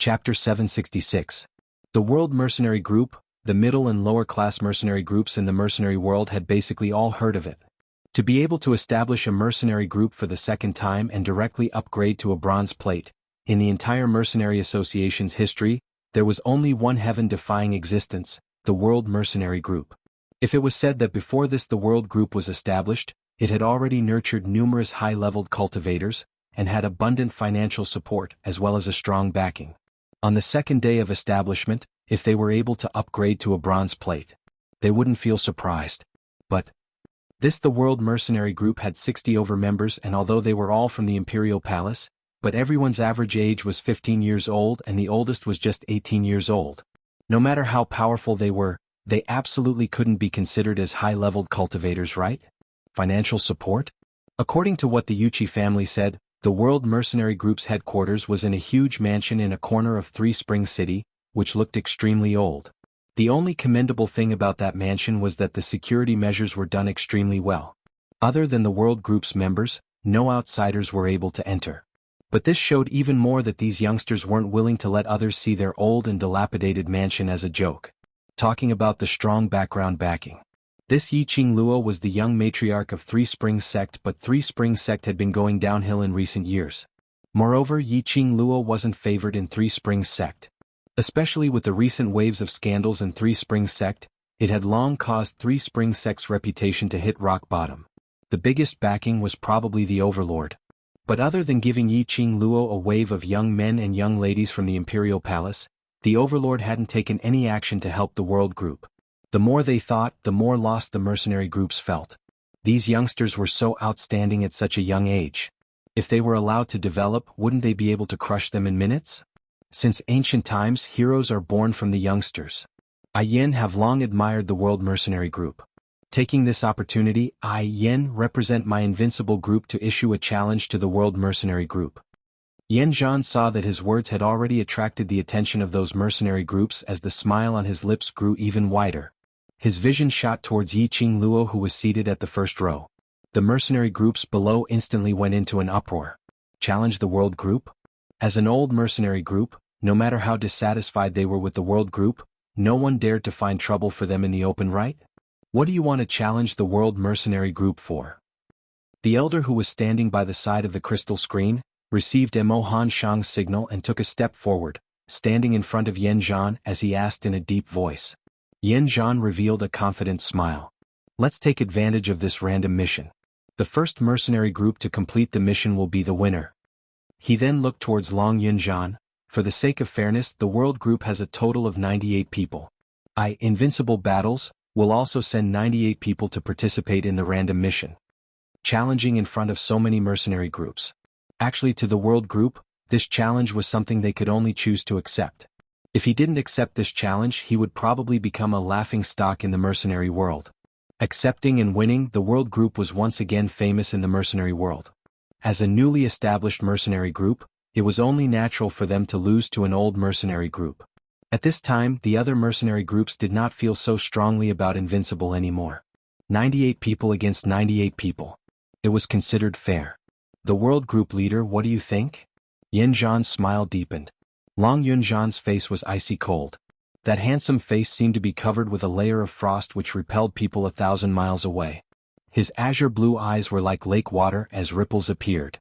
Chapter 766. The World Mercenary Group. The middle and lower class mercenary groups in the mercenary world had basically all heard of it. To be able to establish a mercenary group for the second time and directly upgrade to a bronze plate, in the entire Mercenary Association's history, there was only one heaven-defying existence, the World Mercenary Group. If it was said that before this the World Group was established, it had already nurtured numerous high-leveled cultivators, and had abundant financial support as well as a strong backing. On the second day of establishment, if they were able to upgrade to a bronze plate, they wouldn't feel surprised. But the World Mercenary Group had 60 over members, and although they were all from the Imperial Palace, but everyone's average age was 15 years old and the oldest was just 18 years old. No matter how powerful they were, they absolutely couldn't be considered as high-leveled cultivators, right? Financial support? According to what the Wuxia family said, the World Mercenary Group's headquarters was in a huge mansion in a corner of Three Springs City, which looked extremely old. The only commendable thing about that mansion was that the security measures were done extremely well. Other than the World Group's members, no outsiders were able to enter. But this showed even more that these youngsters weren't willing to let others see their old and dilapidated mansion as a joke. Talking about the strong background backing. This Yiqing Luo was the young matriarch of Three Springs Sect, but Three Springs Sect had been going downhill in recent years. Moreover, Yiqing Luo wasn't favored in Three Springs Sect. Especially with the recent waves of scandals in Three Springs Sect, it had long caused Three Springs Sect's reputation to hit rock bottom. The biggest backing was probably the Overlord. But other than giving Yiqing Luo a wave of young men and young ladies from the Imperial Palace, the Overlord hadn't taken any action to help the World Group. The more they thought, the more lost the mercenary groups felt. These youngsters were so outstanding at such a young age. If they were allowed to develop, wouldn't they be able to crush them in minutes? Since ancient times, heroes are born from the youngsters. I Yin have long admired the World Mercenary Group. Taking this opportunity, I Yin represent my invincible group to issue a challenge to the World Mercenary Group. Yan Zhan saw that his words had already attracted the attention of those mercenary groups as the smile on his lips grew even wider. His vision shot towards Yiqing Luo, who was seated at the first row. The mercenary groups below instantly went into an uproar. Challenge the World Group? As an old mercenary group, no matter how dissatisfied they were with the World Group, no one dared to find trouble for them in the open, right? What do you want to challenge the World Mercenary Group for? The elder, who was standing by the side of the crystal screen, received Mo Han Shang's signal and took a step forward, standing in front of Yan Zhan as he asked in a deep voice. Yan Zhan revealed a confident smile. Let's take advantage of this random mission. The first mercenary group to complete the mission will be the winner. He then looked towards Long Yunzhan. For the sake of fairness, the World Group has a total of 98 people. Invincible Battles will also send 98 people to participate in the random mission. Challenging in front of so many mercenary groups. Actually, to the World Group, this challenge was something they could only choose to accept. If he didn't accept this challenge, he would probably become a laughing stock in the mercenary world. Accepting and winning, the World Group was once again famous in the mercenary world. As a newly established mercenary group, it was only natural for them to lose to an old mercenary group. At this time, the other mercenary groups did not feel so strongly about Invincible anymore. 98 people against 98 people. It was considered fair. The World Group leader, what do you think? Yan Zhan's smile deepened. Long Yunzhan's face was icy cold. That handsome face seemed to be covered with a layer of frost which repelled people 1,000 miles away. His azure blue eyes were like lake water as ripples appeared.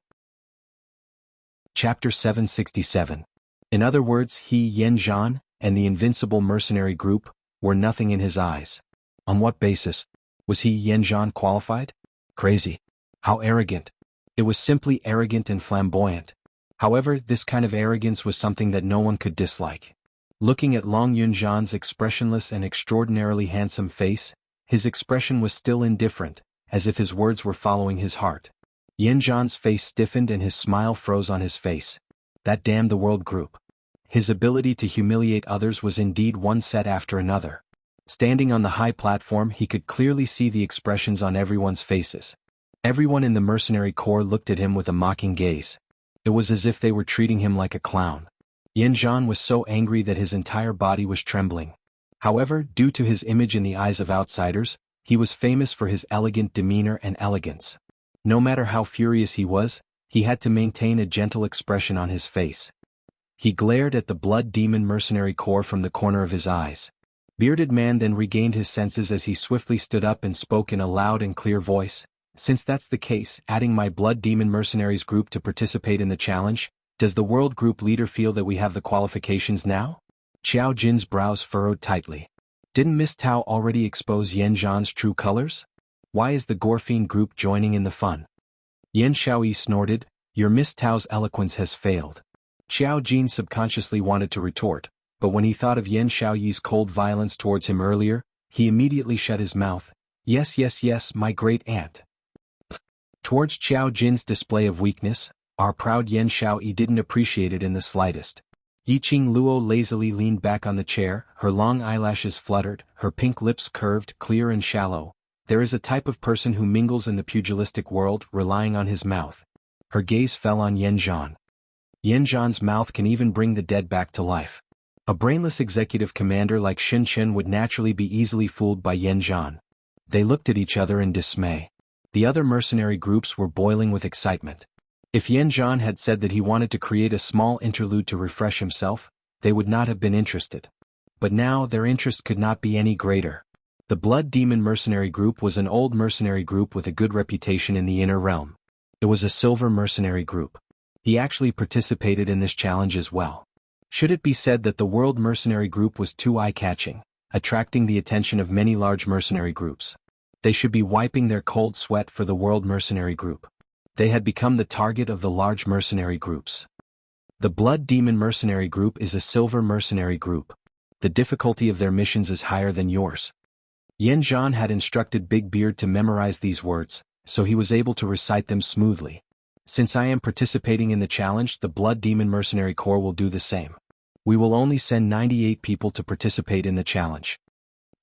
Chapter 767. In other words, he, Yan Zhan, and the Invincible Mercenary Group were nothing in his eyes. On what basis? Was he, Yan Zhan, qualified? Crazy. How arrogant. It was simply arrogant and flamboyant. However, this kind of arrogance was something that no one could dislike. Looking at Long Yunzhan's expressionless and extraordinarily handsome face, his expression was still indifferent, as if his words were following his heart. Yan Zhan's face stiffened and his smile froze on his face. That damned the World Group. His ability to humiliate others was indeed one set after another. Standing on the high platform, he could clearly see the expressions on everyone's faces. Everyone in the mercenary corps looked at him with a mocking gaze. It was as if they were treating him like a clown. Yan Zhan was so angry that his entire body was trembling. However, due to his image in the eyes of outsiders, he was famous for his elegant demeanor and elegance. No matter how furious he was, he had to maintain a gentle expression on his face. He glared at the Blood Demon Mercenary Corps from the corner of his eyes. Bearded Man then regained his senses as he swiftly stood up and spoke in a loud and clear voice. Since that's the case, adding my Blood Demon Mercenaries group to participate in the challenge, does the World Group leader feel that we have the qualifications now? Xiao Jin's brows furrowed tightly. Didn't Miss Tao already expose Yan Zhan's true colors? Why is the Gorfiend group joining in the fun? Yan Xiaoyi snorted, your Miss Tao's eloquence has failed. Xiao Jin subconsciously wanted to retort, but when he thought of Yan Xiaoyi's cold violence towards him earlier, he immediately shut his mouth. Yes, yes, yes, my great aunt. Towards Xiao Jin's display of weakness, our proud Yan Xiaoyi didn't appreciate it in the slightest. Yiqing Luo lazily leaned back on the chair, her long eyelashes fluttered, her pink lips curved, clear and shallow. There is a type of person who mingles in the pugilistic world, relying on his mouth. Her gaze fell on Yan Zhan. Yan Zhan's mouth can even bring the dead back to life. A brainless executive commander like Xin Chen would naturally be easily fooled by Yan Zhan. They looked at each other in dismay. The other mercenary groups were boiling with excitement. If Yan Zhan had said that he wanted to create a small interlude to refresh himself, they would not have been interested. But now their interest could not be any greater. The Blood Demon Mercenary Group was an old mercenary group with a good reputation in the inner realm. It was a silver mercenary group. He actually participated in this challenge as well. Should it be said that the World Mercenary Group was too eye-catching, attracting the attention of many large mercenary groups? They should be wiping their cold sweat for the World Mercenary Group. They had become the target of the large mercenary groups. The Blood Demon Mercenary Group is a silver mercenary group. The difficulty of their missions is higher than yours. Yan Zhan had instructed Big Beard to memorize these words, so he was able to recite them smoothly. Since I am participating in the challenge, the Blood Demon Mercenary Corps will do the same. We will only send 98 people to participate in the challenge.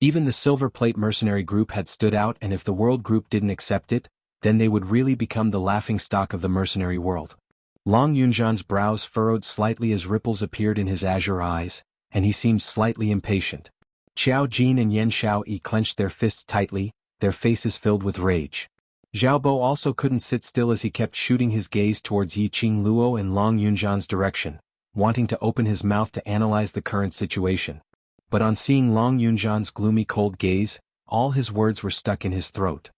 Even the Silver Plate Mercenary Group had stood out, and if the World Group didn't accept it, then they would really become the laughingstock of the mercenary world. Long Yunzhan's brows furrowed slightly as ripples appeared in his azure eyes, and he seemed slightly impatient. Xiao Jin and Yan Xiaoyi clenched their fists tightly, their faces filled with rage. Xiao Bo also couldn't sit still as he kept shooting his gaze towards Yiqing Luo and Long Yunzhan's direction, wanting to open his mouth to analyze the current situation. But on seeing Long Yunzhan's gloomy cold gaze, all his words were stuck in his throat.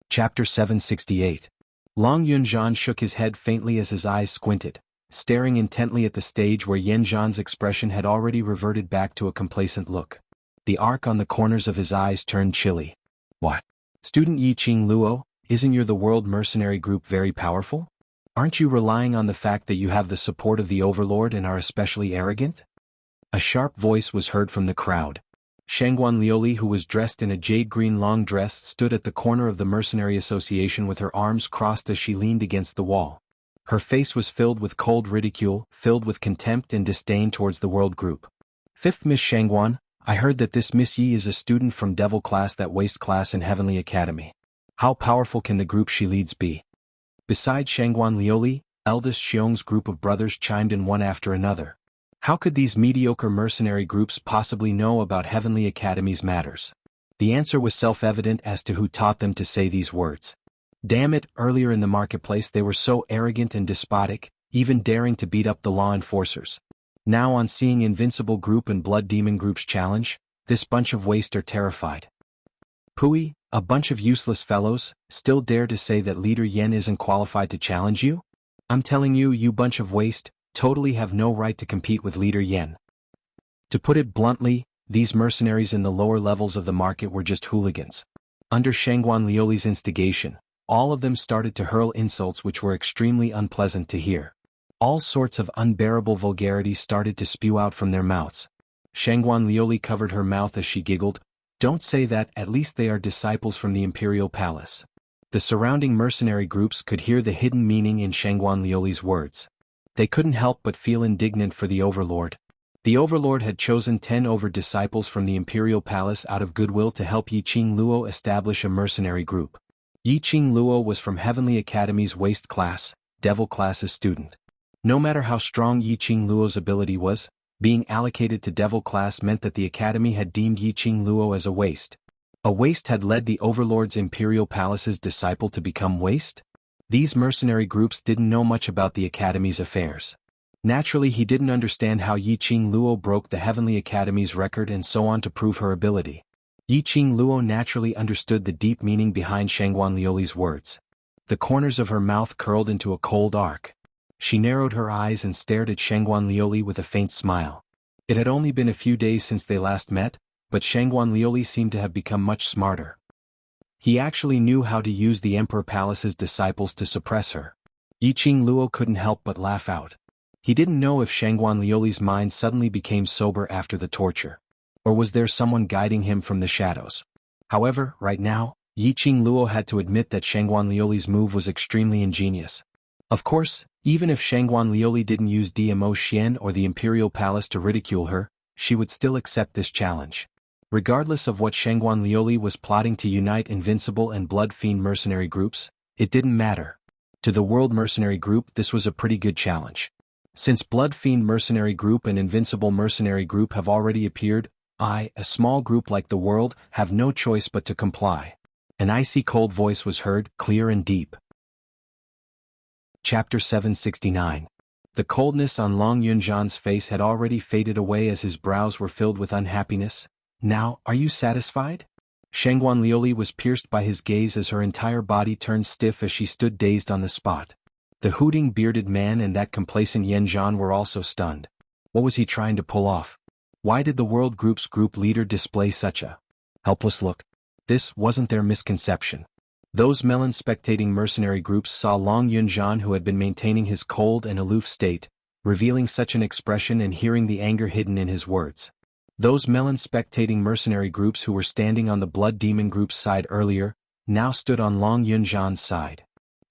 Chapter 768. Long Yunzhan shook his head faintly as his eyes squinted, staring intently at the stage where Yan Zhan's expression had already reverted back to a complacent look. The arc on the corners of his eyes turned chilly. What? Student Yiqing Luo, isn't the World Mercenary Group very powerful? Aren't you relying on the fact that you have the support of the Overlord and are especially arrogant? A sharp voice was heard from the crowd. Shangguan Lioli, who was dressed in a jade-green long dress, stood at the corner of the Mercenary Association with her arms crossed as she leaned against the wall. Her face was filled with cold ridicule, filled with contempt and disdain towards the World Group. Fifth Miss Shangguan, I heard that this Miss Yi is a student from Devil Class, that waste class in Heavenly Academy. How powerful can the group she leads be? Besides Shangguan Lioli, eldest Xiong's group of brothers chimed in one after another. How could these mediocre mercenary groups possibly know about Heavenly Academy's matters? The answer was self-evident as to who taught them to say these words. Damn it, earlier in the marketplace they were so arrogant and despotic, even daring to beat up the law enforcers. Now on seeing Invincible Group and Blood Demon Group's challenge, this bunch of waste are terrified. Pui, a bunch of useless fellows, still dare to say that Leader Yen isn't qualified to challenge you? I'm telling you, you bunch of waste, totally have no right to compete with Leader Yen. To put it bluntly, these mercenaries in the lower levels of the market were just hooligans. Under Shangguan Lioli's instigation, all of them started to hurl insults which were extremely unpleasant to hear. All sorts of unbearable vulgarity started to spew out from their mouths. Shangguan Lioli covered her mouth as she giggled. Don't say that, at least they are disciples from the Imperial Palace. The surrounding mercenary groups could hear the hidden meaning in Shangguan Lioli's words. They couldn't help but feel indignant for the Overlord. The Overlord had chosen 10 disciples from the Imperial Palace out of goodwill to help Yiqing Luo establish a mercenary group. Yiqing Luo was from Heavenly Academy's waste class, Devil Class's student. No matter how strong Yiqing Luo's ability was, being allocated to Devil Class meant that the Academy had deemed Yiqing Luo as a waste. A waste had led the Overlord's Imperial Palace's disciple to become waste? These mercenary groups didn't know much about the Academy's affairs. Naturally, he didn't understand how Yiqing Luo broke the Heavenly Academy's record and so on to prove her ability. Yiqing Luo naturally understood the deep meaning behind Shangguan Liuli's words. The corners of her mouth curled into a cold arc. She narrowed her eyes and stared at Shangguan Liuli with a faint smile. It had only been a few days since they last met, but Shangguan Liuli seemed to have become much smarter. He actually knew how to use the Emperor Palace's disciples to suppress her. Yiqing Luo couldn't help but laugh out. He didn't know if Shangguan Liuli's mind suddenly became sober after the torture. Or was there someone guiding him from the shadows? However, right now, Yiqing Luo had to admit that Shangguan Liuli's move was extremely ingenious. Of course, even if Shangguan Liuli didn't use DMO Xian or the Imperial Palace to ridicule her, she would still accept this challenge. Regardless of what Shangguan Liuli was plotting to unite Invincible and Blood Fiend mercenary groups, it didn't matter. To the World Mercenary Group, this was a pretty good challenge. Since Blood Fiend Mercenary Group and Invincible Mercenary Group have already appeared, I, a small group like the World, have no choice but to comply. An icy cold voice was heard, clear and deep. Chapter 769. The coldness on Long Yunzhan's face had already faded away as his brows were filled with unhappiness. Now, are you satisfied? Shangguan Liuli was pierced by his gaze as her entire body turned stiff as she stood dazed on the spot. The hooting bearded man and that complacent Yunzhan were also stunned. What was he trying to pull off? Why did the World Group's group leader display such a helpless look? This wasn't their misconception. Those melon spectating mercenary groups saw Long Yunzhan, who had been maintaining his cold and aloof state, revealing such an expression and hearing the anger hidden in his words. Those melon spectating mercenary groups who were standing on the Blood Demon Group's side earlier, now stood on Long Yunzhan's side.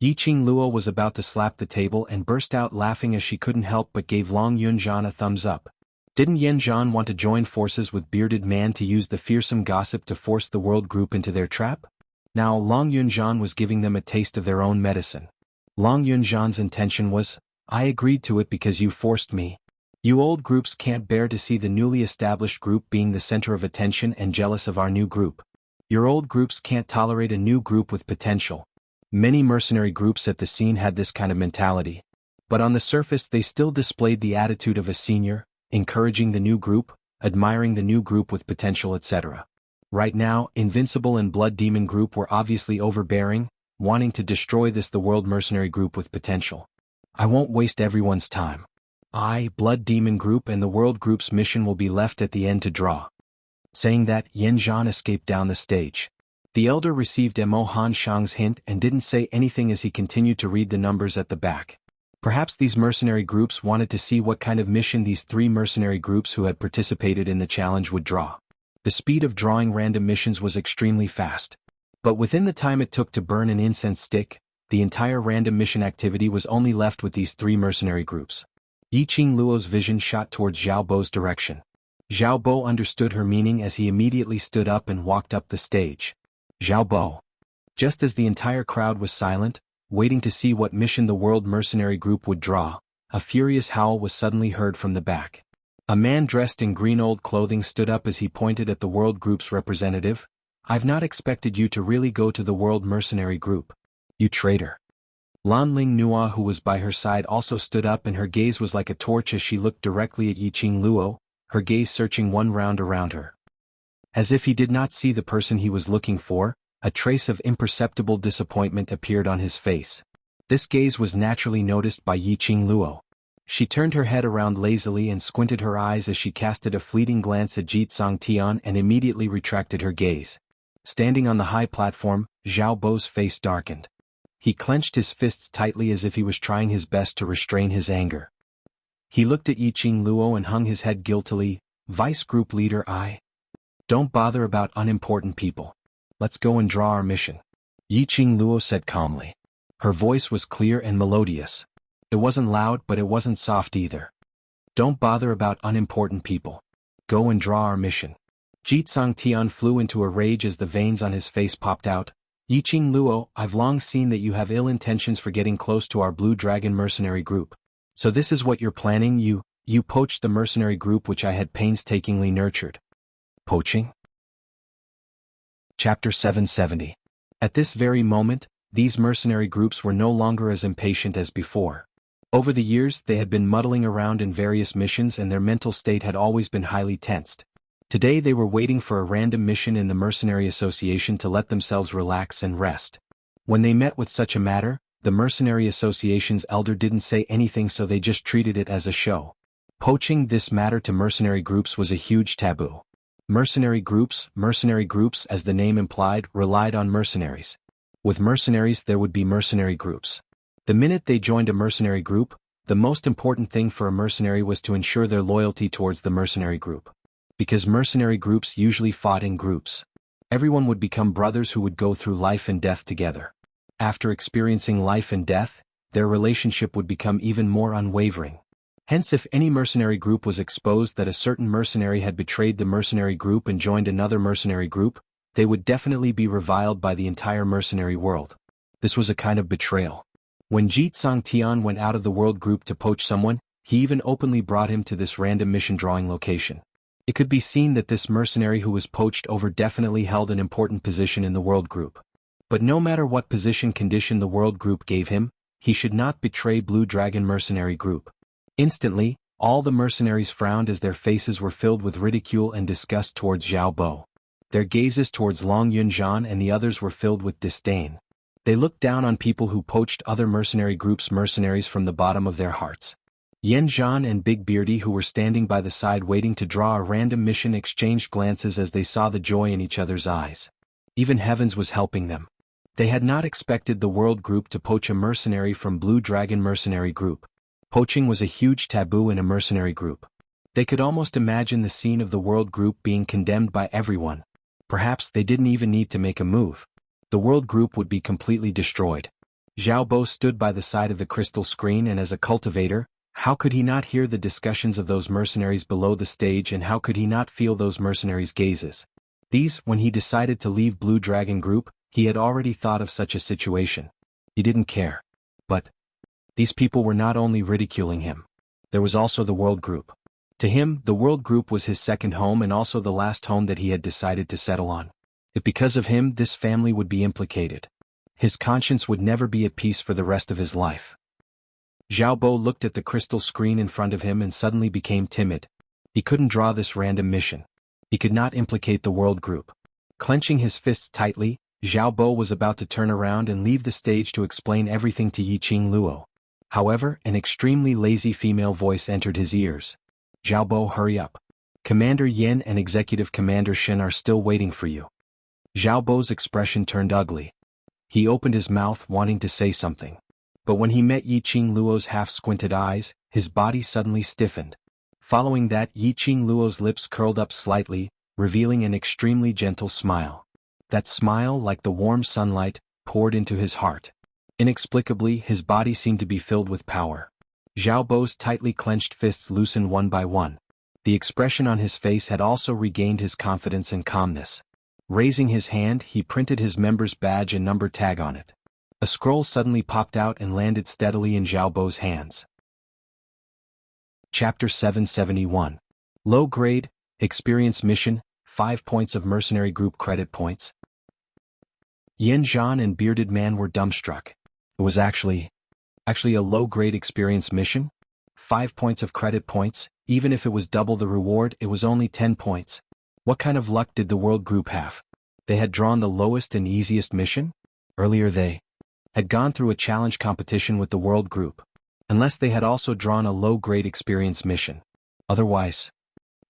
Yiqing Luo was about to slap the table and burst out laughing as she couldn't help but gave Long Yunzhan a thumbs up. Didn't Yunzhan want to join forces with Bearded Man to use the fearsome gossip to force the World Group into their trap? Now Long Yunzhan was giving them a taste of their own medicine. Long Yunzhan's intention was, I agreed to it because you forced me. You old groups can't bear to see the newly established group being the center of attention and jealous of our new group. Your old groups can't tolerate a new group with potential. Many mercenary groups at the scene had this kind of mentality. But on the surface they still displayed the attitude of a senior, encouraging the new group, admiring the new group with potential, etc. Right now, Invincible and Blood Demon Group were obviously overbearing, wanting to destroy the World Mercenary Group with potential. I won't waste everyone's time. Blood Demon Group and the World Group's mission will be left at the end to draw. Saying that, Yunzhan escaped down the stage. The elder received Mo Han Shang's hint and didn't say anything as he continued to read the numbers at the back. Perhaps these mercenary groups wanted to see what kind of mission these three mercenary groups who had participated in the challenge would draw. The speed of drawing random missions was extremely fast. But within the time it took to burn an incense stick, the entire random mission activity was only left with these three mercenary groups. Yiqing Luo's vision shot towards Zhao Bo's direction. Zhao Bo understood her meaning as he immediately stood up and walked up the stage. Zhao Bo. Just as the entire crowd was silent, waiting to see what mission the World Mercenary Group would draw, a furious howl was suddenly heard from the back. A man dressed in green old clothing stood up as he pointed at the World Group's representative. I've not expected you to really go to the World Mercenary Group. You traitor. Lan Ling Nua, who was by her side, also stood up and her gaze was like a torch as she looked directly at Yiqing Luo, her gaze searching one round around her. As if he did not see the person he was looking for, a trace of imperceptible disappointment appeared on his face. This gaze was naturally noticed by Yiqing Luo. She turned her head around lazily and squinted her eyes as she casted a fleeting glance at Jitsang Tian and immediately retracted her gaze. Standing on the high platform, Zhao Bo's face darkened. He clenched his fists tightly as if he was trying his best to restrain his anger. He looked at Yiqing Luo and hung his head guiltily. Vice Group Leader, don't bother about unimportant people. Let's go and draw our mission. Yiqing Luo said calmly. Her voice was clear and melodious. It wasn't loud, but it wasn't soft either. Don't bother about unimportant people. Go and draw our mission. Jitsang Tian flew into a rage as the veins on his face popped out. Yiqing Luo, I've long seen that you have ill intentions for getting close to our Blue Dragon mercenary group. So this is what you're planning? You poached the mercenary group which I had painstakingly nurtured. Poaching? Chapter 770. At this very moment, these mercenary groups were no longer as impatient as before. Over the years, they had been muddling around in various missions and their mental state had always been highly tensed. Today they were waiting for a random mission in the Mercenary Association to let themselves relax and rest. When they met with such a matter, the Mercenary Association's elder didn't say anything, so they just treated it as a show. Poaching this matter to mercenary groups was a huge taboo. Mercenary groups, as the name implied, relied on mercenaries. With mercenaries there would be mercenary groups. The minute they joined a mercenary group, the most important thing for a mercenary was to ensure their loyalty towards the mercenary group. Because mercenary groups usually fought in groups. Everyone would become brothers who would go through life and death together. After experiencing life and death, their relationship would become even more unwavering. Hence, if any mercenary group was exposed that a certain mercenary had betrayed the mercenary group and joined another mercenary group, they would definitely be reviled by the entire mercenary world. This was a kind of betrayal. When Jitsang Tian went out of the world group to poach someone, he even openly brought him to this random mission drawing location. It could be seen that this mercenary who was poached over definitely held an important position in the world group. But no matter what position condition the world group gave him, he should not betray Blue Dragon mercenary group. Instantly, all the mercenaries frowned as their faces were filled with ridicule and disgust towards Xiao Bo. Their gazes towards Long Yunzhan and the others were filled with disdain. They looked down on people who poached other mercenary groups' mercenaries from the bottom of their hearts. Yan Zhan and Big Beardy, who were standing by the side waiting to draw a random mission, exchanged glances as they saw the joy in each other's eyes. Even Heavens was helping them. They had not expected the world group to poach a mercenary from Blue Dragon mercenary group. Poaching was a huge taboo in a mercenary group. They could almost imagine the scene of the world group being condemned by everyone. Perhaps they didn't even need to make a move. The world group would be completely destroyed. Xiao Bo stood by the side of the crystal screen, and as a cultivator, how could he not hear the discussions of those mercenaries below the stage, and how could he not feel those mercenaries' gazes? When he decided to leave Blue Dragon Group, he had already thought of such a situation. He didn't care. But these people were not only ridiculing him. There was also the world group. To him, the world group was his second home and also the last home that he had decided to settle on. If because of him this family would be implicated, his conscience would never be at peace for the rest of his life. Xiao Bo looked at the crystal screen in front of him and suddenly became timid. He couldn't draw this random mission. He could not implicate the world group. Clenching his fists tightly, Xiao Bo was about to turn around and leave the stage to explain everything to Yiqing Luo. However, an extremely lazy female voice entered his ears. Xiao Bo, hurry up. Commander Yin and Executive Commander Shen are still waiting for you. Xiao Bo's expression turned ugly. He opened his mouth wanting to say something. But when he met Yiqing Luo's half-squinted eyes, his body suddenly stiffened. Following that, Yiqing Luo's lips curled up slightly, revealing an extremely gentle smile. That smile, like the warm sunlight, poured into his heart. Inexplicably, his body seemed to be filled with power. Xiao Bo's tightly clenched fists loosened one by one. The expression on his face had also regained his confidence and calmness. Raising his hand, he printed his member's badge and number tag on it. A scroll suddenly popped out and landed steadily in Xiao Bo's hands. Chapter 771. Low Grade, Experience Mission, 5 points of Mercenary Group Credit Points. Yan Zhan and Bearded Man were dumbstruck. It was actually a low-grade experience mission? 5 points of credit points, even if it was double the reward, it was only 10 points. What kind of luck did the world group have? They had drawn the lowest and easiest mission? Earlier they had gone through a challenge competition with the world group. Unless they had also drawn a low-grade experience mission. Otherwise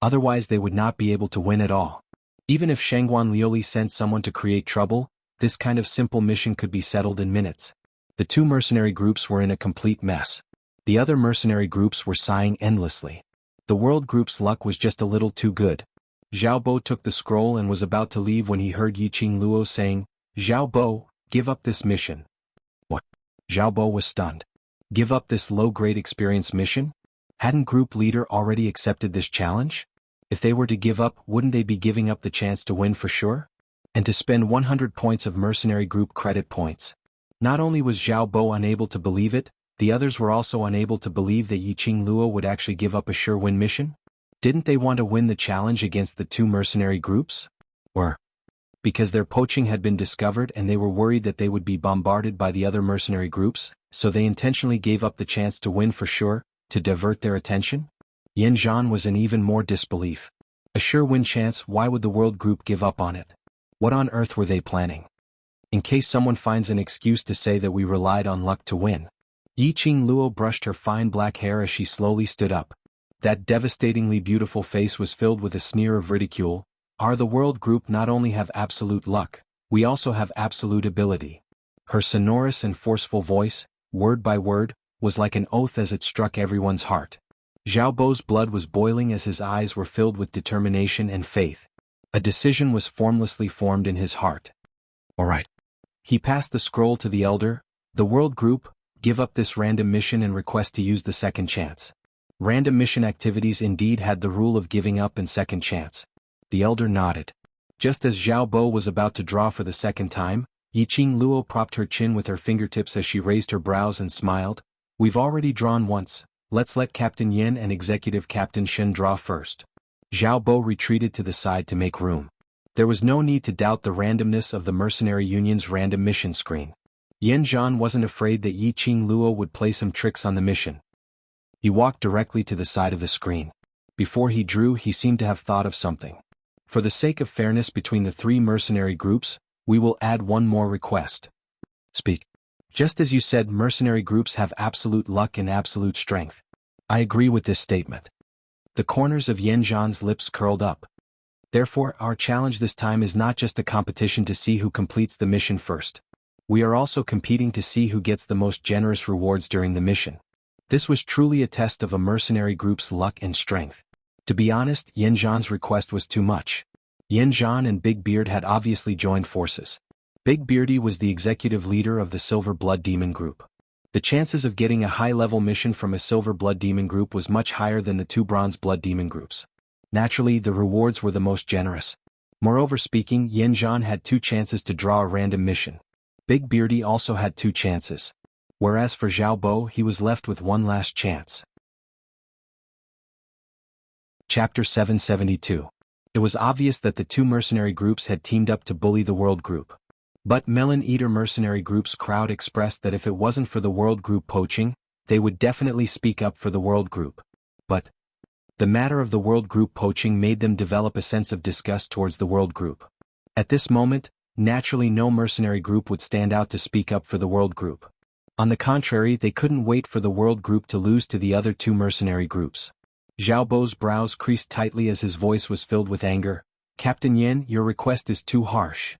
they would not be able to win at all. Even if Shangguan Liuli sent someone to create trouble, this kind of simple mission could be settled in minutes. The two mercenary groups were in a complete mess. The other mercenary groups were sighing endlessly. The world group's luck was just a little too good. Xiao Bo took the scroll and was about to leave when he heard Yiqing Luo saying, "Xiao Bo, give up this mission." What? Xiao Bo was stunned. Give up this low-grade experience mission? Hadn't group leader already accepted this challenge? If they were to give up, wouldn't they be giving up the chance to win for sure? And to spend 100 points of mercenary group credit points. Not only was Xiao Bo unable to believe it, the others were also unable to believe that Yiqing Luo would actually give up a sure win mission. Didn't they want to win the challenge against the two mercenary groups? Or because their poaching had been discovered and they were worried that they would be bombarded by the other mercenary groups, so they intentionally gave up the chance to win for sure, to divert their attention? Yan Zhan was in even more disbelief. A sure win chance, why would the world group give up on it? What on earth were they planning? In case someone finds an excuse to say that we relied on luck to win. Yiqing Luo brushed her fine black hair as she slowly stood up. That devastatingly beautiful face was filled with a sneer of ridicule. The world group not only have absolute luck, we also have absolute ability. Her sonorous and forceful voice, word by word, was like an oath as it struck everyone's heart. Zhao Bo's blood was boiling as his eyes were filled with determination and faith. A decision was formlessly formed in his heart. All right. He passed the scroll to the elder. The world group, give up this random mission and request to use the second chance. Random mission activities indeed had the rule of giving up and second chance. The elder nodded. Just as Zhao Bo was about to draw for the second time, Yiqing Luo propped her chin with her fingertips as she raised her brows and smiled. We've already drawn once. Let's let Captain Yin and Executive Captain Shen draw first. Zhao Bo retreated to the side to make room. There was no need to doubt the randomness of the Mercenary Union's random mission screen. Yan Zhan wasn't afraid that Yiqing Luo would play some tricks on the mission. He walked directly to the side of the screen. Before he drew, he seemed to have thought of something. For the sake of fairness between the three mercenary groups, we will add one more request. Speak. Just as you said, mercenary groups have absolute luck and absolute strength. I agree with this statement. The corners of Yan Zhan's lips curled up. Therefore, our challenge this time is not just a competition to see who completes the mission first. We are also competing to see who gets the most generous rewards during the mission. This was truly a test of a mercenary group's luck and strength. To be honest, Yan Zhan's request was too much. Yan Zhan and Big Beard had obviously joined forces. Big Beardy was the executive leader of the Silver Blood Demon Group. The chances of getting a high-level mission from a Silver Blood Demon Group was much higher than the two Bronze Blood Demon Groups. Naturally, the rewards were the most generous. Moreover speaking, Yan Zhan had 2 chances to draw a random mission. Big Beardy also had 2 chances. Whereas for Zhao Bo, he was left with one last chance. Chapter 772. It was obvious that the 2 mercenary groups had teamed up to bully the world group. But Melon Eater mercenary group's crowd expressed that if it wasn't for the world group poaching, they would definitely speak up for the world group. But the matter of the world group poaching made them develop a sense of disgust towards the world group. At this moment, naturally no mercenary group would stand out to speak up for the world group. On the contrary, they couldn't wait for the world group to lose to the other 2 mercenary groups. Zhao Bo's brows creased tightly as his voice was filled with anger. Captain Yin, your request is too harsh.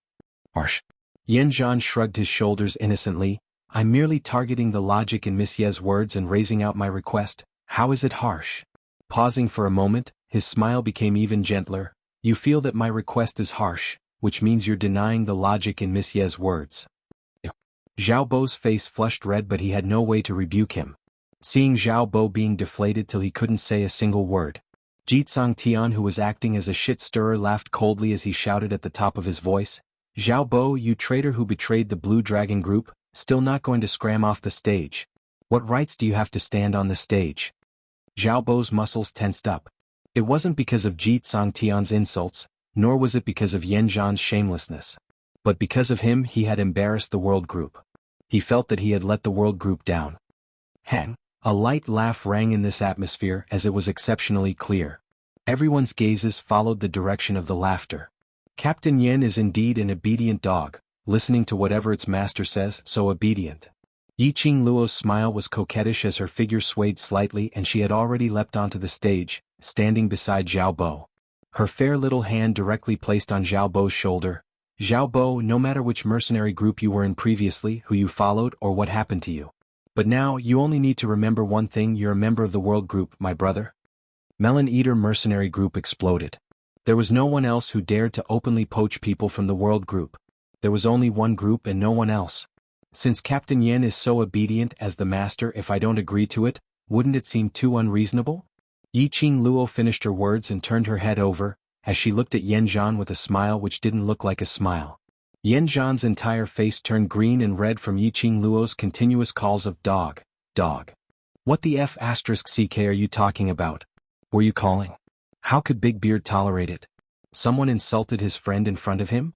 Harsh? Yan Zhan shrugged his shoulders innocently. I'm merely targeting the logic in Miss Ye's words and raising out my request. How is it harsh? Pausing for a moment, his smile became even gentler. You feel that my request is harsh, which means you're denying the logic in Miss Ye's words. Zhao Bo's face flushed red, but he had no way to rebuke him. Seeing Zhao Bo being deflated till he couldn't say a single word, Jitsang Tian, who was acting as a shit-stirrer, laughed coldly as he shouted at the top of his voice. Zhao Bo, you traitor who betrayed the Blue Dragon Group, still not going to scram off the stage. What rights do you have to stand on the stage? Zhao Bo's muscles tensed up. It wasn't because of Jitsang Tian's insults, nor was it because of Yan Zhan's shamelessness. But because of him, he had embarrassed the world group. He felt that he had let the world group down. Hang. A light laugh rang in this atmosphere as it was exceptionally clear. Everyone's gazes followed the direction of the laughter. Captain Yin is indeed an obedient dog, listening to whatever its master says, so obedient. Yiqing Luo's smile was coquettish as her figure swayed slightly and she had already leapt onto the stage, standing beside Zhao Bo. Her fair little hand directly placed on Zhao Bo's shoulder. Zhao Bo, no matter which mercenary group you were in previously, who you followed, or what happened to you. But now, you only need to remember one thing: you're a member of the world group, my brother. Melon Eater mercenary group exploded. There was no one else who dared to openly poach people from the world group. There was only one group and no one else. Since Captain Yin is so obedient as the master, if I don't agree to it, wouldn't it seem too unreasonable? Yiqing Luo finished her words and turned her head over, as she looked at Yan Zhan with a smile which didn't look like a smile. Yan Zhan's entire face turned green and red from Yiqing Luo's continuous calls of dog, dog. What the F***ck are you talking about? Were you calling? How could Big Beard tolerate it? Someone insulted his friend in front of him?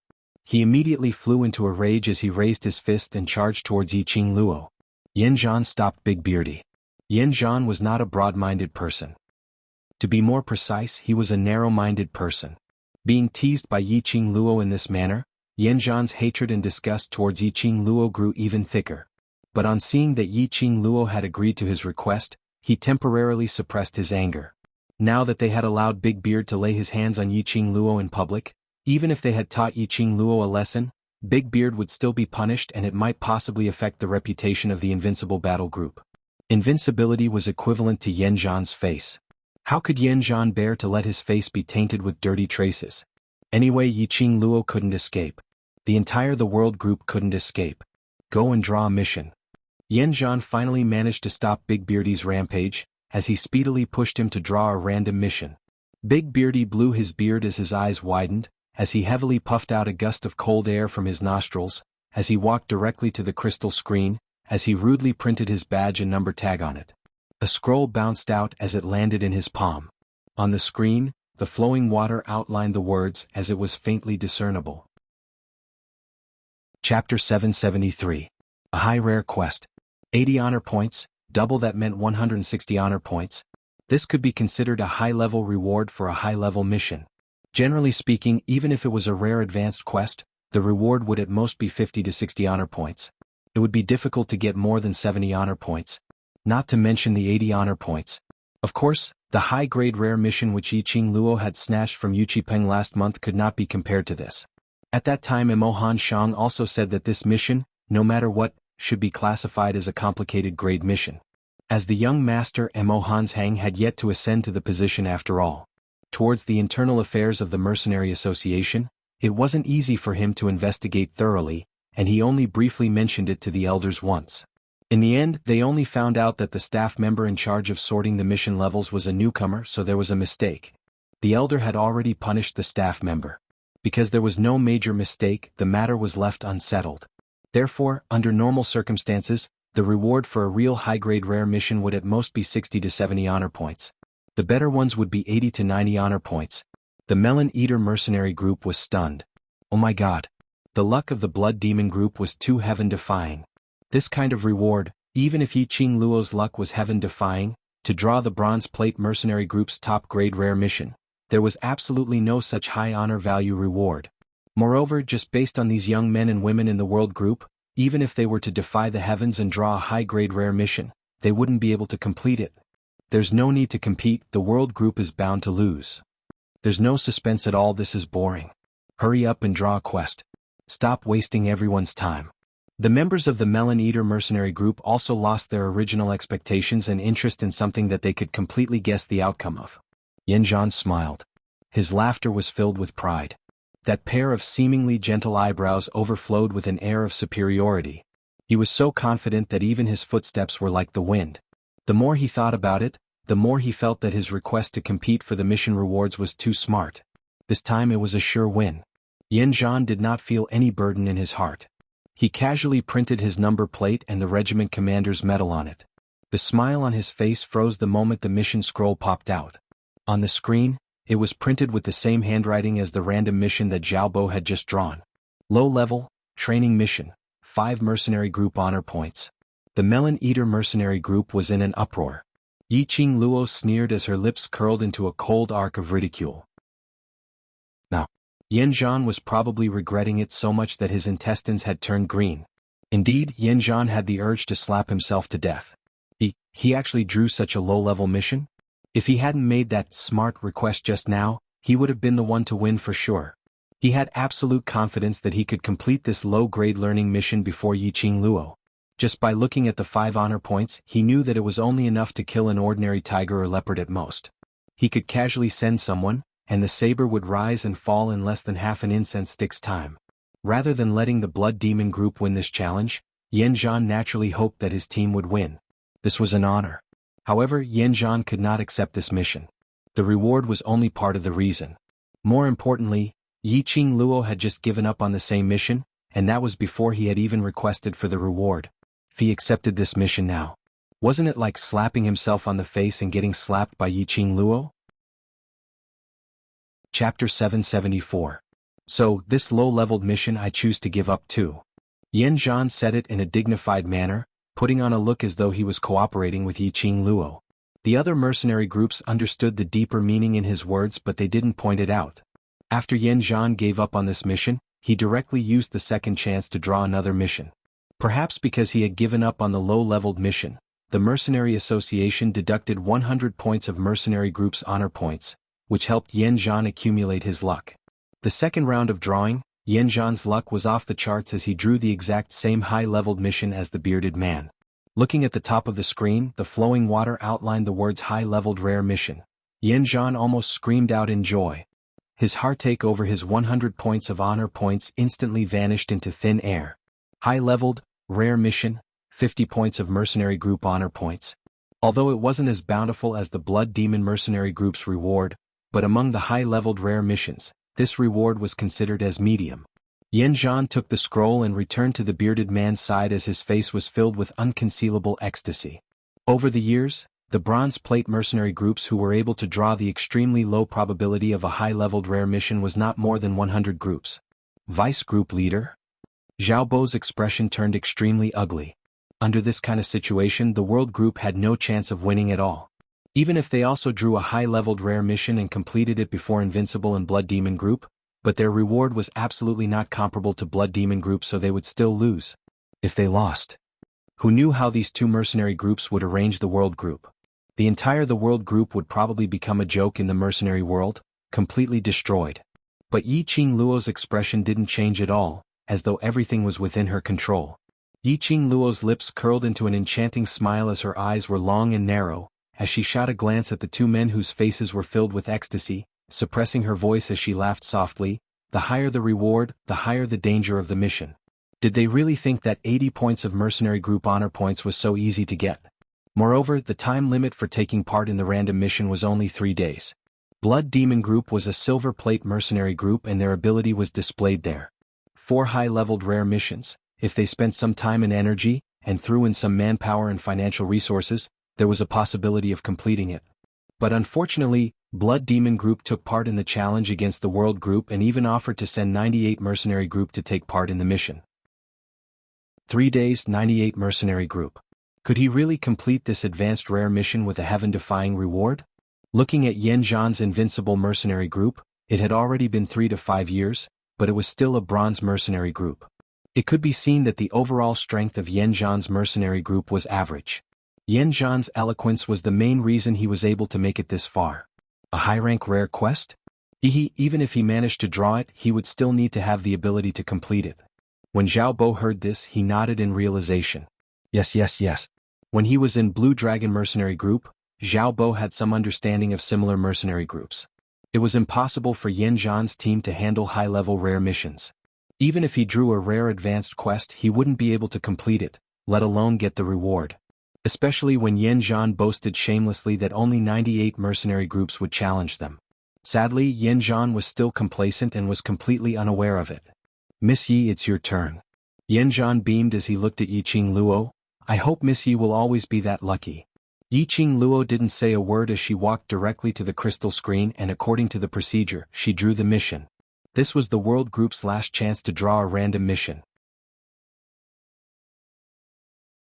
He immediately flew into a rage as he raised his fist and charged towards Yiqing Luo. Yan Zhan stopped Big Beardy. Yan Zhan was not a broad-minded person. To be more precise, he was a narrow-minded person. Being teased by Yiqing Luo in this manner, Yan Zhan's hatred and disgust towards Yiqing Luo grew even thicker. But on seeing that Yiqing Luo had agreed to his request, he temporarily suppressed his anger. Now that they had allowed Big Beard to lay his hands on Yiqing Luo in public, even if they had taught Yiqing Luo a lesson, Big Beard would still be punished and it might possibly affect the reputation of the Invincible Battle Group. Invincibility was equivalent to Yan Zhan's face. How could Yan Zhan bear to let his face be tainted with dirty traces? Anyway, Yiqing Luo couldn't escape. The world group couldn't escape. Go and draw a mission. Yan Zhan finally managed to stop Big Beardy's rampage, as he speedily pushed him to draw a random mission. Big Beardy blew his beard as his eyes widened, as he heavily puffed out a gust of cold air from his nostrils, as he walked directly to the crystal screen, as he rudely printed his badge and number tag on it. A scroll bounced out as it landed in his palm. On the screen, the flowing water outlined the words as it was faintly discernible. Chapter 773. A High Rare Quest. 80 honor points, double that meant 160 honor points. This could be considered a high-level reward for a high-level mission. Generally speaking, even if it was a rare advanced quest, the reward would at most be 50 to 60 honor points. It would be difficult to get more than 70 honor points. Not to mention the 80 honor points. Of course, the high-grade rare mission which Yiqing Luo had snatched from Yu Qipeng last month could not be compared to this. At that time Emohan Shang also said that this mission, no matter what, should be classified as a complicated grade mission. As the young master Emohan Hang had yet to ascend to the position after all. Towards the internal affairs of the Mercenary Association, it wasn't easy for him to investigate thoroughly, and he only briefly mentioned it to the elders once. In the end, they only found out that the staff member in charge of sorting the mission levels was a newcomer, so there was a mistake. The elder had already punished the staff member. Because there was no major mistake, the matter was left unsettled. Therefore, under normal circumstances, the reward for a real high-grade rare mission would at most be 60 to 70 honor points. The better ones would be 80 to 90 honor points. The Melon Eater mercenary group was stunned. Oh my god. The luck of the Blood Demon group was too heaven-defying. This kind of reward, even if Yiqing Luo's luck was heaven-defying, to draw the Bronze Plate mercenary group's top-grade rare mission, there was absolutely no such high honor value reward. Moreover, just based on these young men and women in the world group, even if they were to defy the heavens and draw a high-grade rare mission, they wouldn't be able to complete it. There's no need to compete, the world group is bound to lose. There's no suspense at all, this is boring. Hurry up and draw a quest. Stop wasting everyone's time. The members of the Melon Eater mercenary group also lost their original expectations and interest in something that they could completely guess the outcome of. Yan Zhan smiled. His laughter was filled with pride. That pair of seemingly gentle eyebrows overflowed with an air of superiority. He was so confident that even his footsteps were like the wind. The more he thought about it, the more he felt that his request to compete for the mission rewards was too smart. This time it was a sure win. Yan Zhan did not feel any burden in his heart. He casually printed his number plate and the regiment commander's medal on it. The smile on his face froze the moment the mission scroll popped out. On the screen, it was printed with the same handwriting as the random mission that Xiaobo had just drawn. Low-level, training mission, 5 mercenary group honor points. The Melon Eater mercenary group was in an uproar. Yiqing Luo sneered as her lips curled into a cold arc of ridicule. Now, Yan Zhan was probably regretting it so much that his intestines had turned green. Indeed, Yan Zhan had the urge to slap himself to death. He actually drew such a low-level mission? If he hadn't made that smart request just now, he would have been the one to win for sure. He had absolute confidence that he could complete this low-grade learning mission before Yiqing Luo. Just by looking at the 5 honor points, he knew that it was only enough to kill an ordinary tiger or leopard at most. He could casually send someone, and the saber would rise and fall in less than half an incense stick's time. Rather than letting the Blood Demon group win this challenge, Yan Zhan naturally hoped that his team would win. This was an honor. However, Yan Zhan could not accept this mission. The reward was only part of the reason. More importantly, Yiqing Luo had just given up on the same mission, and that was before he had even requested for the reward. If he accepted this mission now, wasn't it like slapping himself on the face and getting slapped by Yiqing Luo? Chapter 774. So, this low-leveled mission I choose to give up too. Yan Zhan said it in a dignified manner, putting on a look as though he was cooperating with Yiqing Luo. The other mercenary groups understood the deeper meaning in his words, but they didn't point it out. After Yan Zhan gave up on this mission, he directly used the second chance to draw another mission. Perhaps because he had given up on the low-leveled mission, the Mercenary Association deducted 100 points of mercenary group's honor points, which helped Yan Zhan accumulate his luck. The second round of drawing, Yan Zhan's luck was off the charts as he drew the exact same high-leveled mission as the bearded man. Looking at the top of the screen, the flowing water outlined the words high-leveled rare mission. Yan Zhan almost screamed out in joy. His heartache over his 100 points of honor points instantly vanished into thin air. High-leveled, rare mission, 50 points of mercenary group honor points. Although it wasn't as bountiful as the Blood Demon mercenary group's reward, but among the high-leveled rare missions, this reward was considered as medium. Yan Zhan took the scroll and returned to the bearded man's side as his face was filled with unconcealable ecstasy. Over the years, the bronze plate mercenary groups who were able to draw the extremely low probability of a high-leveled rare mission was not more than 100 groups. Vice Group Leader? Zhao Bo's expression turned extremely ugly. Under this kind of situation, the World Group had no chance of winning at all. Even if they also drew a high-leveled rare mission and completed it before Invincible and Blood Demon Group, but their reward was absolutely not comparable to Blood Demon Group, so they would still lose. If they lost. Who knew how these two mercenary groups would arrange the World Group? The World Group would probably become a joke in the mercenary world, completely destroyed. But Yiqing Luo's expression didn't change at all, as though everything was within her control. Yiqing Luo's lips curled into an enchanting smile as her eyes were long and narrow, as she shot a glance at the two men whose faces were filled with ecstasy, suppressing her voice as she laughed softly. The higher the reward, the higher the danger of the mission. Did they really think that 80 points of mercenary group honor points was so easy to get? Moreover, the time limit for taking part in the random mission was only 3 days. Blood Demon Group was a silver plate mercenary group and their ability was displayed there. 4 high-leveled rare missions. If they spent some time and energy, and threw in some manpower and financial resources, there was a possibility of completing it. But unfortunately, Blood Demon Group took part in the challenge against the World Group and even offered to send 98 Mercenary Group to take part in the mission. 3 days, 98 Mercenary Group. Could he really complete this advanced rare mission with a heaven-defying reward? Looking at Yan Zhan's Invincible Mercenary Group, it had already been 3 to 5 years, but it was still a bronze mercenary group. It could be seen that the overall strength of Yan Zhan's mercenary group was average. Yan Zhan's eloquence was the main reason he was able to make it this far. A high-rank rare quest? Even if he managed to draw it, he would still need to have the ability to complete it. When Zhao Bo heard this, he nodded in realization. Yes. When he was in Blue Dragon Mercenary Group, Zhao Bo had some understanding of similar mercenary groups. It was impossible for Yan Zhan's team to handle high-level rare missions. Even if he drew a rare advanced quest, he wouldn't be able to complete it, let alone get the reward. Especially when Yan Zhan boasted shamelessly that only 98 mercenary groups would challenge them. Sadly, Yan Zhan was still complacent and was completely unaware of it. Miss Yi, it's your turn. Yan Zhan beamed as he looked at Yiqing Luo. I hope Miss Yi will always be that lucky. Yiqing Luo didn't say a word as she walked directly to the crystal screen and according to the procedure, she drew the mission. This was the World Group's last chance to draw a random mission.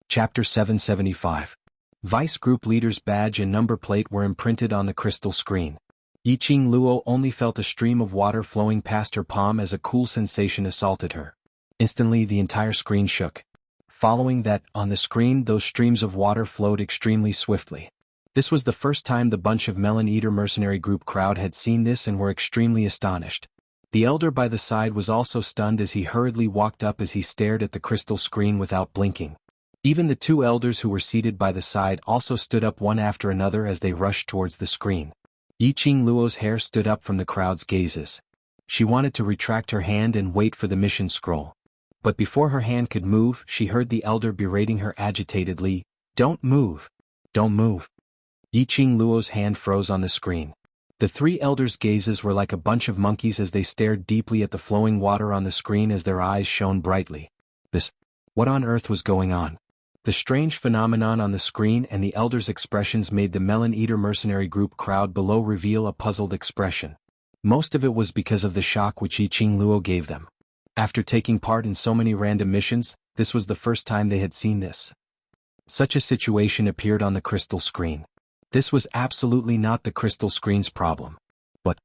Chapter 775. Vice Group Leader's badge and number plate were imprinted on the crystal screen. Yiqing Luo only felt a stream of water flowing past her palm as a cool sensation assaulted her. Instantly the entire screen shook. Following that, on the screen those streams of water flowed extremely swiftly. This was the first time the bunch of Melon Eater Mercenary Group crowd had seen this and were extremely astonished. The elder by the side was also stunned as he hurriedly walked up as he stared at the crystal screen without blinking. Even the 2 elders who were seated by the side also stood up one after another as they rushed towards the screen. Yiqing Luo's hair stood up from the crowd's gazes. She wanted to retract her hand and wait for the mission scroll. But before her hand could move, she heard the elder berating her agitatedly, "Don't move! Don't move!" Yiqing Luo's hand froze on the screen. The 3 elders' gazes were like a bunch of monkeys as they stared deeply at the flowing water on the screen as their eyes shone brightly. What on earth was going on? The strange phenomenon on the screen and the elders' expressions made the Melon Eater Mercenary Group crowd below reveal a puzzled expression. Most of it was because of the shock which I Ching Luo gave them. After taking part in so many random missions, this was the first time they had seen this. Such a situation appeared on the crystal screen. This was absolutely not the crystal screen's problem. But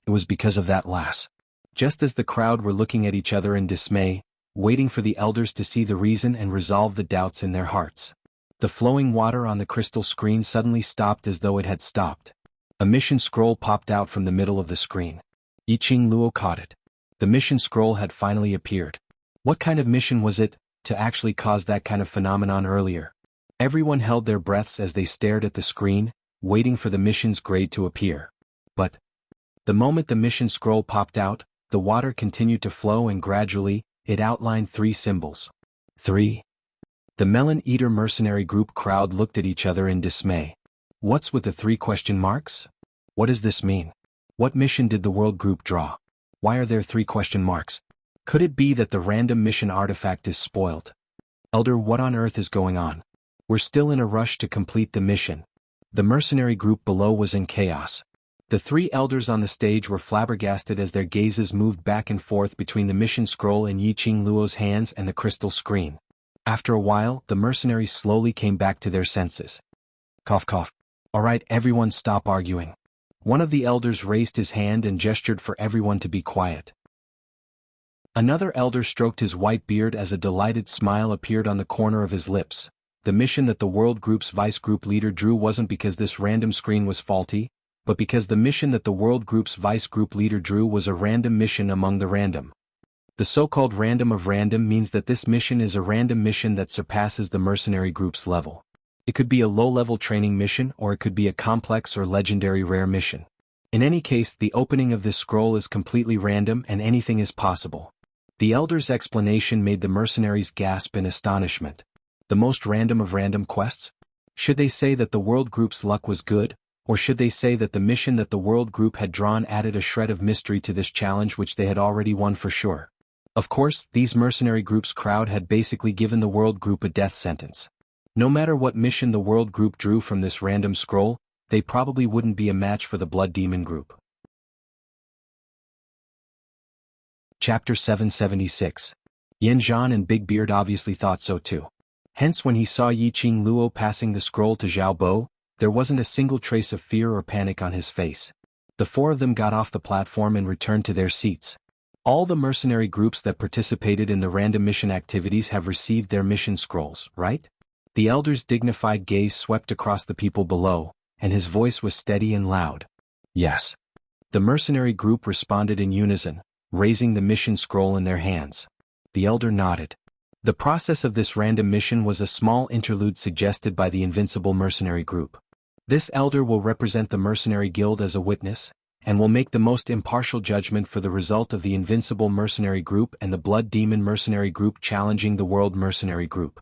it was because of that lass. Just as the crowd were looking at each other in dismay, waiting for the elders to see the reason and resolve the doubts in their hearts, the flowing water on the crystal screen suddenly stopped as though it had stopped. A mission scroll popped out from the middle of the screen. I Ching Luo caught it. The mission scroll had finally appeared. What kind of mission was it, to actually cause that kind of phenomenon earlier? Everyone held their breaths as they stared at the screen, waiting for the mission's grade to appear. But the moment the mission scroll popped out, the water continued to flow and gradually, it outlined 3 symbols. 3. The Melon Eater mercenary group crowd looked at each other in dismay. What's with the 3 question marks? What does this mean? What mission did the world group draw? Why are there 3 question marks? Could it be that the random mission artifact is spoiled? Elder, what on earth is going on? We're still in a rush to complete the mission. The mercenary group below was in chaos. The 3 elders on the stage were flabbergasted as their gazes moved back and forth between the mission scroll in I Ching Luo's hands and the crystal screen. After a while, the mercenaries slowly came back to their senses. Cough cough. All right, everyone, stop arguing. One of the elders raised his hand and gestured for everyone to be quiet. Another elder stroked his white beard as a delighted smile appeared on the corner of his lips. The mission that the world group's vice group leader drew wasn't because this random screen was faulty, but because the mission that the world group's vice group leader drew was a random mission among the random. The so-called random of random means that this mission is a random mission that surpasses the mercenary group's level. It could be a low-level training mission or it could be a complex or legendary rare mission. In any case, the opening of this scroll is completely random and anything is possible. The elder's explanation made the mercenaries gasp in astonishment. The most random of random quests? Should they say that the world group's luck was good, or should they say that the mission that the world group had drawn added a shred of mystery to this challenge which they had already won for sure? Of course, these mercenary group's crowd had basically given the world group a death sentence. No matter what mission the world group drew from this random scroll, they probably wouldn't be a match for the Blood Demon group. Chapter 776. Yan Zhan and Big Beard obviously thought so too. Hence when he saw I Ching Luo passing the scroll to Zhao Bo, there wasn't a single trace of fear or panic on his face. The 4 of them got off the platform and returned to their seats. All the mercenary groups that participated in the random mission activities have received their mission scrolls, right? The elder's dignified gaze swept across the people below, and his voice was steady and loud. Yes. The mercenary group responded in unison, raising the mission scroll in their hands. The elder nodded. The process of this random mission was a small interlude suggested by the invincible mercenary group. This elder will represent the mercenary guild as a witness, and will make the most impartial judgment for the result of the invincible mercenary group and the blood demon mercenary group challenging the world mercenary group.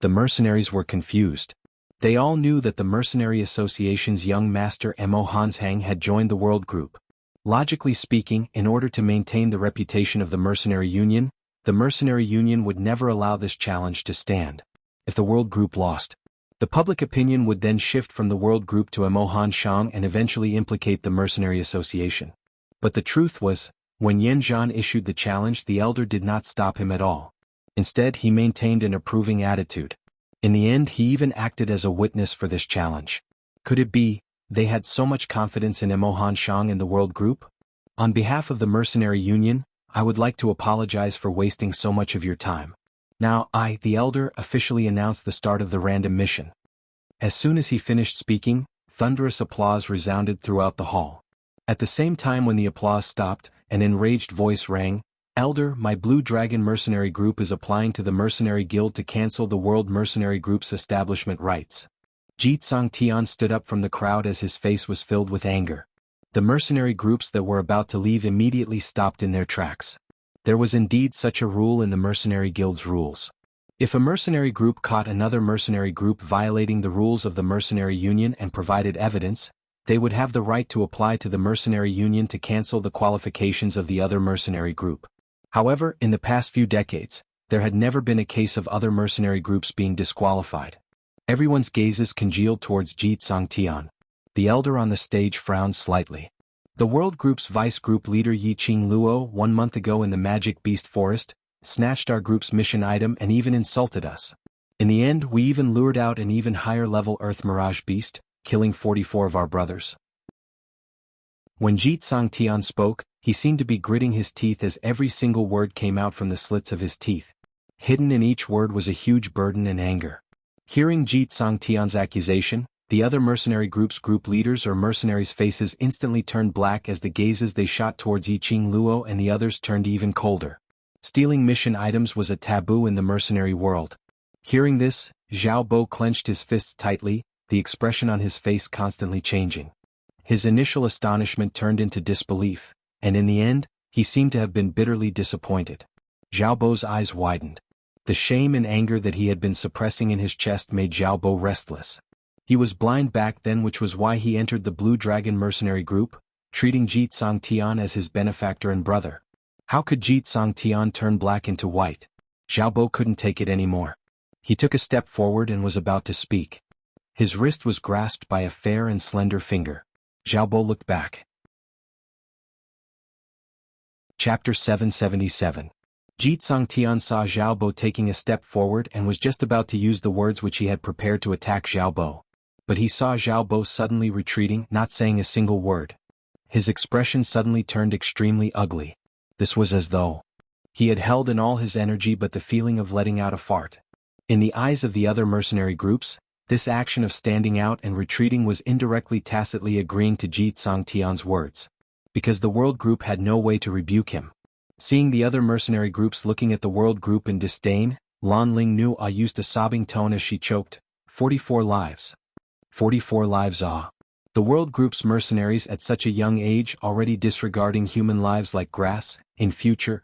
The mercenaries were confused. They all knew that the Mercenary Association's young master Mo Hanshang had joined the world group. Logically speaking, in order to maintain the reputation of the Mercenary Union, the Mercenary Union would never allow this challenge to stand. If the world group lost, the public opinion would then shift from the world group to Mo Hanshang and eventually implicate the Mercenary Association. But the truth was, when Yan Zhan issued the challenge, the elder did not stop him at all. Instead, he maintained an approving attitude. In the end, he even acted as a witness for this challenge. Could it be, they had so much confidence in Mo Hanshang and the world group? On behalf of the Mercenary Union, I would like to apologize for wasting so much of your time. Now I, the elder, officially announce the start of the random mission. As soon as he finished speaking, thunderous applause resounded throughout the hall. At the same time when the applause stopped, an enraged voice rang, "Elder, my Blue Dragon Mercenary Group is applying to the Mercenary Guild to cancel the World Mercenary Group's establishment rights." Jitsang Tian stood up from the crowd as his face was filled with anger. The mercenary groups that were about to leave immediately stopped in their tracks. There was indeed such a rule in the Mercenary Guild's rules. If a mercenary group caught another mercenary group violating the rules of the Mercenary Union and provided evidence, they would have the right to apply to the Mercenary Union to cancel the qualifications of the other mercenary group. However, in the past few decades, there had never been a case of other mercenary groups being disqualified. Everyone's gazes congealed towards Jitsang Tian. The elder on the stage frowned slightly. The World Group's Vice Group Leader Yiqing Luo 1 month ago in the Magic Beast Forest, snatched our group's mission item and even insulted us. In the end we even lured out an even higher level Earth Mirage Beast, killing 44 of our brothers. When Jitsang Tian spoke, he seemed to be gritting his teeth as every single word came out from the slits of his teeth. Hidden in each word was a huge burden and anger. Hearing Jitsang Tian's accusation, the other mercenary group's group leaders or mercenaries' faces instantly turned black as the gazes they shot towards Yiqing Luo and the others turned even colder. Stealing mission items was a taboo in the mercenary world. Hearing this, Xiao Bo clenched his fists tightly, the expression on his face constantly changing. His initial astonishment turned into disbelief, and in the end, he seemed to have been bitterly disappointed. Xiao Bo's eyes widened. The shame and anger that he had been suppressing in his chest made Xiao Bo restless. He was blind back then, which was why he entered the Blue Dragon mercenary group, treating Jitsang Tian as his benefactor and brother. How could Jitsang Tian turn black into white? Xiao Bo couldn't take it anymore. He took a step forward and was about to speak. His wrist was grasped by a fair and slender finger. Xiao Bo looked back. Chapter 777. Jitsang Tian saw Xiao Bo taking a step forward and was just about to use the words which he had prepared to attack Xiao Bo. But he saw Xiao Bo suddenly retreating, not saying a single word. His expression suddenly turned extremely ugly. This was as though he had held in all his energy but the feeling of letting out a fart. In the eyes of the other mercenary groups, this action of standing out and retreating was indirectly tacitly agreeing to Jitsang Tian's words. Because the World Group had no way to rebuke him. Seeing the other mercenary groups looking at the World Group in disdain, Lan Ling Nua used a sobbing tone as she choked, 44 lives. 44 lives ah. The World Group's mercenaries at such a young age already disregarding human lives like grass, in future.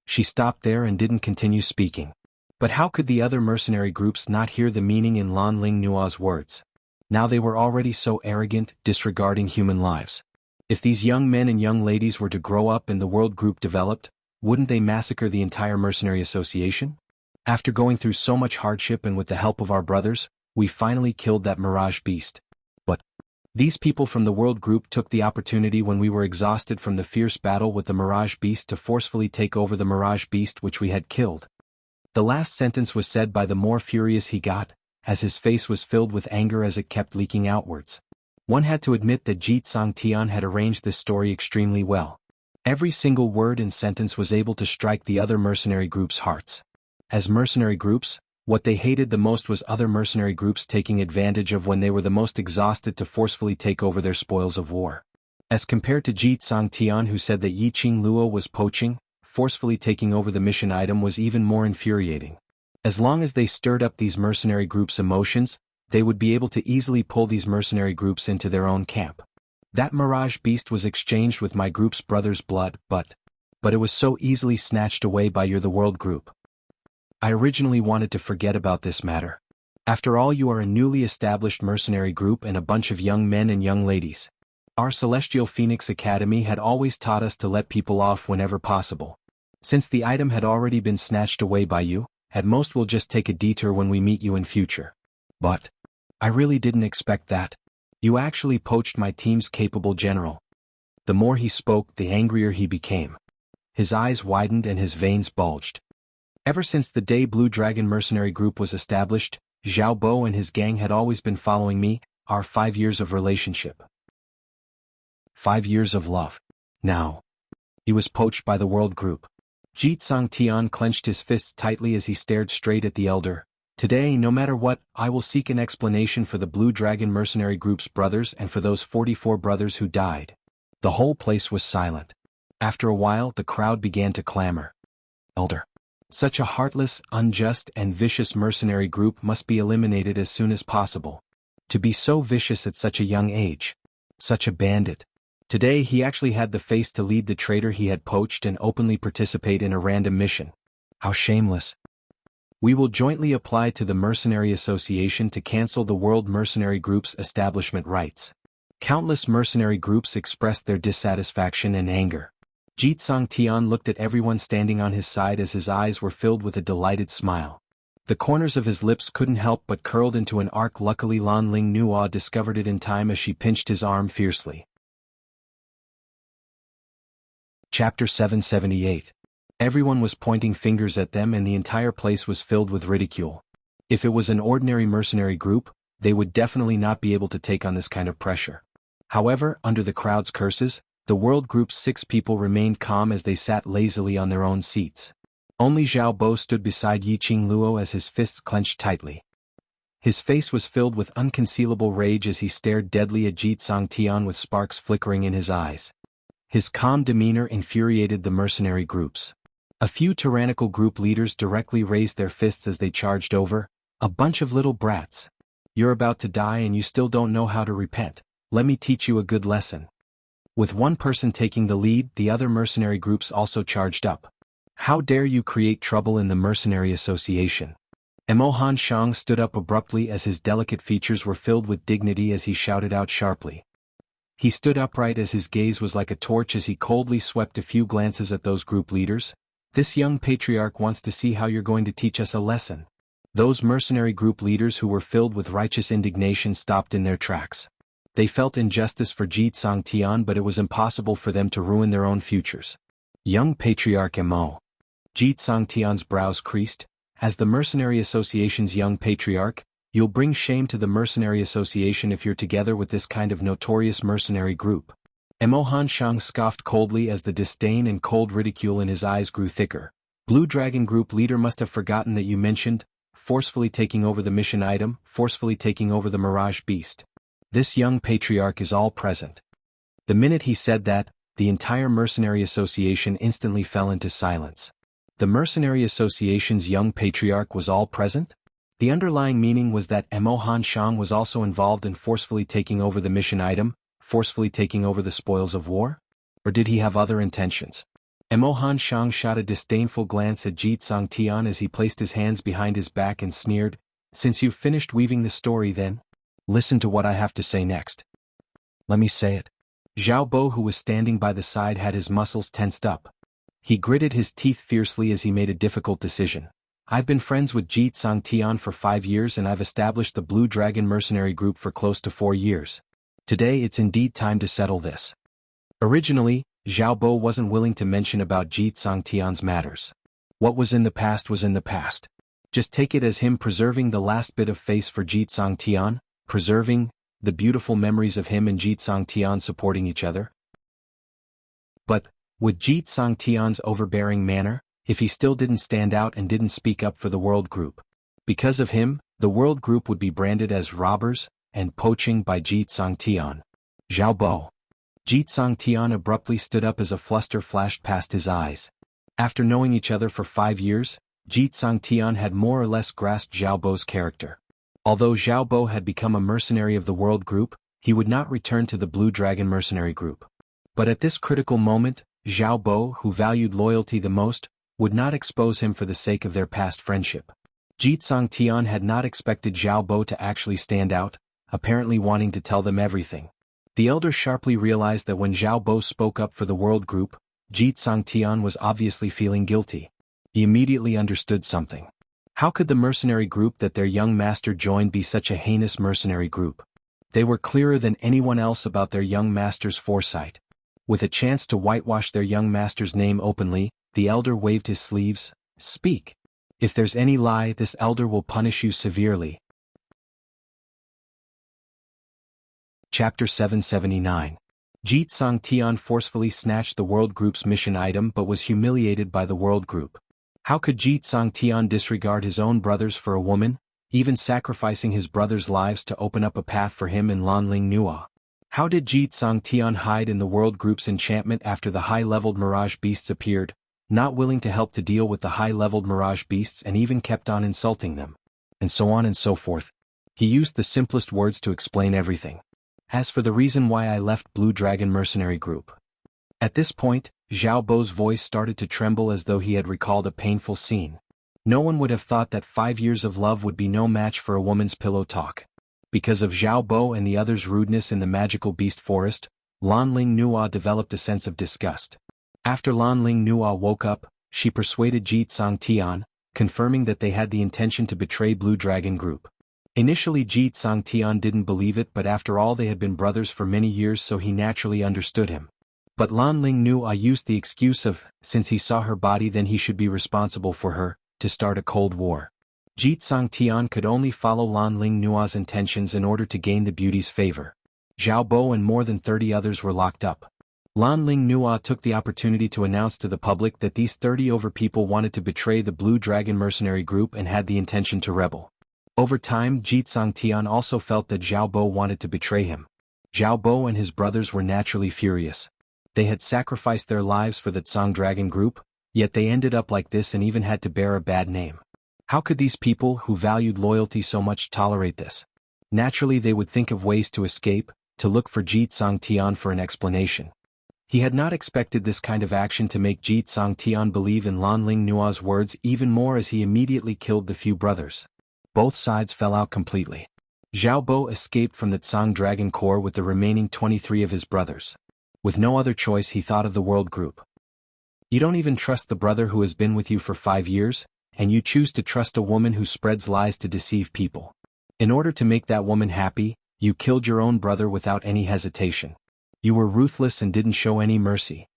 She stopped there and didn't continue speaking. But how could the other mercenary groups not hear the meaning in Lan Ling Nua's words? Now they were already so arrogant, disregarding human lives. If these young men and young ladies were to grow up and the World Group developed, wouldn't they massacre the entire mercenary association? After going through so much hardship and with the help of our brothers, we finally killed that Mirage Beast. But these people from the World Group took the opportunity when we were exhausted from the fierce battle with the Mirage Beast to forcefully take over the Mirage Beast which we had killed. The last sentence was said by the more furious he got, as his face was filled with anger as it kept leaking outwards. One had to admit that Jitsang Tian had arranged this story extremely well. Every single word and sentence was able to strike the other mercenary groups' hearts. As mercenary groups, what they hated the most was other mercenary groups taking advantage of when they were the most exhausted to forcefully take over their spoils of war. As compared to Jitsang Tian, who said that Yiqing Luo was poaching, forcefully taking over the mission item was even more infuriating. As long as they stirred up these mercenary groups' emotions, they would be able to easily pull these mercenary groups into their own camp. That Mirage Beast was exchanged with my group's brother's blood, but it was so easily snatched away by the World Group. I originally wanted to forget about this matter. After all, you are a newly established mercenary group and a bunch of young men and young ladies. Our Celestial Phoenix Academy had always taught us to let people off whenever possible. Since the item had already been snatched away by you, at most we'll just take a detour when we meet you in future. But I really didn't expect that. You actually poached my team's capable general. The more he spoke, the angrier he became. His eyes widened and his veins bulged. Ever since the day Blue Dragon Mercenary Group was established, Xiao Bo and his gang had always been following me, our 5 years of relationship. 5 years of love. Now, he was poached by the World Group. Jitsang Tian clenched his fists tightly as he stared straight at the elder. Today, no matter what, I will seek an explanation for the Blue Dragon Mercenary Group's brothers and for those 44 brothers who died. The whole place was silent. After a while, the crowd began to clamor. Elder. Such a heartless, unjust, and vicious mercenary group must be eliminated as soon as possible. To be so vicious at such a young age. Such a bandit. Today he actually had the face to lead the traitor he had poached and openly participate in a random mission. How shameless. We will jointly apply to the Mercenary Association to cancel the World Mercenary Group's establishment rights. Countless mercenary groups expressed their dissatisfaction and anger. Jitsang Tian looked at everyone standing on his side as his eyes were filled with a delighted smile. The corners of his lips couldn't help but curled into an arc. Luckily Lan Ling Nua discovered it in time as she pinched his arm fiercely. Chapter 778. Everyone was pointing fingers at them and the entire place was filled with ridicule. If it was an ordinary mercenary group, they would definitely not be able to take on this kind of pressure. However, under the crowd's curses, the World Group's 6 people remained calm as they sat lazily on their own seats. Only Xiao Bo stood beside Yiqing Luo as his fists clenched tightly. His face was filled with unconcealable rage as he stared deadly at Jitsang Tian with sparks flickering in his eyes. His calm demeanor infuriated the mercenary groups. A few tyrannical group leaders directly raised their fists as they charged over. A bunch of little brats. You're about to die and you still don't know how to repent. Let me teach you a good lesson. With one person taking the lead, the other mercenary groups also charged up. How dare you create trouble in the mercenary association? Mo Han Shang stood up abruptly as his delicate features were filled with dignity as he shouted out sharply. He stood upright as his gaze was like a torch as he coldly swept a few glances at those group leaders. This young patriarch wants to see how you're going to teach us a lesson. Those mercenary group leaders who were filled with righteous indignation stopped in their tracks. They felt injustice for Jitsang Tian, but it was impossible for them to ruin their own futures. Young Patriarch Mo. Jitsang Tian's brows creased. As the Mercenary Association's young patriarch, you'll bring shame to the Mercenary Association if you're together with this kind of notorious mercenary group. Mo Han Shang scoffed coldly as the disdain and cold ridicule in his eyes grew thicker. Blue Dragon Group leader must have forgotten that you mentioned, forcefully taking over the mission item, forcefully taking over the Mirage Beast. This young patriarch is all present. The minute he said that, the entire Mercenary Association instantly fell into silence. The Mercenary Association's young patriarch was all present? The underlying meaning was that Mo Han Shang was also involved in forcefully taking over the mission item, forcefully taking over the spoils of war? Or did he have other intentions? Mo Han Shang shot a disdainful glance at Jitsang Tian as he placed his hands behind his back and sneered, "Since you've finished weaving the story then, listen to what I have to say next." "Let me say it." Xiao Bo, who was standing by the side, had his muscles tensed up. He gritted his teeth fiercely as he made a difficult decision. "I've been friends with Jitsang Tian for 5 years and I've established the Blue Dragon Mercenary Group for close to 4 years. Today it's indeed time to settle this." Originally, Xiao Bo wasn't willing to mention about Jitsang Tian's matters. What was in the past was in the past. Just take it as him preserving the last bit of face for Jitsang Tian, preserving the beautiful memories of him and Jitsang Tian supporting each other. But, with Jitsang Tian's overbearing manner, if he still didn't stand out and didn't speak up for the World Group, because of him, the World Group would be branded as robbers and poaching by Jitsang Tian. "Xiao Bo." Jitsang Tian abruptly stood up as a fluster flashed past his eyes. After knowing each other for 5 years, Jitsang Tian had more or less grasped Xiao Bo's character. Although Xiao Bo had become a mercenary of the World Group, he would not return to the Blue Dragon Mercenary Group. But at this critical moment, Xiao Bo, who valued loyalty the most, would not expose him for the sake of their past friendship. Jitsang Tian had not expected Xiao Bo to actually stand out, apparently wanting to tell them everything. The elder sharply realized that when Xiao Bo spoke up for the World Group, Jitsang Tian was obviously feeling guilty. He immediately understood something. How could the mercenary group that their young master joined be such a heinous mercenary group? They were clearer than anyone else about their young master's foresight. With a chance to whitewash their young master's name openly, the elder waved his sleeves. "Speak. If there's any lie, this elder will punish you severely." Chapter 779. Jitsang Tian forcefully snatched the World Group's mission item but was humiliated by the World Group. How could Jitsang Tian disregard his own brothers for a woman, even sacrificing his brothers' lives to open up a path for him in Lanling Nua? How did Jitsang Tian hide in the World Group's enchantment after the high-leveled Mirage Beasts appeared, not willing to help to deal with the high-leveled Mirage Beasts and even kept on insulting them? And so on and so forth. He used the simplest words to explain everything. As for the reason why I left Blue Dragon Mercenary Group. At this point, Xiao Bo's voice started to tremble as though he had recalled a painful scene. No one would have thought that 5 years of love would be no match for a woman's pillow talk. Because of Xiao Bo and the others' rudeness in the magical beast forest, Lanling Nua developed a sense of disgust. After Lanling Nua woke up, she persuaded Jitsang Tian, confirming that they had the intention to betray Blue Dragon Group. Initially Jitsang Tian didn't believe it, but after all they had been brothers for many years, so he naturally understood him. But Lan Ling Nua used the excuse of, since he saw her body then he should be responsible for her, to start a cold war. Jitsang Tian could only follow Lan Ling Nua's intentions in order to gain the beauty's favor. Zhao Bo and more than 30 others were locked up. Lan Ling Nua took the opportunity to announce to the public that these 30 over people wanted to betray the Blue Dragon mercenary group and had the intention to rebel. Over time Jitsang Tian also felt that Zhao Bo wanted to betray him. Zhao Bo and his brothers were naturally furious. They had sacrificed their lives for the Tsang Dragon group, yet they ended up like this and even had to bear a bad name. How could these people who valued loyalty so much tolerate this? Naturally they would think of ways to escape, to look for Jitsang Tian for an explanation. He had not expected this kind of action to make Jitsang Tian believe in Lan Ling Nua's words even more as he immediately killed the few brothers. Both sides fell out completely. Zhao Bo escaped from the Tsang Dragon Corps with the remaining 23 of his brothers. With no other choice he thought of the world group. You don't even trust the brother who has been with you for 5 years, and you choose to trust a woman who spreads lies to deceive people. In order to make that woman happy, you killed your own brother without any hesitation. You were ruthless and didn't show any mercy.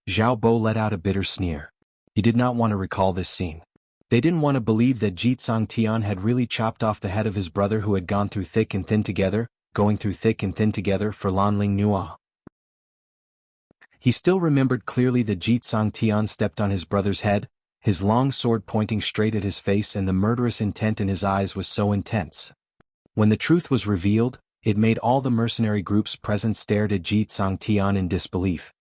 Zhao Bo let out a bitter sneer. He did not want to recall this scene. They didn't want to believe that Jitsang Tian had really chopped off the head of his brother who had gone through thick and thin together, going through thick and thin together for Lan Ling Nua. He still remembered clearly that Jitsang Tian stepped on his brother's head, his long sword pointing straight at his face, and the murderous intent in his eyes was so intense. When the truth was revealed, it made all the mercenary groups present stared at Jitsang Tian in disbelief.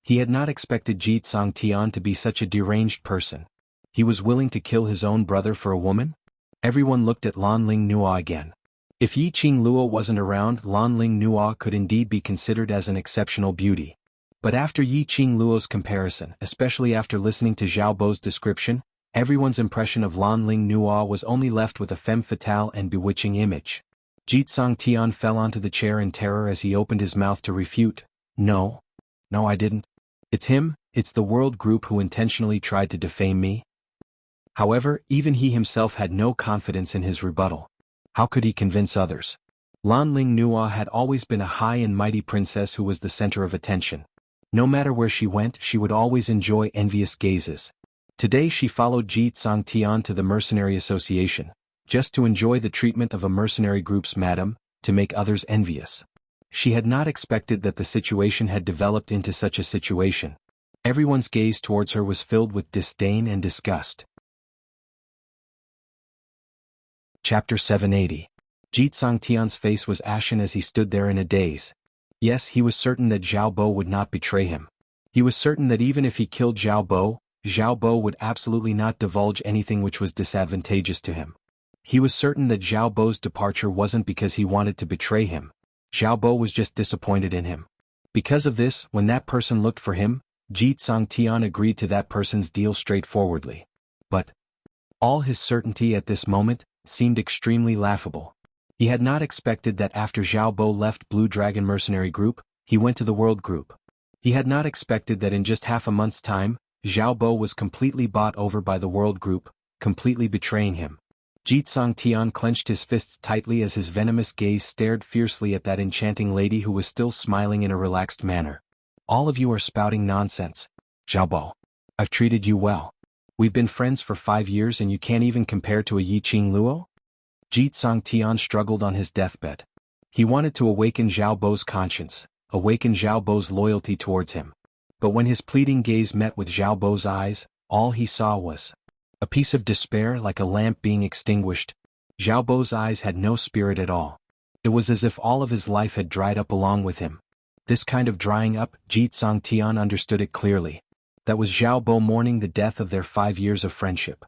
He had not expected Jitsang Tian to be such a deranged person. He was willing to kill his own brother for a woman? Everyone looked at Lan Ling Nua again. If Yiqing Luo wasn't around, Lan Ling Nua could indeed be considered as an exceptional beauty. But after Yiqing Luo's comparison, especially after listening to Zhao Bo's description, everyone's impression of Lan Ling Nua was only left with a femme fatale and bewitching image. Jitsang Tian fell onto the chair in terror as he opened his mouth to refute. No, I didn't. It's him, it's the world group who intentionally tried to defame me. However, even he himself had no confidence in his rebuttal. How could he convince others? Lan Ling Nua had always been a high and mighty princess who was the center of attention. No matter where she went, she would always enjoy envious gazes. Today she followed Jitsang Tian to the Mercenary Association, just to enjoy the treatment of a mercenary group's madam, to make others envious. She had not expected that the situation had developed into such a situation. Everyone's gaze towards her was filled with disdain and disgust. Chapter 780. Jitsang Tian's face was ashen as he stood there in a daze. Yes, he was certain that Zhao Bo would not betray him. He was certain that even if he killed Zhao Bo would absolutely not divulge anything which was disadvantageous to him. He was certain that Zhao Bo's departure wasn't because he wanted to betray him. Zhao Bo was just disappointed in him. Because of this, when that person looked for him, Jitsang Tian agreed to that person's deal straightforwardly. But all his certainty at this moment seemed extremely laughable. He had not expected that after Zhao Bo left Blue Dragon Mercenary Group, he went to the World Group. He had not expected that in just half a month's time, Zhao Bo was completely bought over by the World Group, completely betraying him. Jitsang Tian clenched his fists tightly as his venomous gaze stared fiercely at that enchanting lady who was still smiling in a relaxed manner. All of you are spouting nonsense. Zhao Bo, I've treated you well. We've been friends for 5 years and you can't even compare to a Yiqing Luo? Jitsang Tian struggled on his deathbed. He wanted to awaken Zhao Bo's conscience, awaken Zhao Bo's loyalty towards him. But when his pleading gaze met with Zhao Bo's eyes, all he saw was a piece of despair like a lamp being extinguished. Zhao Bo's eyes had no spirit at all. It was as if all of his life had dried up along with him. This kind of drying up, Jitsang Tian understood it clearly. That was Zhao Bo mourning the death of their 5 years of friendship.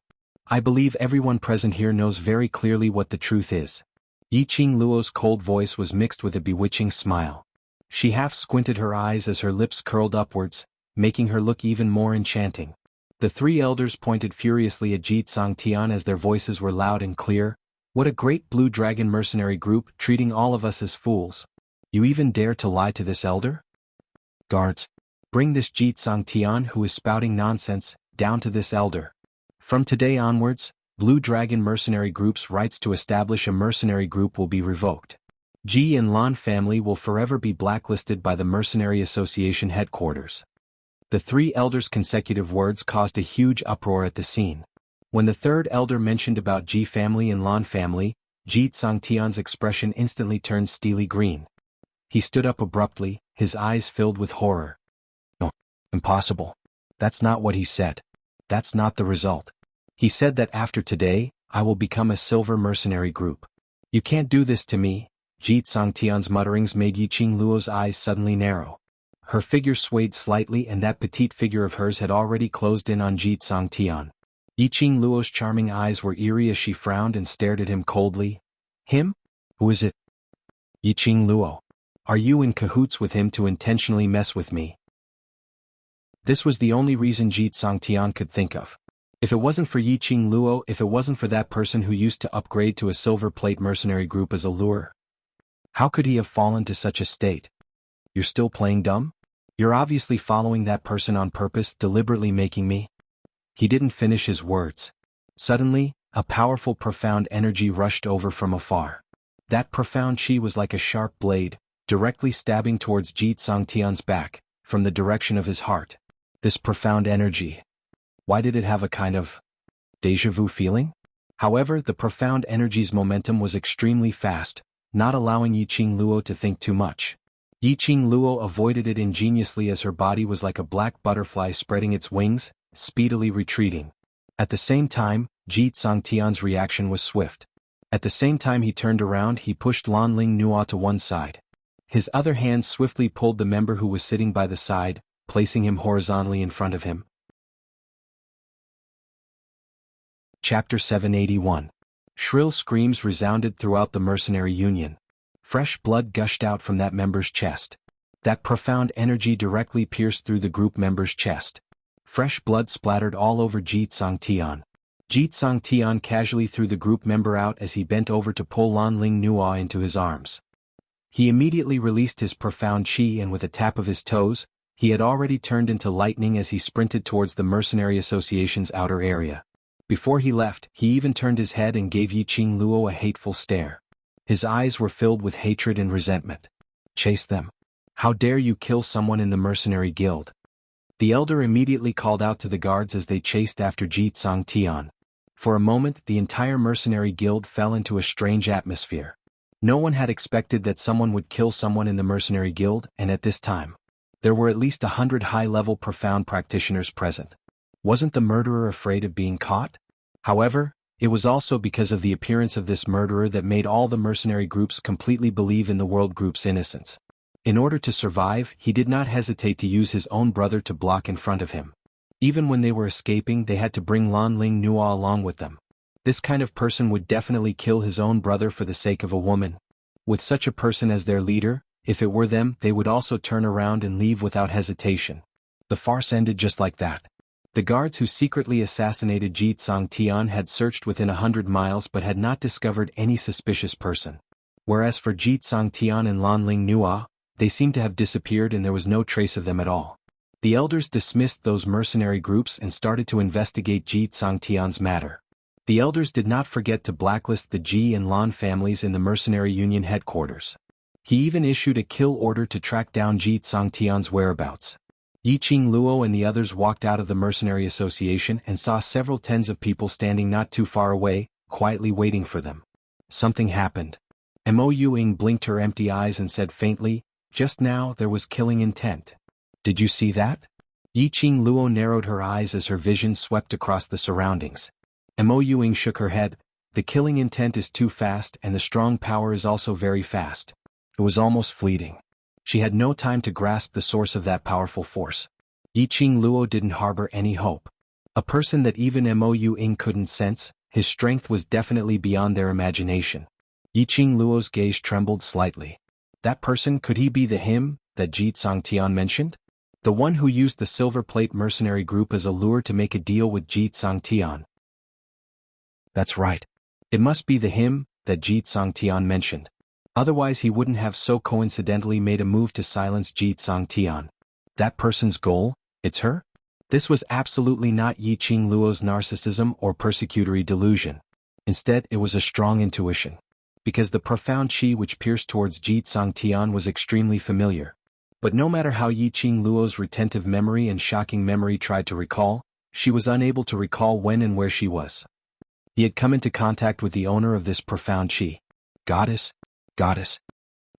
I believe everyone present here knows very clearly what the truth is. Yiqing Luo's cold voice was mixed with a bewitching smile. She half squinted her eyes as her lips curled upwards, making her look even more enchanting. The 3 elders pointed furiously at Jitsang Tian as their voices were loud and clear. What a great Blue Dragon mercenary group, treating all of us as fools. You even dare to lie to this elder? Guards, bring this Jitsang Tian who is spouting nonsense, down to this elder. From today onwards, Blue Dragon Mercenary Group's rights to establish a mercenary group will be revoked. Ji and Lan family will forever be blacklisted by the Mercenary Association headquarters. The three elders' consecutive words caused a huge uproar at the scene. When the third elder mentioned about Ji family and Lan family, Ji Tsangtian's expression instantly turned steely green. He stood up abruptly, his eyes filled with horror. No, impossible. That's not what he said. That's not the result. He said that after today, I will become a silver mercenary group. You can't do this to me. Ji Tsangtian's mutterings made Yiqing Luo's eyes suddenly narrow. Her figure swayed slightly and that petite figure of hers had already closed in on Ji Tsangtian. Yiqing Luo's charming eyes were eerie as she frowned and stared at him coldly. Him? Who is it? Yiqing Luo. Are you in cahoots with him to intentionally mess with me? This was the only reason Ji Tsangtian could think of. If it wasn't for Yiqing Luo, if it wasn't for that person who used to upgrade to a silver plate mercenary group as a lure, how could he have fallen to such a state? You're still playing dumb? You're obviously following that person on purpose, deliberately making me. He didn't finish his words. Suddenly, a powerful profound energy rushed over from afar. That profound chi was like a sharp blade, directly stabbing towards Ji Tsangtian's back, from the direction of his heart. This profound energy. Why did it have a kind of déjà vu feeling? However, the profound energy's momentum was extremely fast, not allowing Yiqing Luo to think too much. Yiqing Luo avoided it ingeniously as her body was like a black butterfly spreading its wings, speedily retreating. At the same time, Ji Tsangtian's reaction was swift. At the same time he turned around, he pushed Lan Ling Nua to one side. His other hand swiftly pulled the member who was sitting by the side, placing him horizontally in front of him. Chapter 781. Shrill screams resounded throughout the mercenary union. Fresh blood gushed out from that member's chest. That profound energy directly pierced through the group member's chest. Fresh blood splattered all over Ji Tsangtian. Ji Tsangtian casually threw the group member out as he bent over to pull Lan Ling Nua into his arms. He immediately released his profound chi and with a tap of his toes, he had already turned into lightning as he sprinted towards the Mercenary Association's outer area. Before he left, he even turned his head and gave Yiqing Luo a hateful stare. His eyes were filled with hatred and resentment. Chase them. How dare you kill someone in the mercenary guild? The elder immediately called out to the guards as they chased after Ji Tsangtian. For a moment, the entire mercenary guild fell into a strange atmosphere. No one had expected that someone would kill someone in the mercenary guild, and at this time, there were at least 100 high-level profound practitioners present. Wasn't the murderer afraid of being caught? However, it was also because of the appearance of this murderer that made all the mercenary groups completely believe in the world group's innocence. In order to survive, he did not hesitate to use his own brother to block in front of him. Even when they were escaping, they had to bring Lan Ling Nua along with them. This kind of person would definitely kill his own brother for the sake of a woman. With such a person as their leader, if it were them, they would also turn around and leave without hesitation. The farce ended just like that. The guards who secretly assassinated Ji Tsangtian had searched within 100 miles but had not discovered any suspicious person. Whereas for Ji Tsangtian and Lan Ling Nua, they seemed to have disappeared and there was no trace of them at all. The elders dismissed those mercenary groups and started to investigate Ji Tsangtian's matter. The elders did not forget to blacklist the Ji and Lan families in the mercenary union headquarters. He even issued a kill order to track down Ji Tsangtian's whereabouts. Yiqing Luo and the others walked out of the Mercenary Association and saw several tens of people standing not too far away, quietly waiting for them. Something happened. Mo Ying blinked her empty eyes and said faintly, "Just now there was killing intent. Did you see that?" Yiqing Luo narrowed her eyes as her vision swept across the surroundings. Mo Ying shook her head. "The killing intent is too fast and the strong power is also very fast. It was almost fleeting." She had no time to grasp the source of that powerful force. Yiqing Luo didn't harbor any hope. A person that even Mo Ying couldn't sense, his strength was definitely beyond their imagination. Yiqing Luo's gaze trembled slightly. That person, could he be the him that Ji Tsangtian mentioned? The one who used the silver plate mercenary group as a lure to make a deal with Ji Tsangtian. That's right. It must be the him that Ji Tsangtian mentioned. Otherwise he wouldn't have so coincidentally made a move to silence Ji Tsangtian. That person's goal? It's her? This was absolutely not Yiqing Luo's narcissism or persecutory delusion. Instead, it was a strong intuition. because the profound qi which pierced towards Ji Tsang Tian was extremely familiar. But no matter how Yi Qing Luo's retentive memory and shocking memory tried to recall, she was unable to recall when and where she was. He had come into contact with the owner of this profound qi. Goddess? Goddess?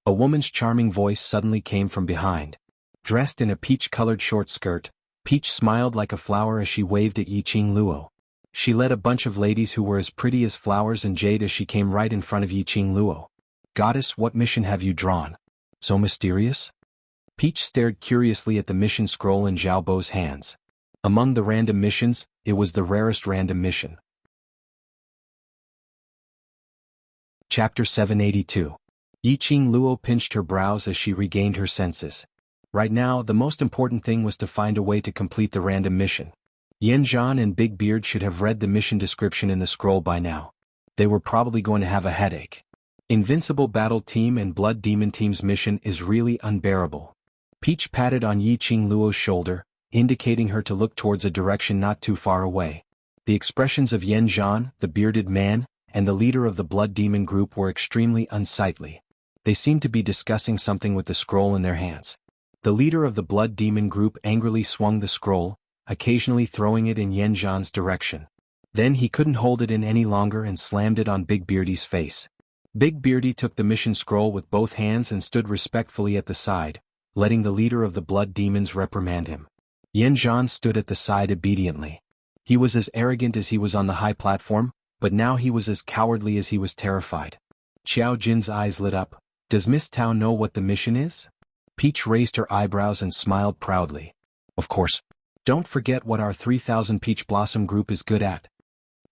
A woman's charming voice suddenly came from behind. Dressed in a peach-colored short skirt, Peach smiled like a flower as she waved at Yi Qing Luo. She led a bunch of ladies who were as pretty as flowers and jade as she came right in front of Yi Qing Luo. Goddess, what mission have you drawn? So mysterious? Peach stared curiously at the mission scroll in Zhao Bo's hands. Among the random missions, it was the rarest random mission. Chapter 782. Yi Qing Luo pinched her brows as she regained her senses. Right now, the most important thing was to find a way to complete the random mission. Yan Zhan and Big Beard should have read the mission description in the scroll by now. They were probably going to have a headache. Invincible Battle Team and Blood Demon Team's mission is really unbearable. Peach patted on Yi Qing Luo's shoulder, indicating her to look towards a direction not too far away. The expressions of Yan Zhan, the bearded man, and the leader of the Blood Demon group were extremely unsightly. They seemed to be discussing something with the scroll in their hands. The leader of the Blood Demon group angrily swung the scroll, occasionally throwing it in Yan Zhan's direction. Then he couldn't hold it in any longer and slammed it on Big Beardy's face. Big Beardy took the mission scroll with both hands and stood respectfully at the side, letting the leader of the Blood Demons reprimand him. Yan Zhan stood at the side obediently. He was as arrogant as he was on the high platform, but now he was as cowardly as he was terrified. Qiao Jin's eyes lit up. Does Miss Tao know what the mission is? Peach raised her eyebrows and smiled proudly. Of course. Don't forget what our 3000 Peach Blossom group is good at.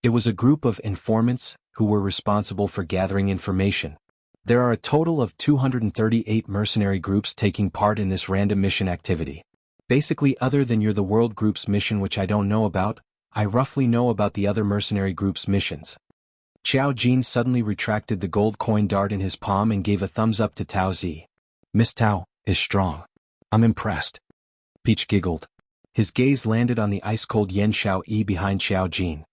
It was a group of informants who were responsible for gathering information. There are a total of 238 mercenary groups taking part in this random mission activity. Basically, other than the World Group's mission, which I don't know about, I roughly know about the other mercenary group's missions. Qiao Jin suddenly retracted the gold coin dart in his palm and gave a thumbs up to Tao Zi. Miss Tao is strong. I'm impressed. Peach giggled. His gaze landed on the ice-cold Yan Xiao Yi behind Qiao Jin.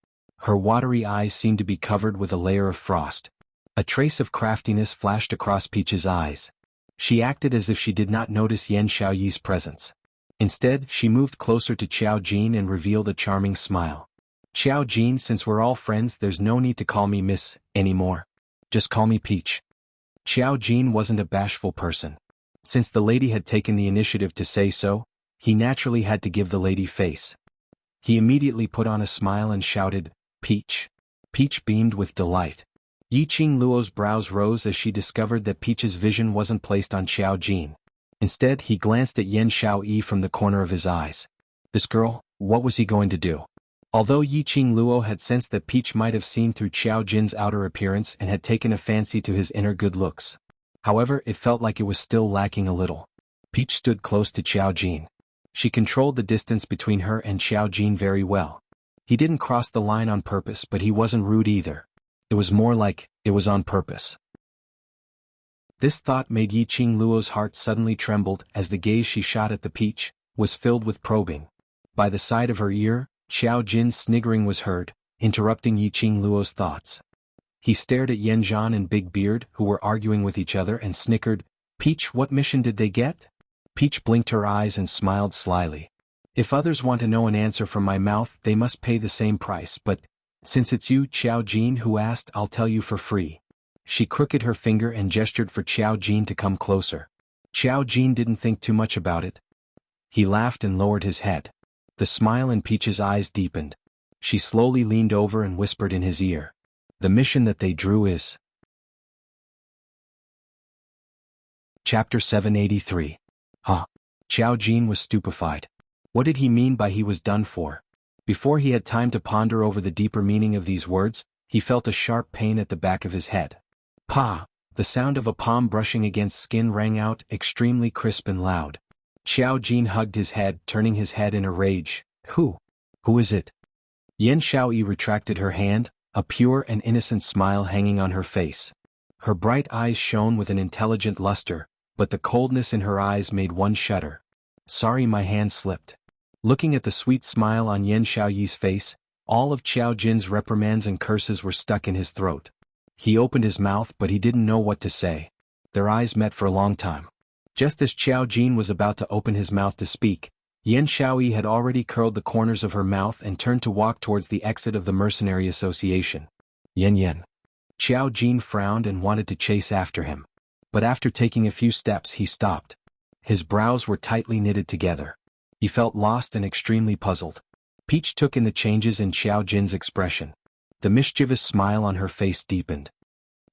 Her watery eyes seemed to be covered with a layer of frost. A trace of craftiness flashed across Peach's eyes. She acted as if she did not notice Yan Xiao Yi's presence. Instead, she moved closer to Qiao Jin and revealed a charming smile. Qiao Jin, since we're all friends, there's no need to call me Miss anymore. Just call me Peach. Qiao Jin wasn't a bashful person. Since the lady had taken the initiative to say so, he naturally had to give the lady face. He immediately put on a smile and shouted, Peach. Peach beamed with delight. Yi Qing Luo's brows rose as she discovered that Peach's vision wasn't placed on Qiao Jin. Instead, he glanced at Yan Xiao Yi from the corner of his eyes. This girl, what was he going to do? Although Yi Qing Luo had sensed that Peach might have seen through Qiao Jin's outer appearance and had taken a fancy to his inner good looks. However, it felt like it was still lacking a little. Peach stood close to Qiao Jin. She controlled the distance between her and Qiao Jin very well. He didn't cross the line on purpose, but he wasn't rude either. It was more like, it was on purpose. This thought made Yi Qing Luo's heart suddenly trembled as the gaze she shot at the Peach was filled with probing. By the side of her ear, Qiao Jin's sniggering was heard, interrupting Yi Qing Luo's thoughts. He stared at Yan Zhan and Big Beard, who were arguing with each other, and snickered, Peach, what mission did they get? Peach blinked her eyes and smiled slyly. If others want to know an answer from my mouth, they must pay the same price, but since it's you, Qiao Jin, who asked, I'll tell you for free. She crooked her finger and gestured for Qiao Jin to come closer. Qiao Jin didn't think too much about it. He laughed and lowered his head. The smile in Peach's eyes deepened. She slowly leaned over and whispered in his ear. The mission that they drew is... Chapter 783. Huh? Qiao Jin was stupefied. What did he mean by he was done for? Before he had time to ponder over the deeper meaning of these words, he felt a sharp pain at the back of his head. Pa! The sound of a palm brushing against skin rang out, extremely crisp and loud. Qiao Jin hugged his head, turning his head in a rage. Who is it? Yan Xiaoyi retracted her hand, a pure and innocent smile hanging on her face. Her bright eyes shone with an intelligent luster, but the coldness in her eyes made one shudder. Sorry, my hand slipped. Looking at the sweet smile on Yan Xiaoyi's face, all of Qiao Jin's reprimands and curses were stuck in his throat. He opened his mouth but he didn't know what to say. Their eyes met for a long time. Just as Qiao Jin was about to open his mouth to speak, Yan Xiaoyi had already curled the corners of her mouth and turned to walk towards the exit of the Mercenary Association. Yan. Qiao Jin frowned and wanted to chase after him. But after taking a few steps he stopped. His brows were tightly knitted together. He felt lost and extremely puzzled. Peach took in the changes in Qiao Jin's expression. The mischievous smile on her face deepened.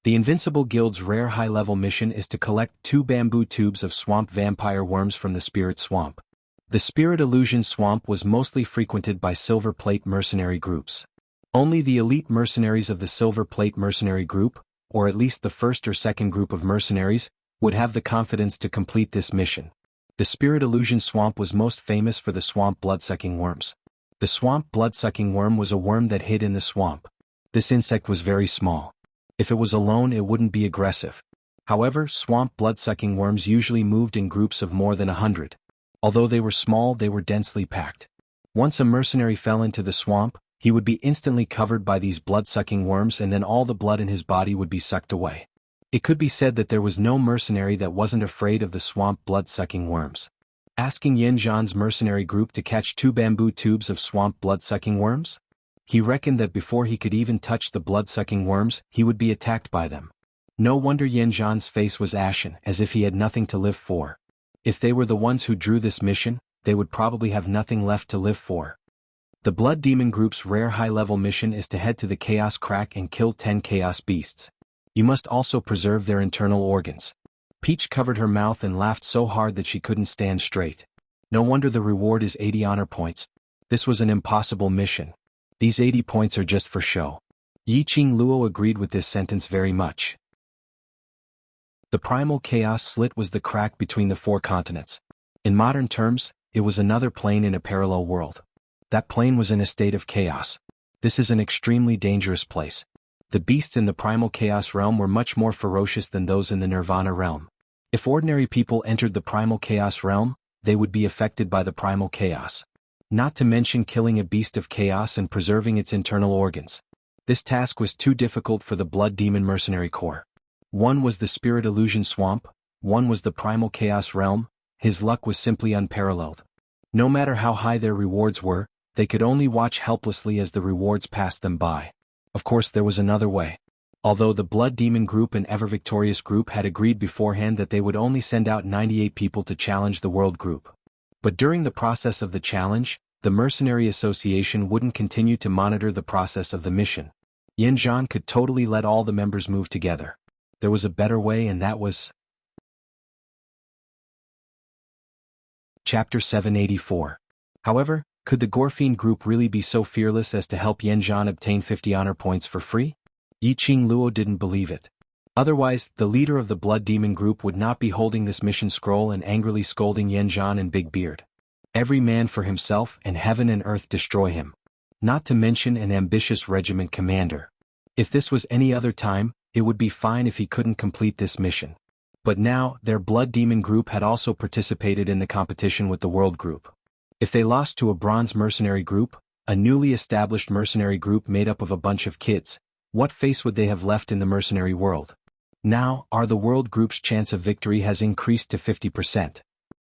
The Invincible Guild's rare high-level mission is to collect 2 bamboo tubes of swamp vampire worms from the Spirit Swamp. The Spirit Illusion Swamp was mostly frequented by Silver Plate mercenary groups. Only the elite mercenaries of the Silver Plate mercenary group, or at least the first or second group of mercenaries, would have the confidence to complete this mission. The Spirit Illusion Swamp was most famous for the swamp blood-sucking worms. The swamp blood-sucking worm was a worm that hid in the swamp. This insect was very small. If it was alone it wouldn't be aggressive. However, swamp blood-sucking worms usually moved in groups of more than 100. Although they were small, they were densely packed. Once a mercenary fell into the swamp, he would be instantly covered by these blood-sucking worms and then all the blood in his body would be sucked away. It could be said that there was no mercenary that wasn't afraid of the swamp blood-sucking worms. Asking Yin Zhan's mercenary group to catch 2 bamboo tubes of swamp blood-sucking worms? He reckoned that before he could even touch the blood-sucking worms, he would be attacked by them. No wonder Yin Zhan's face was ashen, as if he had nothing to live for. If they were the ones who drew this mission, they would probably have nothing left to live for. The Blood Demon Group's rare high-level mission is to head to the Chaos Crack and kill 10 Chaos Beasts. You must also preserve their internal organs. Peach covered her mouth and laughed so hard that she couldn't stand straight. No wonder the reward is 80 honor points. This was an impossible mission. These 80 points are just for show. Yi Qing Luo agreed with this sentence very much. The primal chaos slit was the crack between the 4 continents. In modern terms, it was another plane in a parallel world. That plane was in a state of chaos. This is an extremely dangerous place. The beasts in the primal chaos realm were much more ferocious than those in the nirvana realm. If ordinary people entered the primal chaos realm, they would be affected by the primal chaos. Not to mention killing a beast of chaos and preserving its internal organs. This task was too difficult for the Blood Demon Mercenary Corps. One was the Spirit Illusion Swamp, one was the primal chaos realm. His luck was simply unparalleled. No matter how high their rewards were, they could only watch helplessly as the rewards passed them by. Of course there was another way. Although the Blood Demon Group and Ever Victorious Group had agreed beforehand that they would only send out 98 people to challenge the World Group. But during the process of the challenge, the Mercenary Association wouldn't continue to monitor the process of the mission. Yin Zhan could totally let all the members move together. There was a better way and that was... Chapter 784. However, could the Gorfine Group really be so fearless as to help Yin Zhan obtain 50 honor points for free? Yi Qing Luo didn't believe it. Otherwise, the leader of the Blood Demon Group would not be holding this mission scroll and angrily scolding Yin Zhan and Big Beard. Every man for himself and heaven and earth destroy him. Not to mention an ambitious regiment commander. If this was any other time, it would be fine if he couldn't complete this mission. But now, their Blood Demon Group had also participated in the competition with the World Group. If they lost to a Bronze Mercenary Group, a newly established mercenary group made up of a bunch of kids, what face would they have left in the mercenary world? Now, the World Group's chance of victory has increased to 50%.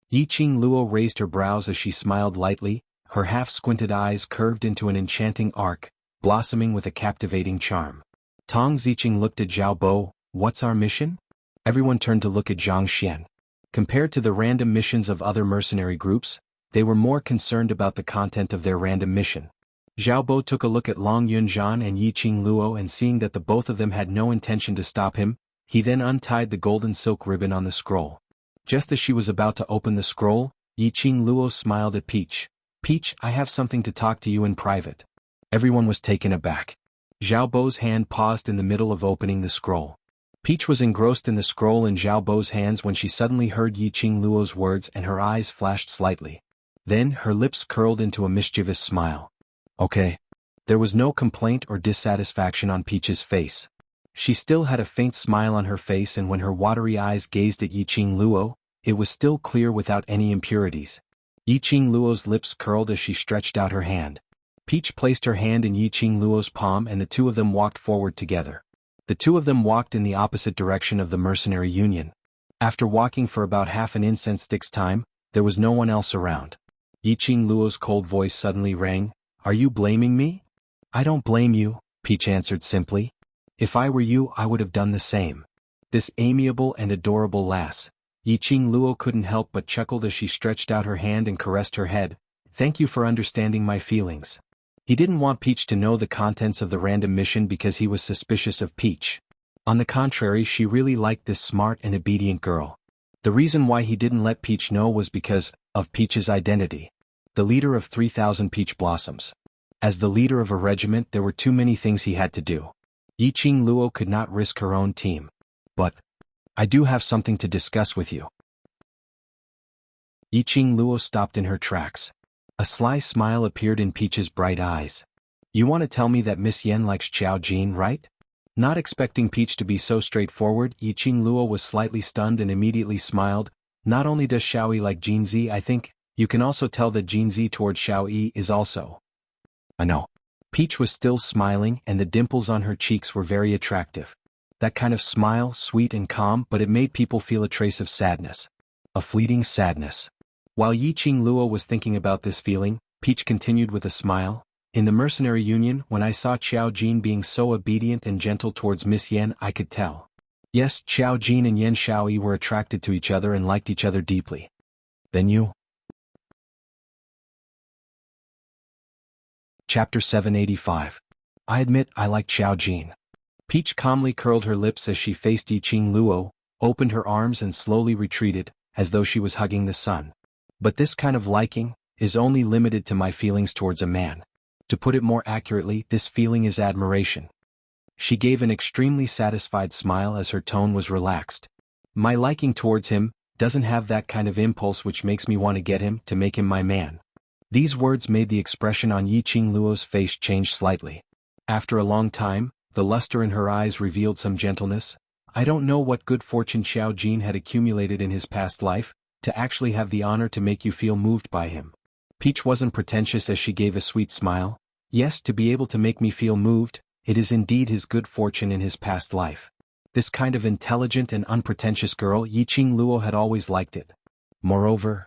Yi Qing Luo raised her brows as she smiled lightly, her half-squinted eyes curved into an enchanting arc, blossoming with a captivating charm. Tong Ziqing looked at Zhao Bo. What's our mission? Everyone turned to look at Zhang Xian. Compared to the random missions of other mercenary groups, they were more concerned about the content of their random mission. Zhao Bo took a look at Long Yunzhan and Yi Qing Luo and seeing that the both of them had no intention to stop him, he then untied the golden silk ribbon on the scroll. Just as she was about to open the scroll, Yi Qing Luo smiled at Peach. Peach, I have something to talk to you in private. Everyone was taken aback. Zhao Bo's hand paused in the middle of opening the scroll. Peach was engrossed in the scroll in Zhao Bo's hands when she suddenly heard Yi Qing Luo's words and her eyes flashed slightly. Then her lips curled into a mischievous smile. Okay. There was no complaint or dissatisfaction on Peach's face. She still had a faint smile on her face, and when her watery eyes gazed at Yi Qing Luo, it was still clear without any impurities. Yi Qing Luo's lips curled as she stretched out her hand. Peach placed her hand in Yi Qing Luo's palm and the two of them walked forward together. The two of them walked in the opposite direction of the mercenary union. After walking for about half an incense stick's time, there was no one else around. Yiqing Luo's cold voice suddenly rang. "Are you blaming me?" "I don't blame you," Peach answered simply. "If I were you, I would have done the same." This amiable and adorable lass. Yiqing Luo couldn't help but chuckle as she stretched out her hand and caressed her head. "Thank you for understanding my feelings." He didn't want Peach to know the contents of the random mission because he was suspicious of Peach. On the contrary, she really liked this smart and obedient girl. The reason why he didn't let Peach know was because of Peach's identity. The leader of 3,000 peach blossoms. As the leader of a regiment, there were too many things he had to do. Yiqing Luo could not risk her own team. "But I do have something to discuss with you." Yiqing Luo stopped in her tracks. A sly smile appeared in Peach's bright eyes. "You want to tell me that Miss Yen likes Xiao Jin, right?" Not expecting Peach to be so straightforward, Yiqing Luo was slightly stunned and immediately smiled. "Not only does Xiao Yi like Jinzi, I think you can also tell that Jinzi towards Xiao Yi is also." "I know." Peach was still smiling and the dimples on her cheeks were very attractive. That kind of smile, sweet and calm, but it made people feel a trace of sadness. A fleeting sadness. While Yiqing Luo was thinking about this feeling, Peach continued with a smile. "In the mercenary union, when I saw Xiao Jin being so obedient and gentle towards Miss Yen, I could tell. Yes, Xiao Jin and Yen Xiaoyi were attracted to each other and liked each other deeply." "Then you?" Chapter 785. "I admit I like Xiao Jin." Peach calmly curled her lips as she faced Yiqing Luo, opened her arms and slowly retreated, as though she was hugging the sun. "But this kind of liking is only limited to my feelings towards a man. To put it more accurately, this feeling is admiration." She gave an extremely satisfied smile as her tone was relaxed. "My liking towards him doesn't have that kind of impulse which makes me want to get him to make him my man." These words made the expression on Yiqing Luo's face change slightly. After a long time, the luster in her eyes revealed some gentleness. "I don't know what good fortune Xiao Jin had accumulated in his past life, to actually have the honor to make you feel moved by him." Peach wasn't pretentious as she gave a sweet smile. "Yes, to be able to make me feel moved, it is indeed his good fortune in his past life." This kind of intelligent and unpretentious girl, Yiqing Luo had always liked it. Moreover,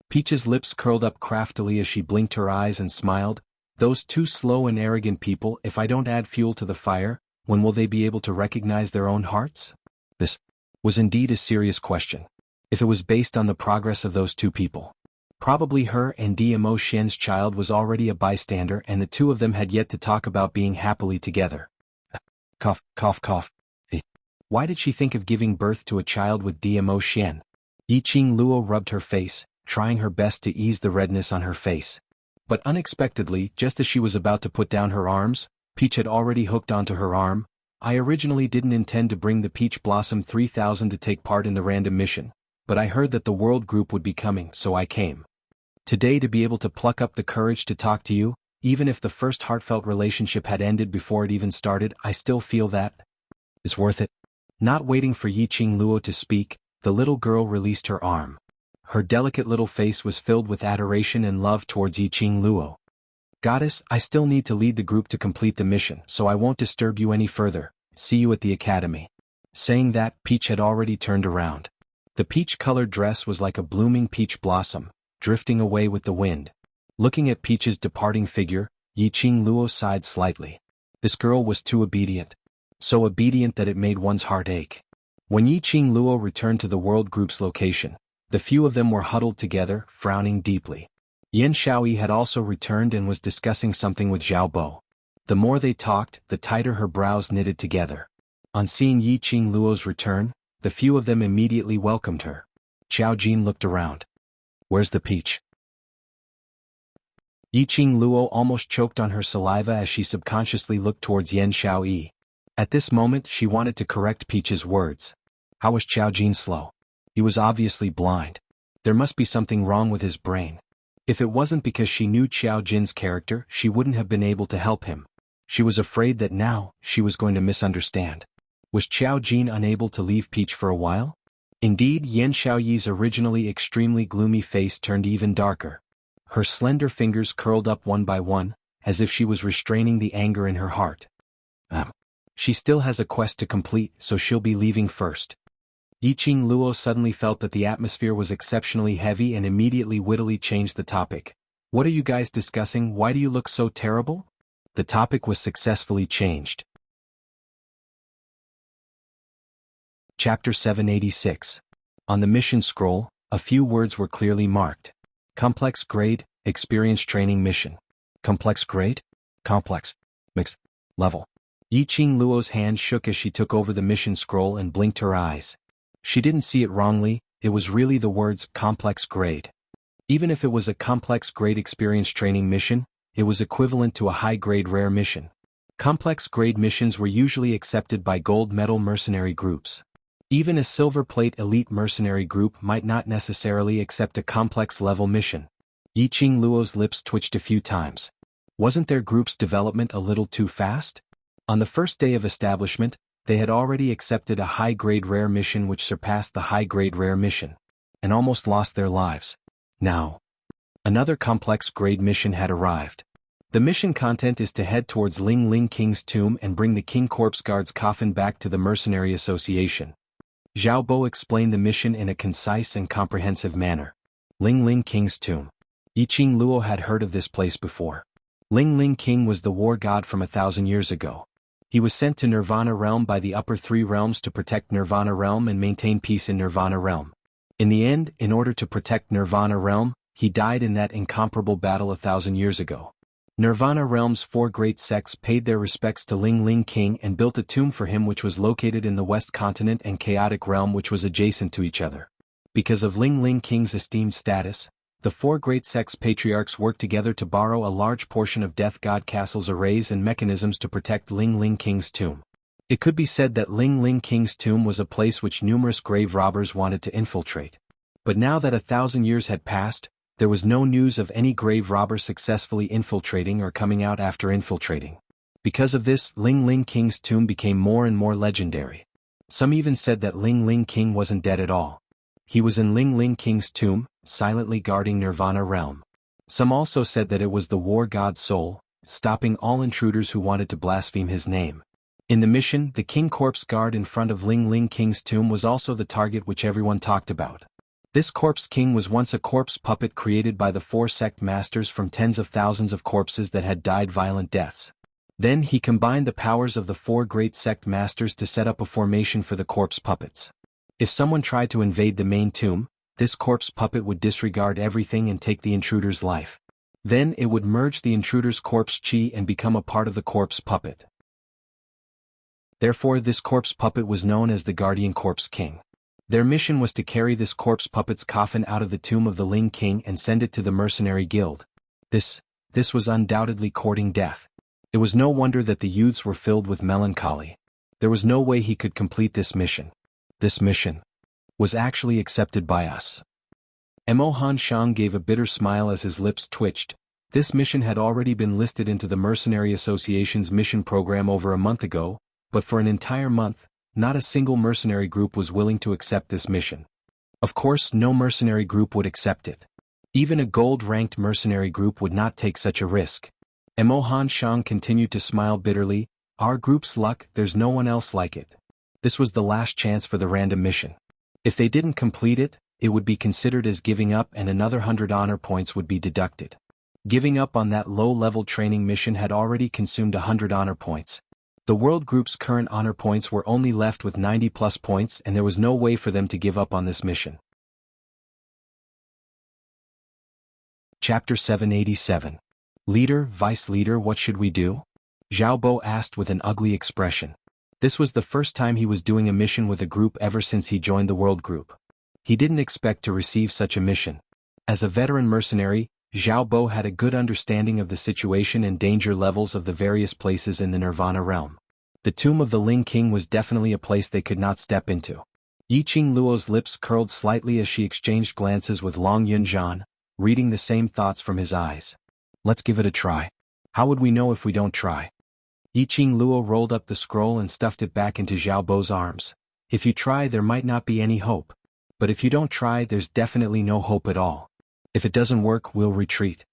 Peach's lips curled up craftily as she blinked her eyes and smiled. "Those two slow and arrogant people, if I don't add fuel to the fire, when will they be able to recognize their own hearts?" This was indeed a serious question. If it was based on the progress of those two people, probably her and Dmo Shen's child was already a bystander and the two of them had yet to talk about being happily together. Cough, cough, cough. Why did she think of giving birth to a child with Dmo Shen? Yiqing Luo rubbed her face, trying her best to ease the redness on her face. But unexpectedly, just as she was about to put down her arms, Peach had already hooked onto her arm. "I originally didn't intend to bring the Peach Blossom 3000 to take part in the random mission, but I heard that the world group would be coming, so I came. Today to be able to pluck up the courage to talk to you, even if the first heartfelt relationship had ended before it even started, I still feel that it's worth it." Not waiting for Yiqing Luo to speak, the little girl released her arm. Her delicate little face was filled with adoration and love towards Yiqing Luo. "Goddess, I still need to lead the group to complete the mission, so I won't disturb you any further. See you at the academy." Saying that, Peach had already turned around. The peach-colored dress was like a blooming peach blossom, drifting away with the wind. Looking at Peach's departing figure, Yiqing Luo sighed slightly. This girl was too obedient. So obedient that it made one's heart ache. When Yiqing Luo returned to the world group's location, the few of them were huddled together, frowning deeply. Yen Xiaoyi had also returned and was discussing something with Zhao Bo. The more they talked, the tighter her brows knitted together. On seeing Yiqing Luo's return, the few of them immediately welcomed her. Xiao Jin looked around. "Where's the peach?" Yiqing Luo almost choked on her saliva as she subconsciously looked towards Yen Xiaoyi. At this moment she wanted to correct Peach's words. How was Xiao Jin slow? He was obviously blind. There must be something wrong with his brain. If it wasn't because she knew Xiao Jin's character, she wouldn't have been able to help him. She was afraid that now, she was going to misunderstand. Was Xiao Jin unable to leave Peach for a while? Indeed, Yen Xiaoyi's originally extremely gloomy face turned even darker. Her slender fingers curled up one by one, as if she was restraining the anger in her heart. She still has a quest to complete, so she'll be leaving first. Yiqing Luo suddenly felt that the atmosphere was exceptionally heavy and immediately wittily changed the topic. What are you guys discussing? Why do you look so terrible? The topic was successfully changed. Chapter 786. On the mission scroll, a few words were clearly marked. Complex grade, experience training mission. Complex grade? Complex. Mixed. Level. Yiqing Luo's hand shook as she took over the mission scroll and blinked her eyes. She didn't see it wrongly, it was really the words complex grade. Even if it was a complex grade experience training mission, it was equivalent to a high-grade rare mission. Complex grade missions were usually accepted by gold medal mercenary groups. Even a silver plate elite mercenary group might not necessarily accept a complex level mission. Yiqing Luo's lips twitched a few times. Wasn't their group's development a little too fast? On the first day of establishment, they had already accepted a high-grade rare mission which surpassed the high-grade rare mission, and almost lost their lives. Now, another complex grade mission had arrived. The mission content is to head towards Ling Ling King's tomb and bring the King Corpse Guard's coffin back to the Mercenary Association. Zhao Bo explained the mission in a concise and comprehensive manner. Ling Ling King's tomb. Yiqing Luo had heard of this place before. Ling Ling King was the war god from 1,000 years ago. He was sent to Nirvana Realm by the upper three realms to protect Nirvana Realm and maintain peace in Nirvana Realm. In the end, in order to protect Nirvana Realm, he died in that incomparable battle 1,000 years ago. Nirvana Realm's 4 great sects paid their respects to Ling Ling King and built a tomb for him which was located in the West Continent and Chaotic Realm which was adjacent to each other. Because of Ling Ling King's esteemed status, the 4 great sects patriarchs worked together to borrow a large portion of Death God Castle's arrays and mechanisms to protect Ling Ling King's tomb. It could be said that Ling Ling King's tomb was a place which numerous grave robbers wanted to infiltrate. But now that 1,000 years had passed, there was no news of any grave robber successfully infiltrating or coming out after infiltrating. Because of this, Ling Ling King's tomb became more and more legendary. Some even said that Ling Ling King wasn't dead at all. He was in Ling Ling King's tomb, silently guarding Nirvana Realm. Some also said that it was the war god's soul, stopping all intruders who wanted to blaspheme his name. In the mission, the King Corpse Guard in front of Ling Ling King's tomb was also the target which everyone talked about. This Corpse King was once a corpse puppet created by the 4 sect masters from tens of thousands of corpses that had died violent deaths. Then he combined the powers of the 4 great sect masters to set up a formation for the corpse puppets. If someone tried to invade the main tomb, this corpse puppet would disregard everything and take the intruder's life. Then it would merge the intruder's corpse chi and become a part of the corpse puppet. Therefore this corpse puppet was known as the Guardian Corpse King. Their mission was to carry this corpse puppet's coffin out of the tomb of the Ling King and send it to the mercenary guild. This was undoubtedly courting death. It was no wonder that the youths were filled with melancholy. There was no way he could complete this mission. This mission was actually accepted by us. Mo Han Shang gave a bitter smile as his lips twitched. This mission had already been listed into the Mercenary Association's mission program over a month ago, but for an entire month, not a single mercenary group was willing to accept this mission. Of course, no mercenary group would accept it. Even a gold-ranked mercenary group would not take such a risk. Mo Han Shang continued to smile bitterly. Our group's luck, there's no one else like it. This was the last chance for the random mission. If they didn't complete it, it would be considered as giving up and another 100 honor points would be deducted. Giving up on that low-level training mission had already consumed 100 honor points. The World Group's current honor points were only left with 90+ points and there was no way for them to give up on this mission. Chapter 787. Leader, Vice Leader, what should we do? Zhao Bo asked with an ugly expression. This was the first time he was doing a mission with a group ever since he joined the World Group. He didn't expect to receive such a mission. As a veteran mercenary, Zhao Bo had a good understanding of the situation and danger levels of the various places in the Nirvana Realm. The tomb of the Ling King was definitely a place they could not step into. Yiqing Luo's lips curled slightly as she exchanged glances with Long Yunzhan, reading the same thoughts from his eyes. Let's give it a try. How would we know if we don't try? Yiqing Luo rolled up the scroll and stuffed it back into Zhao Bo's arms. If you try, there might not be any hope. But if you don't try, there's definitely no hope at all. If it doesn't work, we'll retreat.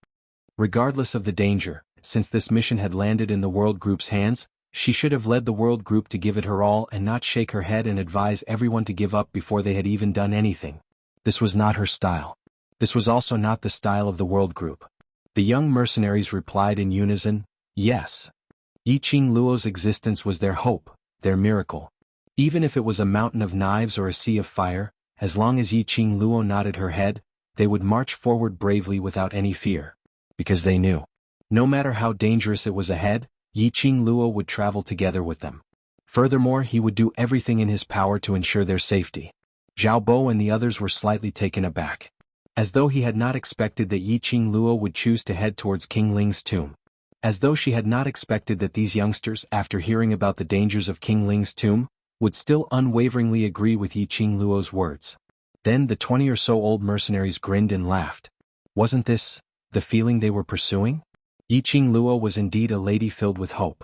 Regardless of the danger, since this mission had landed in the World Group's hands, She should have led the world group to give it her all and not shake her head and advise everyone to give up before they had even done anything. This was not her style. This was also not the style of the world group. The young mercenaries replied in unison, yes. Yiqing Luo's existence was their hope, their miracle. Even if it was a mountain of knives or a sea of fire, as long as Yiqing Luo nodded her head, they would march forward bravely without any fear. Because they knew. No matter how dangerous it was ahead, Yiqing Luo would travel together with them. Furthermore, he would do everything in his power to ensure their safety. Zhao Bo and the others were slightly taken aback. As though he had not expected that Yiqing Luo would choose to head towards King Ling's tomb. As though she had not expected that these youngsters, after hearing about the dangers of King Ling's tomb, would still unwaveringly agree with Yiqing Luo's words. Then the 20 or so old mercenaries grinned and laughed. Wasn't this the feeling they were pursuing? Yiqing Luo was indeed a lady filled with hope.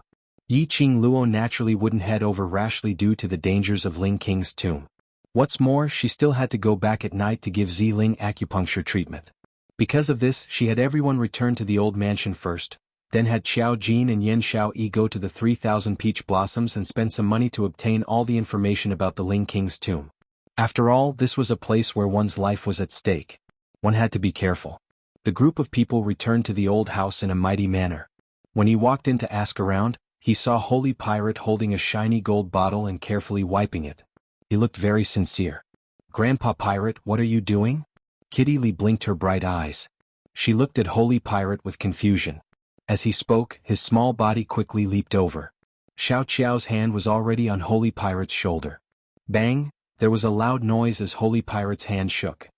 Yiqing Luo naturally wouldn't head over rashly due to the dangers of Ling King's tomb. What's more, she still had to go back at night to give Ling acupuncture treatment. Because of this, she had everyone return to the old mansion first, then had Xiao Jin and Yen Xiaoyi go to the 3,000 peach blossoms and spend some money to obtain all the information about the Ling King's tomb. After all, this was a place where one's life was at stake. One had to be careful. The group of people returned to the old house in a mighty manner. When he walked in to ask around, he saw Holy Pirate holding a shiny gold bottle and carefully wiping it. He looked very sincere. Grandpa Pirate, what are you doing? Kitty Lee blinked her bright eyes. She looked at Holy Pirate with confusion. As he spoke, his small body quickly leaped over. Xiao Qiao's hand was already on Holy Pirate's shoulder. Bang! There was a loud noise as Holy Pirate's hand shook.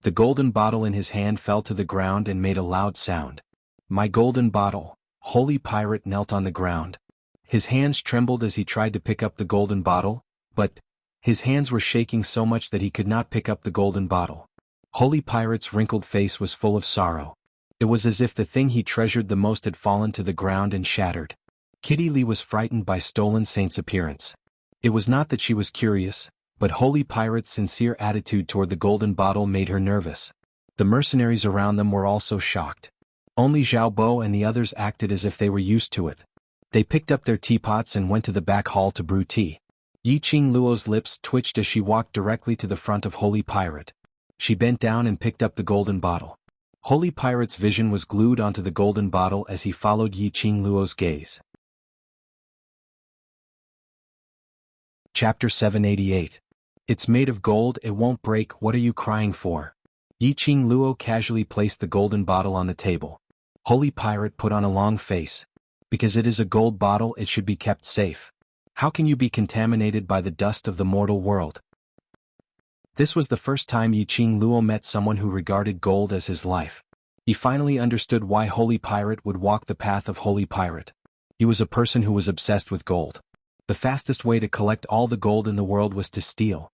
The golden bottle in his hand fell to the ground and made a loud sound. My golden bottle. Holy Pirate knelt on the ground. His hands trembled as he tried to pick up the golden bottle, but his hands were shaking so much that he could not pick up the golden bottle. Holy Pirate's wrinkled face was full of sorrow. It was as if the thing he treasured the most had fallen to the ground and shattered. Kitty Lee was frightened by Stolen Saint's appearance. It was not that she was curious, but Holy Pirate's sincere attitude toward the golden bottle made her nervous. The mercenaries around them were also shocked. Only Zhao Bo and the others acted as if they were used to it. They picked up their teapots and went to the back hall to brew tea. Yiqing Luo's lips twitched as she walked directly to the front of Holy Pirate. She bent down and picked up the golden bottle. Holy Pirate's vision was glued onto the golden bottle as he followed Yiqing Luo's gaze. Chapter 788. It's made of gold, it won't break, what are you crying for? Yiqing Luo casually placed the golden bottle on the table. Holy Pirate put on a long face. Because it is a gold bottle, it should be kept safe. How can you be contaminated by the dust of the mortal world? This was the first time Yiqing Luo met someone who regarded gold as his life. He finally understood why Holy Pirate would walk the path of Holy Pirate. He was a person who was obsessed with gold. The fastest way to collect all the gold in the world was to steal.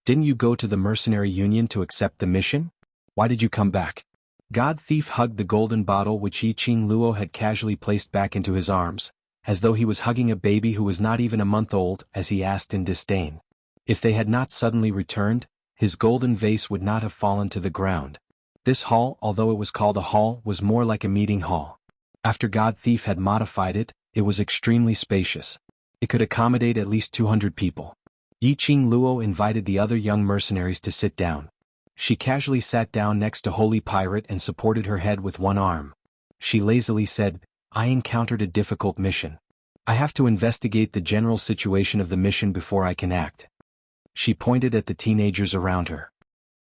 Didn't you go to the mercenary union to accept the mission? Why did you come back? God Thief hugged the golden bottle which Yiqing Luo had casually placed back into his arms, as though he was hugging a baby who was not even a month old, as he asked in disdain. If they had not suddenly returned, his golden vase would not have fallen to the ground. This hall, although it was called a hall, was more like a meeting hall. After God Thief had modified it, it was extremely spacious. It could accommodate at least 200 people. Yiqing Luo invited the other young mercenaries to sit down. She casually sat down next to Holy Pirate and supported her head with one arm. She lazily said, I encountered a difficult mission. I have to investigate the general situation of the mission before I can act. She pointed at the teenagers around her.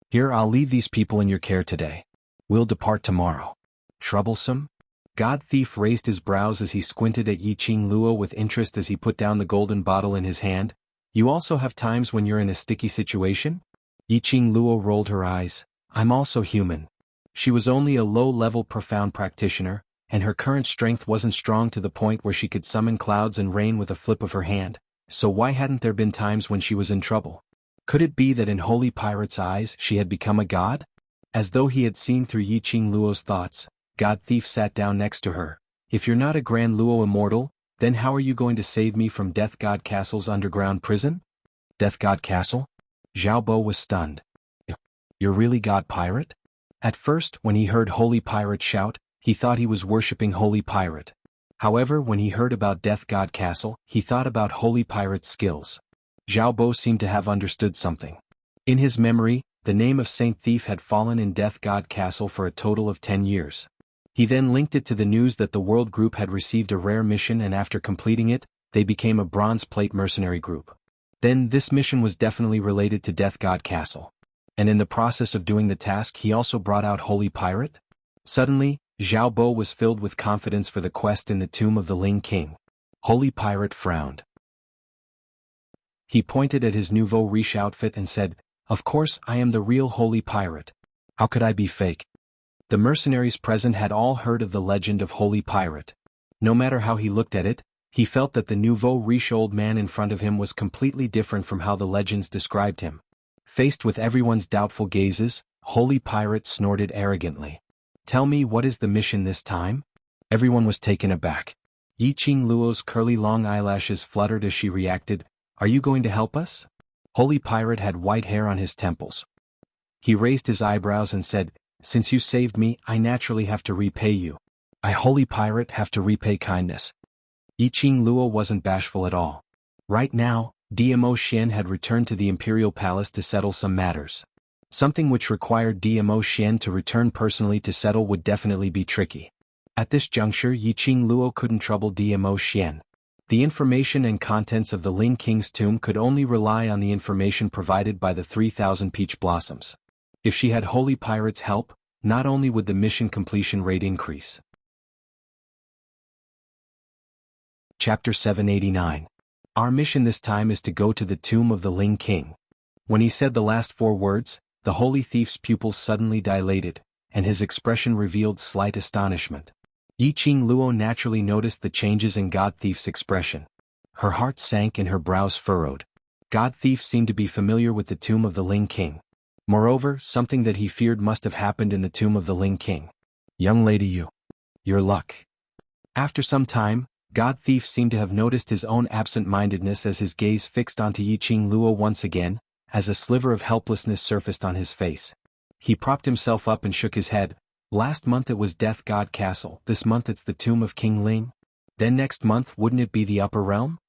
Here, I'll leave these people in your care today. We'll depart tomorrow. Troublesome? God Thief raised his brows as he squinted at Yiqing Luo with interest as he put down the golden bottle in his hand. You also have times when you're in a sticky situation? Yiqing Luo rolled her eyes. I'm also human. She was only a low-level profound practitioner, and her current strength wasn't strong to the point where she could summon clouds and rain with a flip of her hand, so why hadn't there been times when she was in trouble? Could it be that in Holy Pirate's eyes she had become a god? As though he had seen through Yiqing Luo's thoughts, God Thief sat down next to her. If you're not a Grand Luo immortal, then how are you going to save me from Death God Castle's underground prison? Death God Castle? Zhao Bo was stunned. You're really God Pirate? At first, when he heard Holy Pirate shout, he thought he was worshipping Holy Pirate. However, when he heard about Death God Castle, he thought about Holy Pirate's skills. Xiao Bo seemed to have understood something. In his memory, the name of Saint Thief had fallen in Death God Castle for a total of 10 years. He then linked it to the news that the World Group had received a rare mission, and after completing it, they became a bronze plate mercenary group. Then this mission was definitely related to Death God Castle. And in the process of doing the task, he also brought out Holy Pirate? Suddenly, Xiao Bo was filled with confidence for the quest in the tomb of the Ling King. Holy Pirate frowned. He pointed at his nouveau riche outfit and said, "Of course I am the real Holy Pirate. How could I be fake?" The mercenaries present had all heard of the legend of Holy Pirate. No matter how he looked at it, he felt that the nouveau riche old man in front of him was completely different from how the legends described him. Faced with everyone's doubtful gazes, Holy Pirate snorted arrogantly. "Tell me, what is the mission this time?" Everyone was taken aback. Yi Qing Luo's curly long eyelashes fluttered as she reacted, "Are you going to help us?" Holy Pirate had white hair on his temples. He raised his eyebrows and said, "Since you saved me, I naturally have to repay you. I, Holy Pirate, have to repay kindness." Yi Qing Luo wasn't bashful at all. Right now, DMO Xian had returned to the Imperial Palace to settle some matters. Something which required DMO Xian to return personally to settle would definitely be tricky. At this juncture, Yi Qing Luo couldn't trouble DMO Xian. The information and contents of the Ling King's tomb could only rely on the information provided by the 3,000 peach blossoms. If she had Holy Pirate's help, not only would the mission completion rate increase. Chapter 789. Our mission this time is to go to the tomb of the Ling King. When he said the last 4 words, the Holy Thief's pupils suddenly dilated, and his expression revealed slight astonishment. Yi Qing Luo naturally noticed the changes in God Thief's expression. Her heart sank and her brows furrowed. God Thief seemed to be familiar with the tomb of the Ling King. Moreover, something that he feared must have happened in the tomb of the Ling King. "Young lady, your luck." After some time, God Thief seemed to have noticed his own absent-mindedness as his gaze fixed onto Yi Qing Luo once again, as a sliver of helplessness surfaced on his face. He propped himself up and shook his head. "Last month it was Death God Castle, this month it's the tomb of King Ling. Then next month wouldn't it be the Upper Realm?"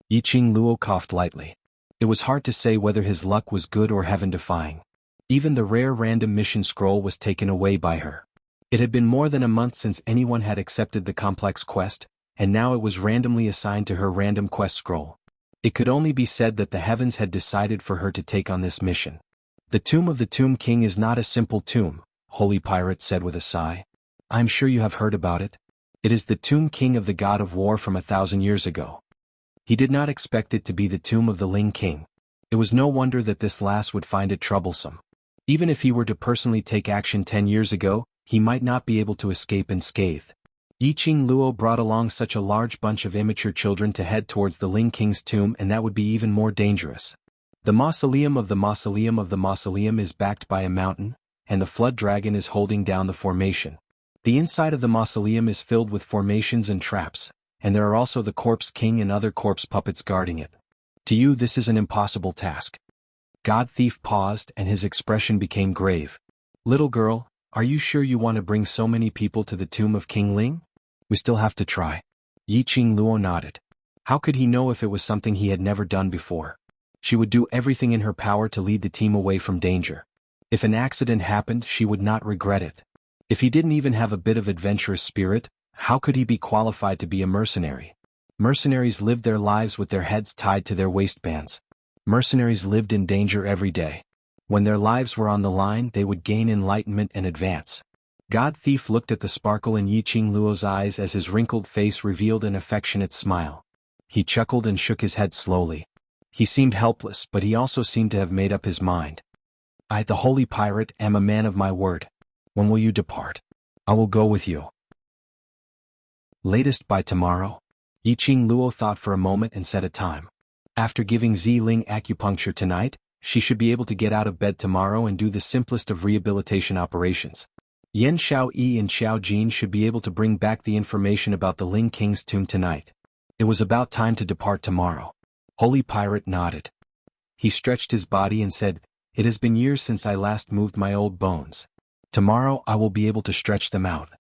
Yi Qing Luo coughed lightly. It was hard to say whether his luck was good or heaven-defying. Even the rare random mission scroll was taken away by her. It had been more than a month since anyone had accepted the complex quest, and now it was randomly assigned to her random quest scroll. It could only be said that the heavens had decided for her to take on this mission. "The tomb of the Tomb King is not a simple tomb," Holy Pirate said with a sigh. "I'm sure you have heard about it. It is the Tomb King of the God of War from 1,000 years ago." He did not expect it to be the tomb of the Ling King. It was no wonder that this lass would find it troublesome. Even if he were to personally take action 10 years ago, he might not be able to escape unscathed. Yi Qing Luo brought along such a large bunch of immature children to head towards the Ling King's tomb, and that would be even more dangerous. The mausoleum of the mausoleum of the mausoleum is backed by a mountain, and the flood dragon is holding down the formation. The inside of the mausoleum is filled with formations and traps, and there are also the corpse king and other corpse puppets guarding it. To you this is an impossible task. God Thief paused and his expression became grave. "Little girl, are you sure you want to bring so many people to the tomb of King Ling?" "We still have to try." Yi Qing Luo nodded. How could he know if it was something he had never done before? She would do everything in her power to lead the team away from danger. If an accident happened, she would not regret it. If he didn't even have a bit of adventurous spirit, how could he be qualified to be a mercenary? Mercenaries lived their lives with their heads tied to their waistbands. Mercenaries lived in danger every day. When their lives were on the line, they would gain enlightenment and advance. God Thief looked at the sparkle in Yi Qing Luo's eyes as his wrinkled face revealed an affectionate smile. He chuckled and shook his head slowly. He seemed helpless, but he also seemed to have made up his mind. "I, the Holy Pirate, am a man of my word. When will you depart?" "I will go with you." "Latest by tomorrow?" Yi Qing Luo thought for a moment and set a time. After giving Ling acupuncture tonight, she should be able to get out of bed tomorrow and do the simplest of rehabilitation operations. Yan Xiao Yi and Xiao Jin should be able to bring back the information about the Ling King's tomb tonight. It was about time to depart tomorrow. Holy Pirate nodded. He stretched his body and said, "It has been years since I last moved my old bones. Tomorrow I will be able to stretch them out."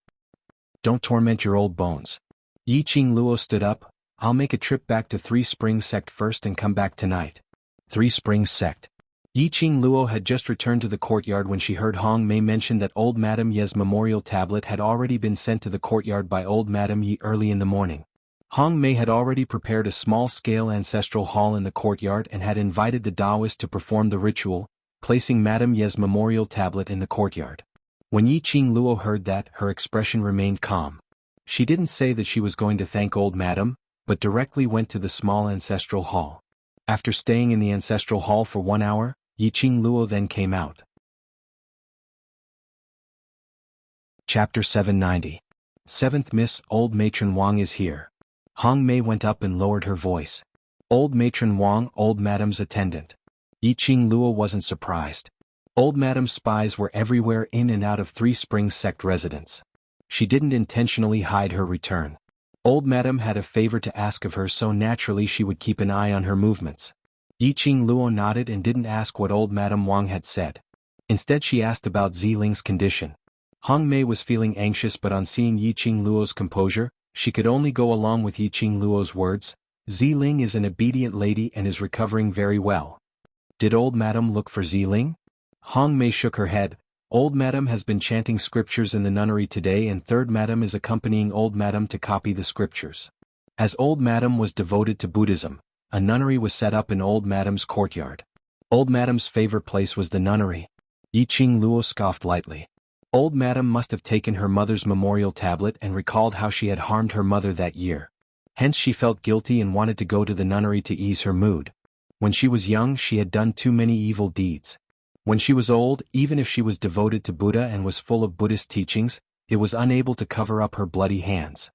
"Don't torment your old bones. Yi Qing Luo stood up. I'll make a trip back to Three Springs Sect first and come back tonight. Three Springs Sect. Yi Qing Luo had just returned to the courtyard when she heard Hong Mei mention that old Madame Ye's memorial tablet had already been sent to the courtyard by old Madame Yi early in the morning. Hong Mei had already prepared a small-scale ancestral hall in the courtyard and had invited the Taoist to perform the ritual, placing Madame Ye's memorial tablet in the courtyard. When Yi Qing Luo heard that, her expression remained calm. She didn't say that she was going to thank old Madame, but directly went to the small ancestral hall. After staying in the ancestral hall for 1 hour, Yi Qing Luo then came out. Chapter 790. 7th Miss, Old Matron Wang is here. Hong Mei went up and lowered her voice. Old Matron Wang, old Madame's attendant. Yi Qing Luo wasn't surprised. Old Madame's spies were everywhere in and out of Three Springs Sect residence. She didn't intentionally hide her return. Old Madame had a favor to ask of her, so naturally she would keep an eye on her movements. Yi Qing Luo nodded and didn't ask what old Madame Wang had said. Instead she asked about Ziling's condition. Hong Mei was feeling anxious, but on seeing Yi Qing Luo's composure, she could only go along with Yi Qing Luo's words. Ziling is an obedient lady and is recovering very well. Did old Madame look for Ziling? Hong Mei shook her head. Old Madame has been chanting scriptures in the nunnery today, and third Madame is accompanying old Madame to copy the scriptures. As old Madame was devoted to Buddhism, a nunnery was set up in old Madame's courtyard. Old Madame's favorite place was the nunnery. Yi Qing Luo scoffed lightly. Old Madame must have taken her mother's memorial tablet and recalled how she had harmed her mother that year. Hence she felt guilty and wanted to go to the nunnery to ease her mood. When she was young she had done too many evil deeds. When she was old, even if she was devoted to Buddha and was full of Buddhist teachings, it was unable to cover up her bloody hands.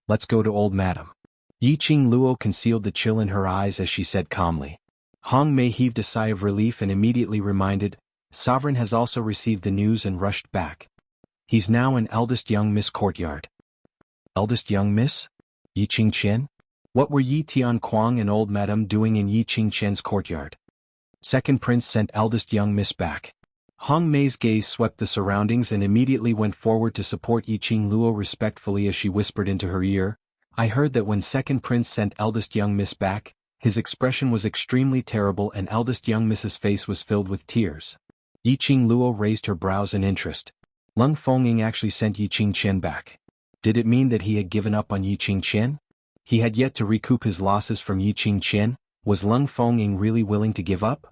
Let's go to old Madame. Yi Qing Luo concealed the chill in her eyes as she said calmly. Hong Mei heaved a sigh of relief and immediately reminded, Sovereign has also received the news and rushed back. He's now in eldest young Miss courtyard. Eldest young Miss? Yi Qing Chen? What were Yi Tian Kuang and old Madame doing in Yi Qing Chen's courtyard? Second Prince sent eldest young Miss back. Hong Mei's gaze swept the surroundings and immediately went forward to support Yi Qing Luo respectfully as she whispered into her ear, I heard that when Second Prince sent eldest young Miss back, his expression was extremely terrible and eldest young Miss's face was filled with tears. Yi Qing Luo raised her brows in interest. Lung Fengying actually sent Yi Qing Chen back. Did it mean that he had given up on Yi Qing Chen? He had yet to recoup his losses from Yi Qing Chen. Was Lung Fengying really willing to give up?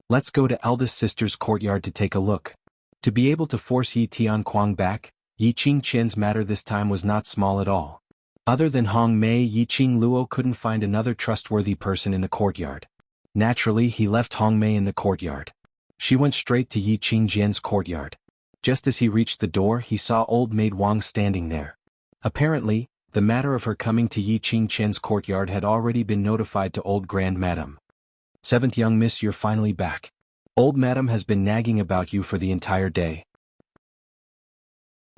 Let's go to eldest sister's courtyard to take a look. To be able to force Yi Tian Kuang back, Yi Qing Chen's matter this time was not small at all. Other than Hong Mei, Yi Qing Luo couldn't find another trustworthy person in the courtyard. Naturally, he left Hong Mei in the courtyard. She went straight to Yi Qing Jian's courtyard. Just as he reached the door, he saw old maid Wang standing there. Apparently, the matter of her coming to Yi Qing Chen's courtyard had already been notified to old Grand Madame. 7th young Miss, you're finally back. Old Madame has been nagging about you for the entire day.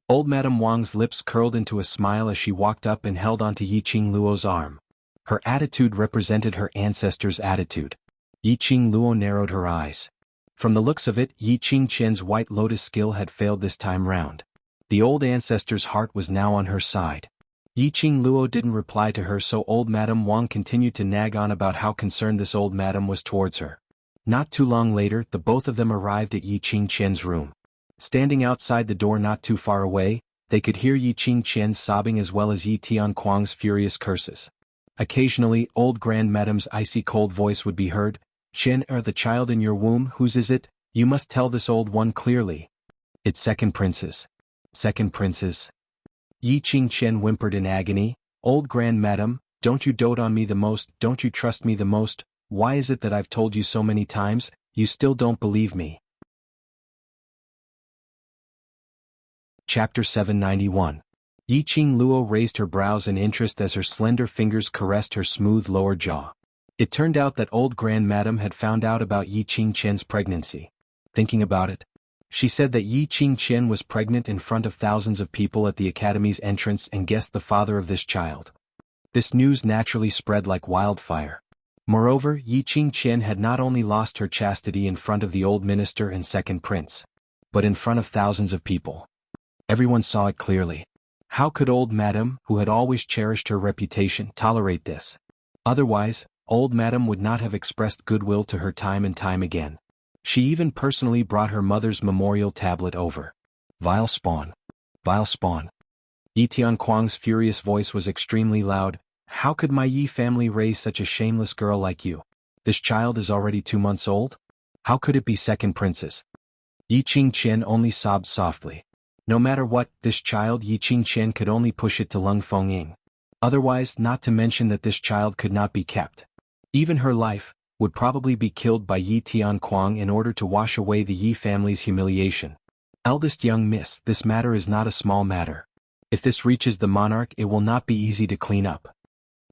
Old Madame Wang's lips curled into a smile as she walked up and held onto Yi Qing Luo's arm. Her attitude represented her ancestor's attitude. Yi Qing Luo narrowed her eyes. From the looks of it, Yi Qing Chen's White Lotus skill had failed this time round. The old ancestor's heart was now on her side. Yi Qing Luo didn't reply to her, so old Madame Wang continued to nag on about how concerned this old madam was towards her. Not too long later, the both of them arrived at Yi Qing Chen's room. Standing outside the door not too far away, they could hear Yi Qing Chen sobbing as well as Yi Tian Kuang's furious curses. Occasionally, old Grand Madame's icy cold voice would be heard. Chen, the child in your womb, whose is it? You must tell this old one clearly. It's Second Prince's. Second Prince's. Yi Qing Chen whimpered in agony. Old Grand Madame, don't you dote on me the most, don't you trust me the most? Why is it that I've told you so many times, you still don't believe me? Chapter 791. Yi Qing Luo raised her brows in interest as her slender fingers caressed her smooth lower jaw. It turned out that old Grand Madame had found out about Yi Qing Chen's pregnancy. Thinking about it, she said that Yi Qing Chen was pregnant in front of thousands of people at the academy's entrance and guessed the father of this child. This news naturally spread like wildfire. Moreover, Yi Qing Chen had not only lost her chastity in front of the old minister and second prince, but in front of thousands of people. Everyone saw it clearly. How could old Madame, who had always cherished her reputation, tolerate this? Otherwise, old Madame would not have expressed goodwill to her time and time again. She even personally brought her mother's memorial tablet over. Vile spawn. Vile spawn. Yi Tianquang's furious voice was extremely loud. How could my Yi family raise such a shameless girl like you? This child is already 2 months old? How could it be second princess? Yi Qingqian only sobbed softly. No matter what, this child Yi Qingqian could only push it to Lung Fengying. Otherwise, not to mention that this child could not be kept. Even her life would probably be killed by Yi Tianquang in order to wash away the Yi family's humiliation. Eldest young miss, this matter is not a small matter. If this reaches the monarch, it will not be easy to clean up.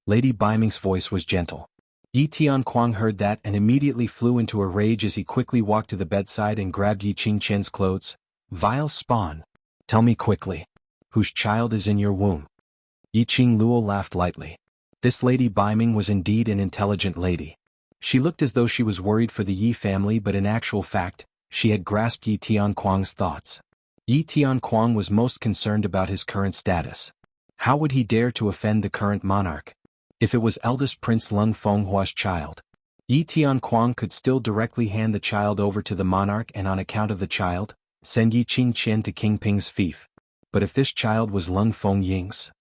Lady Baiming's voice was gentle. Yi Tianquang heard that and immediately flew into a rage as he quickly walked to the bedside and grabbed Yi Qingqian's clothes. Vile spawn. Tell me quickly. Whose child is in your womb? Yi Qingluo laughed lightly. This Lady Baiming was indeed an intelligent lady. She looked as though she was worried for the Yi family, but in actual fact, she had grasped Yi Tianquang's thoughts. Yi Tianquang was most concerned about his current status. How would he dare to offend the current monarch? If it was eldest Prince Lung Fenghua's child, Yi Tianquang could still directly hand the child over to the monarch and on account of the child, send Yi Qingqian to King Ping's fief. But if this child was Lung Fengying's,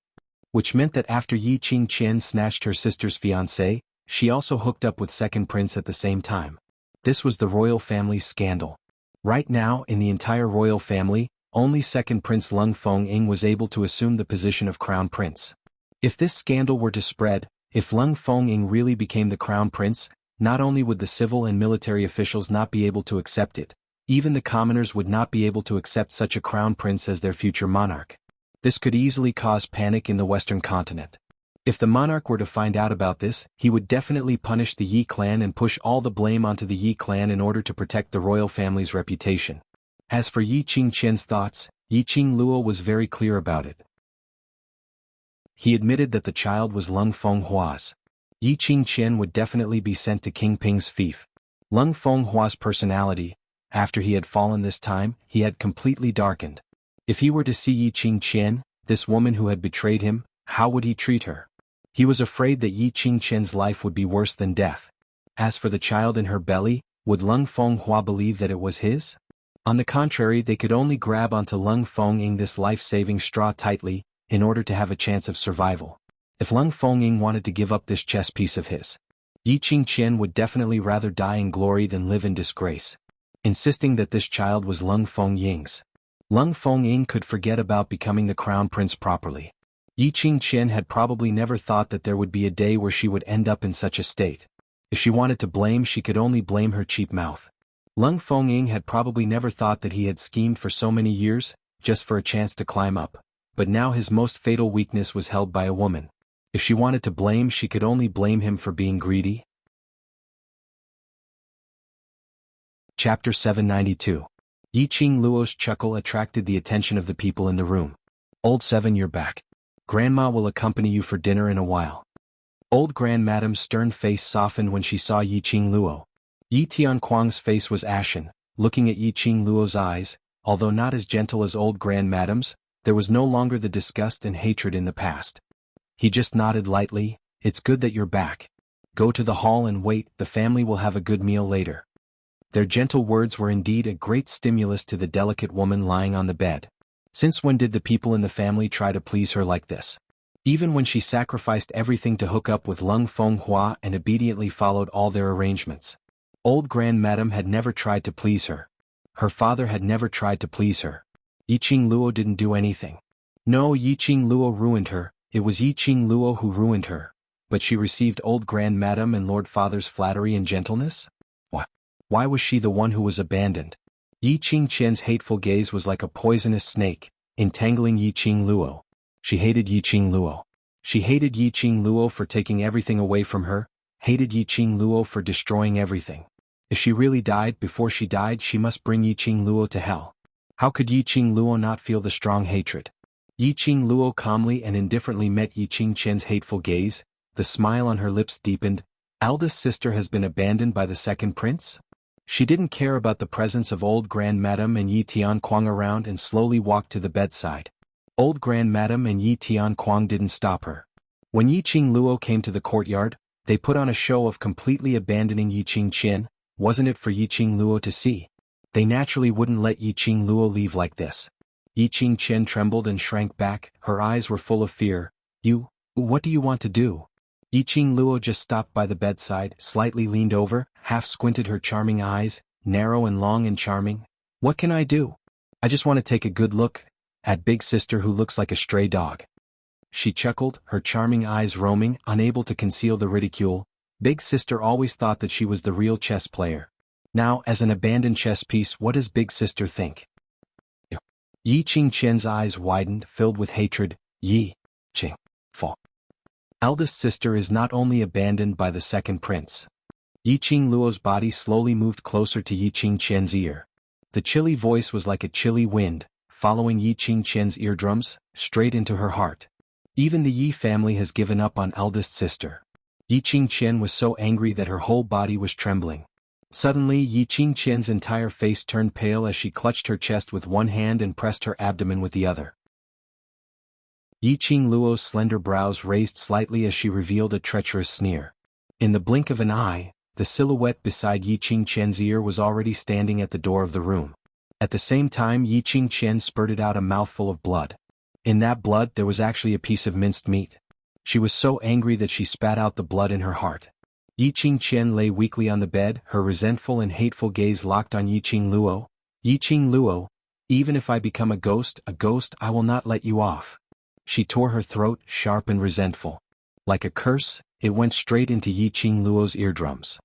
which meant that after Yi Qingqian snatched her sister's fiancé, she also hooked up with second prince at the same time. This was the royal family's scandal. Right now, in the entire royal family, only second prince Lung Fengying was able to assume the position of crown prince. If this scandal were to spread, if Lung Fengying really became the crown prince, not only would the civil and military officials not be able to accept it, even the commoners would not be able to accept such a crown prince as their future monarch. This could easily cause panic in the Western continent. If the monarch were to find out about this, he would definitely punish the Yi clan and push all the blame onto the Yi clan in order to protect the royal family's reputation. As for Yi Qingqian's thoughts, Yi Qingluo was very clear about it. He admitted that the child was Lung Fenghua's. Yi Qingqian would definitely be sent to King Ping's fief. Lung Fenghua's personality, after he had fallen this time, he had completely darkened. If he were to see Yi Qingqian, this woman who had betrayed him, how would he treat her? He was afraid that Yi Qingqian's life would be worse than death. As for the child in her belly, would Lung Fenghua believe that it was his? On the contrary, they could only grab onto Lung Fengying this life-saving straw tightly, in order to have a chance of survival. If Lung Fengying wanted to give up this chess piece of his, Yi Qingqian would definitely rather die in glory than live in disgrace. Insisting that this child was Lung Fengying's, Lung Fengying could forget about becoming the crown prince properly. Yi Qingqian had probably never thought that there would be a day where she would end up in such a state. If she wanted to blame, she could only blame her cheap mouth. Lung Fengying had probably never thought that he had schemed for so many years, just for a chance to climb up. But now his most fatal weakness was held by a woman. If she wanted to blame, she could only blame him for being greedy. Chapter 792. Yi Qingluo's chuckle attracted the attention of the people in the room. Old Seven, you're back. Grandma will accompany you for dinner in a while. Old Grandmadame's stern face softened when she saw Yi Qingluo. Yi Tianquang's face was ashen, looking at Yi Qingluo's eyes, although not as gentle as old Grandmadame's, there was no longer the disgust and hatred in the past. He just nodded lightly. It's good that you're back. Go to the hall and wait, the family will have a good meal later. Their gentle words were indeed a great stimulus to the delicate woman lying on the bed. Since when did the people in the family try to please her like this? Even when she sacrificed everything to hook up with Lung Fenghua and obediently followed all their arrangements. Old Grandmadame had never tried to please her. Her father had never tried to please her. Yi Qingluo didn't do anything. No, Yi Qingluo ruined her, it was Yi Qingluo who ruined her. But she received old Grandmadame and Lord Father's flattery and gentleness? Why was she the one who was abandoned? Yi Qingqian's hateful gaze was like a poisonous snake, entangling Yi Qingluo. She hated Yi Qingluo. She hated Yi Qingluo for taking everything away from her, hated Yi Qingluo for destroying everything. If she really died, before she died she must bring Yi Qingluo to hell. How could Yi Qingluo not feel the strong hatred? Yi Qingluo calmly and indifferently met Yi Qingqian's hateful gaze, the smile on her lips deepened. Eldest sister has been abandoned by the second prince? She didn't care about the presence of old Grandmadame and Yi Tianquang around and slowly walked to the bedside. Old Grand Madam and Yi Tianquang didn't stop her. When Yi Qingluo came to the courtyard, they put on a show of completely abandoning Yi Qingqian. Wasn't it for Yi Qingluo to see? They naturally wouldn't let Yi Qingluo leave like this. Yi Qingqian trembled and shrank back, her eyes were full of fear. What do you want to do? Yi Qingluo just stopped by the bedside, slightly leaned over, half squinted her charming eyes, narrow and long and charming. What can I do? I just want to take a good look at big sister who looks like a stray dog. She chuckled, her charming eyes roaming, unable to conceal the ridicule. Big sister always thought that she was the real chess player. Now, as an abandoned chess piece, what does big sister think? Yi Qingqian's eyes widened, filled with hatred. Yi Qing. Eldest sister is not only abandoned by the second prince. Yi Qingluo's body slowly moved closer to Yi Qingqian's ear. The chilly voice was like a chilly wind, following Yi Qingqian's eardrums, straight into her heart. Even the Yi family has given up on eldest sister. Yi Qingqian was so angry that her whole body was trembling. Suddenly Yi Qingqian's entire face turned pale as she clutched her chest with one hand and pressed her abdomen with the other. Yi Qingluo's slender brows raised slightly as she revealed a treacherous sneer. In the blink of an eye, the silhouette beside Yi Qingqian's ear was already standing at the door of the room. At the same time Yi Qingqian spurted out a mouthful of blood. In that blood there was actually a piece of minced meat. She was so angry that she spat out the blood in her heart. Yi Qingqian lay weakly on the bed, her resentful and hateful gaze locked on Yi Qingluo. Yi Qingluo, even if I become a ghost, I will not let you off. She tore her throat, sharp and resentful. Like a curse, it went straight into Yi Qingluo's eardrums.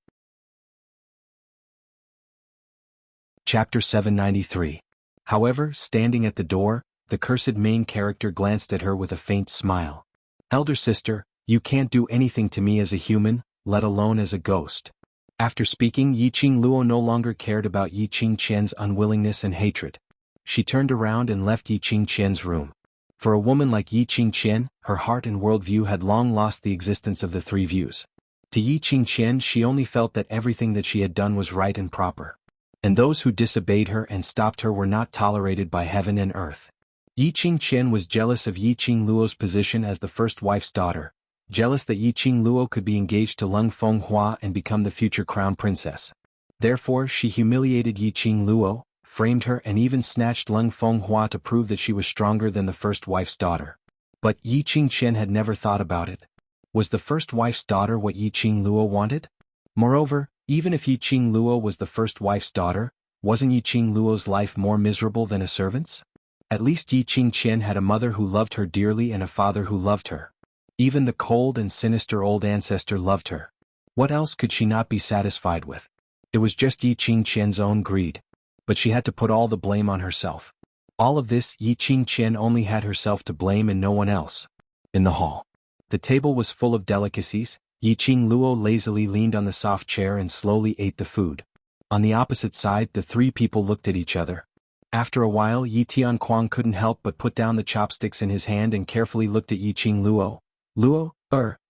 Chapter 793. However, standing at the door, the cursed main character glanced at her with a faint smile. Elder sister, you can't do anything to me as a human, let alone as a ghost. After speaking, Yi Qingluo no longer cared about Yi Qingqian's unwillingness and hatred. She turned around and left Yi Qingqian's room. For a woman like Yi Qingqian, her heart and worldview had long lost the existence of the three views. To Yi Qingqian she only felt that everything that she had done was right and proper. And those who disobeyed her and stopped her were not tolerated by heaven and earth. Yi Qingqian was jealous of Yi Qingluo's position as the first wife's daughter, jealous that Yi Qingluo could be engaged to Leng Fenghua and become the future crown princess. Therefore she humiliated Yi Qingluo, framed her and even snatched Leng Fenghua to prove that she was stronger than the first wife's daughter. But Yi Qingqian had never thought about it. Was the first wife's daughter what Yi Qingluo wanted? Moreover, even if Yi Qingluo was the first wife's daughter, wasn't Yi Qingluo's life more miserable than a servant's? At least Yi Qingqian had a mother who loved her dearly and a father who loved her. Even the cold and sinister old ancestor loved her. What else could she not be satisfied with? It was just Yi Qingqian's own greed. But she had to put all the blame on herself. All of this, Yi Qingqian only had herself to blame and no one else. In the hall. The table was full of delicacies. Yi Qingluo lazily leaned on the soft chair and slowly ate the food. On the opposite side the three people looked at each other. After a while Yi Tianquang couldn't help but put down the chopsticks in his hand and carefully looked at Yi Qingluo. Luo,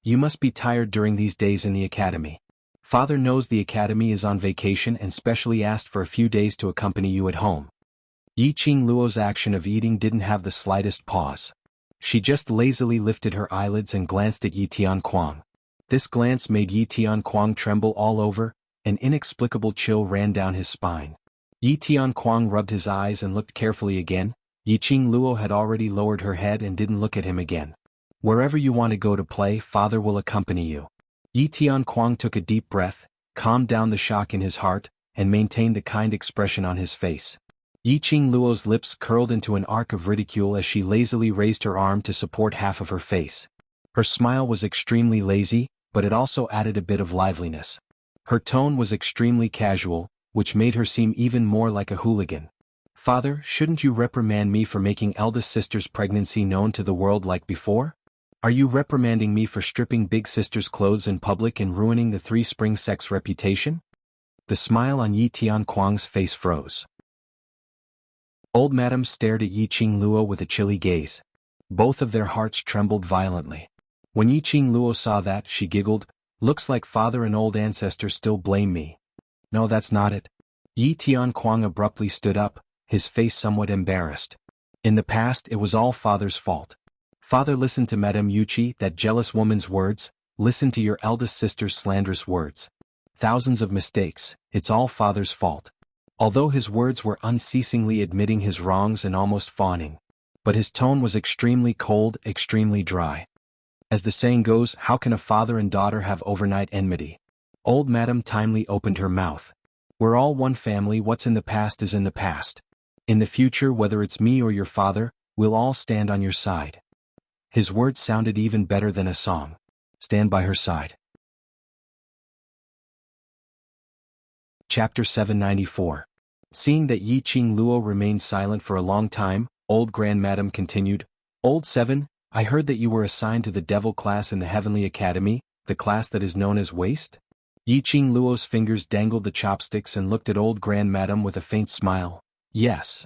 you must be tired during these days in the academy. Father knows the academy is on vacation and specially asked for a few days to accompany you at home. Yi Qingluo's action of eating didn't have the slightest pause. She just lazily lifted her eyelids and glanced at Yi Tianquang. This glance made Yi Tianquang tremble all over, an inexplicable chill ran down his spine. Yi Tianquang rubbed his eyes and looked carefully again. Yi Qingluo had already lowered her head and didn't look at him again. Wherever you want to go to play, father will accompany you. Yi Tianquang took a deep breath, calmed down the shock in his heart, and maintained the kind expression on his face. Yi Qingluo's lips curled into an arc of ridicule as she lazily raised her arm to support half of her face. Her smile was extremely lazy, but it also added a bit of liveliness. Her tone was extremely casual, which made her seem even more like a hooligan. Father, shouldn't you reprimand me for making eldest sister's pregnancy known to the world like before? Are you reprimanding me for stripping big sister's clothes in public and ruining the Three Spring sect's reputation? The smile on Yi Tianquang's face froze. Old Madam stared at Yi Qingluo with a chilly gaze. Both of their hearts trembled violently. When Yi Qingluo saw that, she giggled. Looks like father and old ancestor still blame me. No, that's not it. Yi Tianquang abruptly stood up, his face somewhat embarrassed. In the past it was all father's fault. Father listened to Madame Yuchi, that jealous woman's words, listened to your eldest sister's slanderous words. Thousands of mistakes, it's all father's fault. Although his words were unceasingly admitting his wrongs and almost fawning. But his tone was extremely cold, extremely dry. As the saying goes, how can a father and daughter have overnight enmity? Old Madame timely opened her mouth. We're all one family, what's in the past is in the past. In the future, whether it's me or your father, we'll all stand on your side. His words sounded even better than a song. Stand by her side. Chapter 794. Seeing that Yi Qing Luo remained silent for a long time, old Grandmadam continued, Old 7, I heard that you were assigned to the devil class in the Heavenly Academy, the class that is known as Waste? Yi Qing Luo's fingers dangled the chopsticks and looked at old Grandmadam with a faint smile. Yes.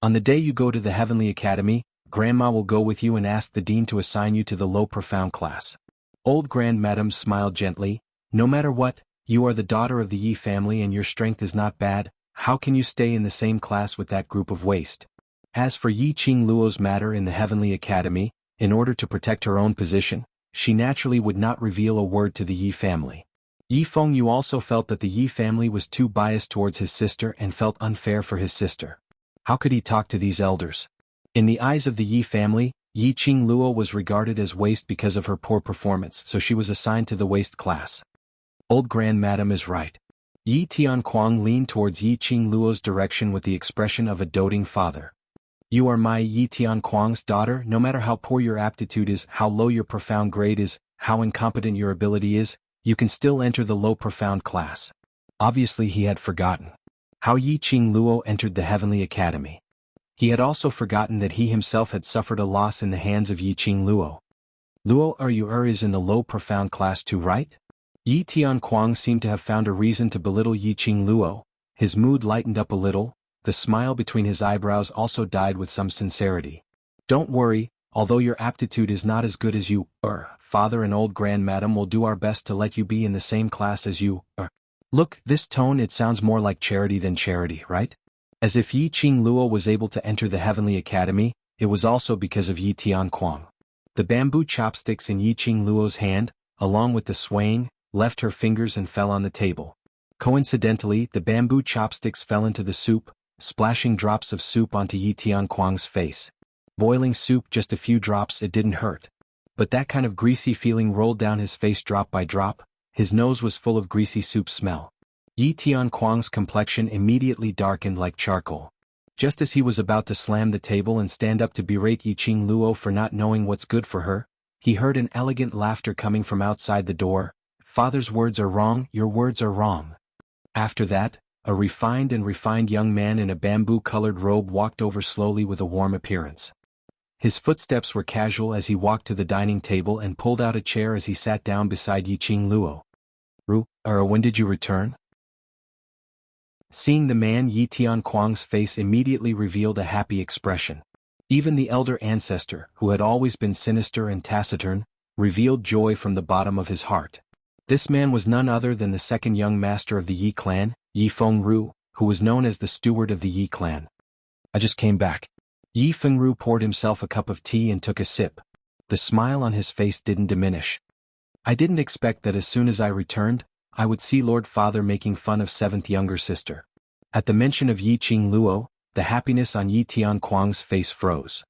On the day you go to the Heavenly Academy, Grandma will go with you and ask the dean to assign you to the low profound class. Old Grandmadam smiled gently. No matter what, you are the daughter of the Yi family and your strength is not bad, how can you stay in the same class with that group of waste? As for Yi Qing Luo's matter in the Heavenly Academy, in order to protect her own position, she naturally would not reveal a word to the Yi family. Yi Fengyu also felt that the Yi family was too biased towards his sister and felt unfair for his sister. How could he talk to these elders? In the eyes of the Yi family, Yi Qing Luo was regarded as waste because of her poor performance, so she was assigned to the waste class. Old Grandmadam is right. Yi Tianquang leaned towards Yi Qing Luo's direction with the expression of a doting father. You are my Yi Tianquang's daughter, no matter how poor your aptitude is, how low your profound grade is, how incompetent your ability is, you can still enter the low profound class. Obviously he had forgotten how Yi Qing Luo entered the Heavenly Academy. He had also forgotten that he himself had suffered a loss in the hands of Yi Qing Luo. Luo is in the low profound class too, right? Yi Tianquang seemed to have found a reason to belittle Yi Qing Luo. His mood lightened up a little, the smile between his eyebrows also died with some sincerity. Don't worry, although your aptitude is not as good as you, father and old Grandmadam will do our best to let you be in the same class as you, Look, this tone, it sounds more like charity than charity, right? As if Yi Qing Luo was able to enter the Heavenly Academy, it was also because of Yi Tianquang. The bamboo chopsticks in Yi Qing Luo's hand, along with the swaying, left her fingers and fell on the table. Coincidentally, the bamboo chopsticks fell into the soup, splashing drops of soup onto Yi Tianquang's face. Boiling soup, just a few drops, it didn't hurt. But that kind of greasy feeling rolled down his face drop by drop. His nose was full of greasy soup smell. Yi Tianquang's complexion immediately darkened like charcoal. Just as he was about to slam the table and stand up to berate Yi Qing Luo for not knowing what's good for her, he heard an elegant laughter coming from outside the door. Father's words are wrong, your words are wrong. After that, a refined young man in a bamboo-colored robe walked over slowly with a warm appearance. His footsteps were casual as he walked to the dining table and pulled out a chair as he sat down beside Yi Qing Luo. When did you return? Seeing the man, Yi Tianquang's face immediately revealed a happy expression. Even the elder ancestor, who had always been sinister and taciturn, revealed joy from the bottom of his heart. This man was none other than the second young master of the Yi clan, Yi Fengru, who was known as the steward of the Yi clan. I just came back. Yi Fengru poured himself a cup of tea and took a sip. The smile on his face didn't diminish. I didn't expect that as soon as I returned, I would see Lord Father making fun of seventh younger sister. At the mention of Yi Qing Luo, the happiness on Yi Tianquang's face froze.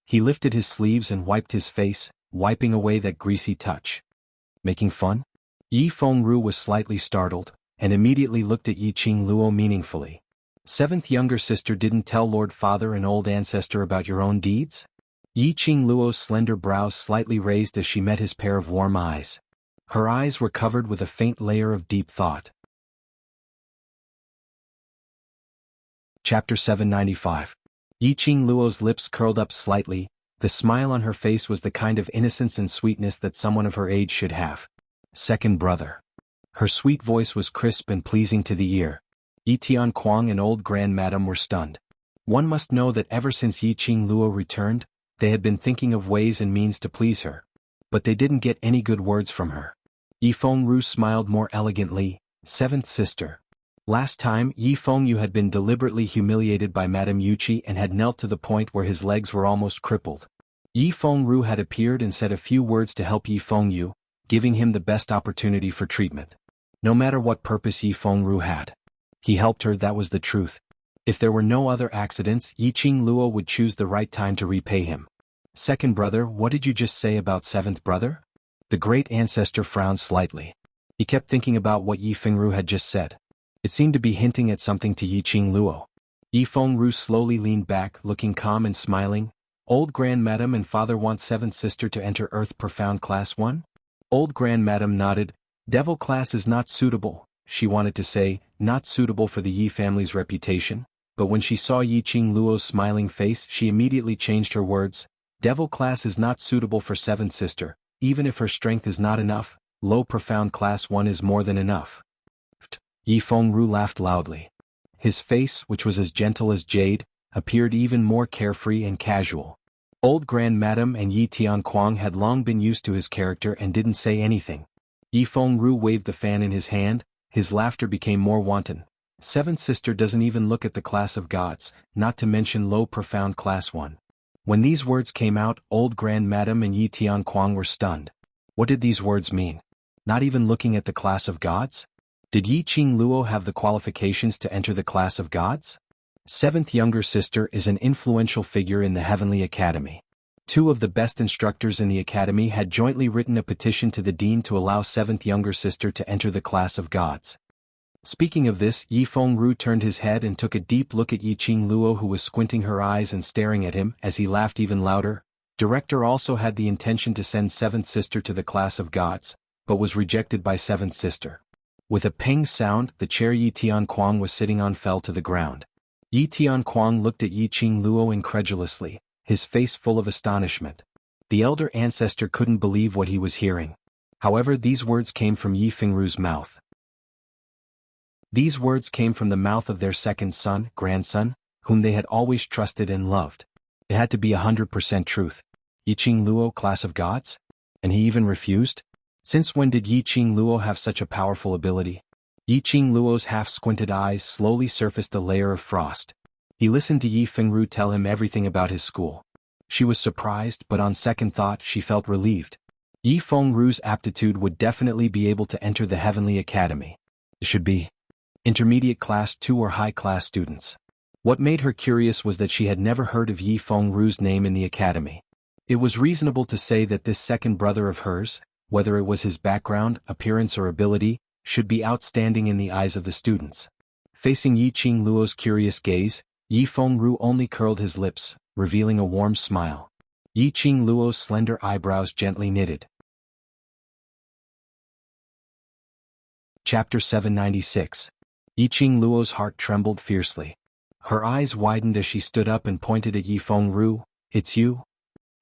He lifted his sleeves and wiped his face, wiping away that greasy touch. Making fun? Yi Fengru was slightly startled, and immediately looked at Yi Qing Luo meaningfully. Seventh younger sister didn't tell Lord Father and old ancestor about your own deeds? Yi Qing Luo's slender brows slightly raised as she met his pair of warm eyes. Her eyes were covered with a faint layer of deep thought. Chapter 795. Yi Qing Luo's lips curled up slightly. The smile on her face was the kind of innocence and sweetness that someone of her age should have. Second brother. Her sweet voice was crisp and pleasing to the ear. Yi Tianquang and old Grandmadam were stunned. One must know that ever since Yi Qing Luo returned, they had been thinking of ways and means to please her. But they didn't get any good words from her. Yi Fengru smiled more elegantly. Seventh sister. Last time, Yi Fengyu had been deliberately humiliated by Madame Yuchi and had knelt to the point where his legs were almost crippled. Yi Fengru had appeared and said a few words to help Yi Fengyu, giving him the best opportunity for treatment. No matter what purpose Yi Fengru had, he helped her. That was the truth. If there were no other accidents, Yi Qingluo would choose the right time to repay him. Second brother, what did you just say about seventh brother? The great ancestor frowned slightly. He kept thinking about what Yi Fengru had just said. It seemed to be hinting at something to Yi Qingluo. Yi Fengru slowly leaned back, looking calm and smiling. Old grandmadam and father want seventh sister to enter Earth Profound Class 1? Old grandmadam nodded. Devil class is not suitable, she wanted to say, not suitable for the Yi family's reputation, but when she saw Yi Qingluo's smiling face she immediately changed her words. Devil class is not suitable for seventh sister, even if her strength is not enough, low profound class 1 is more than enough. Yi Fengru laughed loudly. His face, which was as gentle as jade, appeared even more carefree and casual. Old grandmadam and Yi Tianquang had long been used to his character and didn't say anything. Yi Fengru waved the fan in his hand, his laughter became more wanton. Seventh sister doesn't even look at the class of gods, not to mention low profound class 1. When these words came out, old grandmadam and Yi Tianquang were stunned. What did these words mean? Not even looking at the class of gods? Did Yi Qingluo have the qualifications to enter the class of gods? Seventh younger sister is an influential figure in the Heavenly Academy. Two of the best instructors in the academy had jointly written a petition to the dean to allow seventh younger sister to enter the class of gods. Speaking of this, Yi Fengru turned his head and took a deep look at Yi Qingluo, who was squinting her eyes and staring at him as he laughed even louder. Director also had the intention to send seventh sister to the class of gods, but was rejected by seventh sister. With a ping sound, the chair Yi Tianquang was sitting on fell to the ground. Yi Tianquang looked at Yi Qingluo incredulously, his face full of astonishment. The elder ancestor couldn't believe what he was hearing. However, these words came from Yi Fengru's mouth. These words came from the mouth of their second son, grandson, whom they had always trusted and loved. It had to be 100% truth. Yi Qingluo, class of gods? And he even refused? Since when did Yi Qingluo have such a powerful ability? Yi Qingluo's half-squinted eyes slowly surfaced a layer of frost. He listened to Yi Fengru tell him everything about his school. She was surprised, but on second thought she felt relieved. Yi Fengru's aptitude would definitely be able to enter the Heavenly Academy. It should be intermediate class 2 or high class students. What made her curious was that she had never heard of Yi Fengru's name in the academy. It was reasonable to say that this second brother of hers, whether it was his background, appearance or ability, should be outstanding in the eyes of the students. Facing Yi Qingluo's curious gaze, Yi Fengru only curled his lips, revealing a warm smile. Yi Qingluo's slender eyebrows gently knitted. Chapter 796. Yi Qingluo's heart trembled fiercely. Her eyes widened as she stood up and pointed at Yi Fengru. It's you?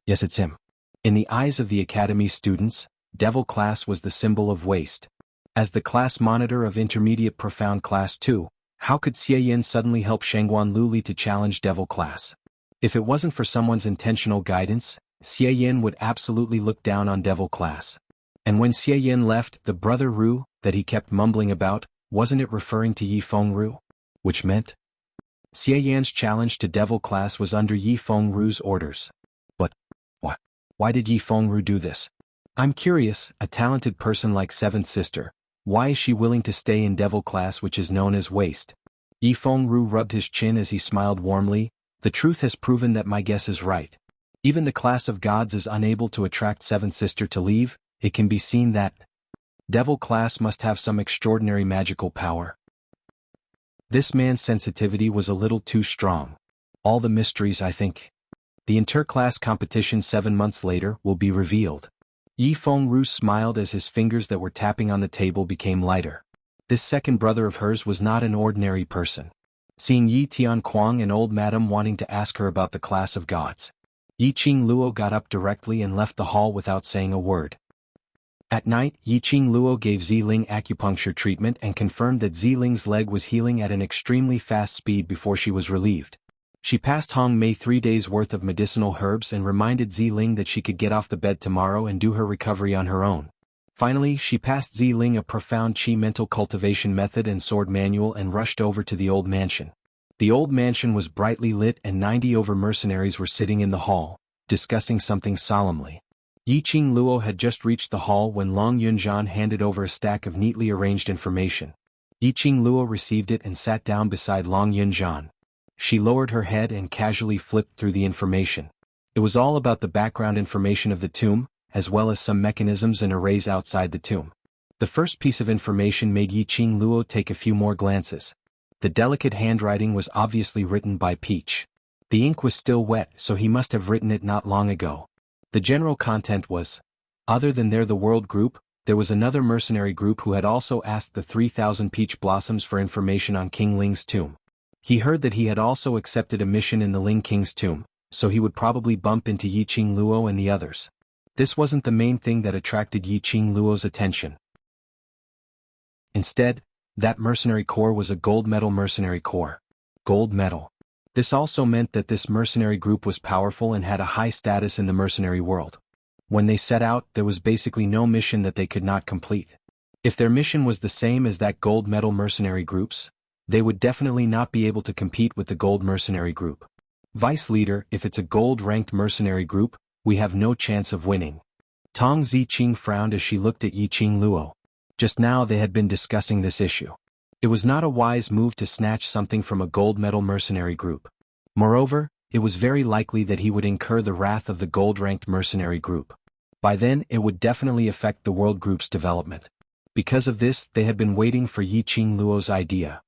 Yes, it's him. In the eyes of the academy's students, Devil class was the symbol of waste. As the class monitor of Intermediate Profound Class 2, how could Xie Yin suddenly help Shangguan Luli to challenge Devil class? If it wasn't for someone's intentional guidance, Xie Yin would absolutely look down on Devil class. And when Xie Yin left, the brother Ru, that he kept mumbling about, wasn't it referring to Yi Fengru? Which meant Xie Yan's challenge to Devil class was under Yi Fengru's orders. But why did Yi Fengru do this? I'm curious, a talented person like seventh sister, why is she willing to stay in Devil class, which is known as waste? Yi Fengru rubbed his chin as he smiled warmly. The truth has proven that my guess is right. Even the class of gods is unable to attract seventh sister to leave. It can be seen that Devil class must have some extraordinary magical power. This man's sensitivity was a little too strong. All the mysteries, I think. The interclass competition 7 months later will be revealed. Yi Fengru smiled as his fingers that were tapping on the table became lighter. This second brother of hers was not an ordinary person. Seeing Yi Tianquang and old madam wanting to ask her about the class of gods, Yi Qingluo got up directly and left the hall without saying a word. At night, Yi Qingluo gave Ziling acupuncture treatment and confirmed that Ziling's leg was healing at an extremely fast speed before she was relieved. She passed Hong Mei 3 days' worth of medicinal herbs and reminded Ziling that she could get off the bed tomorrow and do her recovery on her own. Finally, she passed Ziling a profound Qi mental cultivation method and sword manual and rushed over to the old mansion. The old mansion was brightly lit and 90 over mercenaries were sitting in the hall, discussing something solemnly. Yiqing Luo had just reached the hall when Long Yunzhan handed over a stack of neatly arranged information. Yiqing Luo received it and sat down beside Long Yunzhan. She lowered her head and casually flipped through the information. It was all about the background information of the tomb, as well as some mechanisms and arrays outside the tomb. The first piece of information made Yiqing Luo take a few more glances. The delicate handwriting was obviously written by Peach. The ink was still wet, so he must have written it not long ago. The general content was, other than the World Group, there was another mercenary group who had also asked the 3,000 peach blossoms for information on King Ling's tomb. He heard that he had also accepted a mission in the Ling King's tomb, so he would probably bump into Yiqing Luo and the others. This wasn't the main thing that attracted Yiqing Luo's attention. Instead, that mercenary corps was a gold medal mercenary corps. Gold medal. This also meant that this mercenary group was powerful and had a high status in the mercenary world. When they set out, there was basically no mission that they could not complete. If their mission was the same as that gold medal mercenary group's, they would definitely not be able to compete with the gold mercenary group. Vice leader, if it's a gold-ranked mercenary group, we have no chance of winning. Tong Ziqing frowned as she looked at Yiqing Luo. Just now they had been discussing this issue. It was not a wise move to snatch something from a gold medal mercenary group. Moreover, it was very likely that he would incur the wrath of the gold-ranked mercenary group. By then, it would definitely affect the world group's development. Because of this, they had been waiting for Yiqing Luo's idea.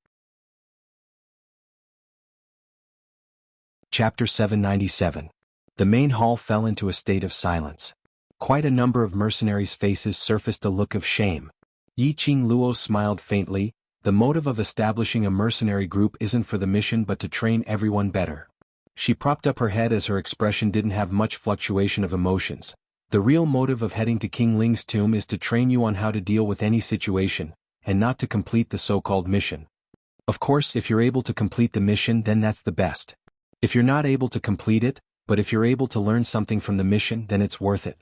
Chapter 797. The main hall fell into a state of silence. Quite a number of mercenaries' faces surfaced a look of shame. Yiqing Luo smiled faintly. The motive of establishing a mercenary group isn't for the mission but to train everyone better. She propped up her head as her expression didn't have much fluctuation of emotions. The real motive of heading to King Ling's tomb is to train you on how to deal with any situation, and not to complete the so-called mission. Of course, if you're able to complete the mission, then that's the best. If you're not able to complete it, but if you're able to learn something from the mission, then it's worth it.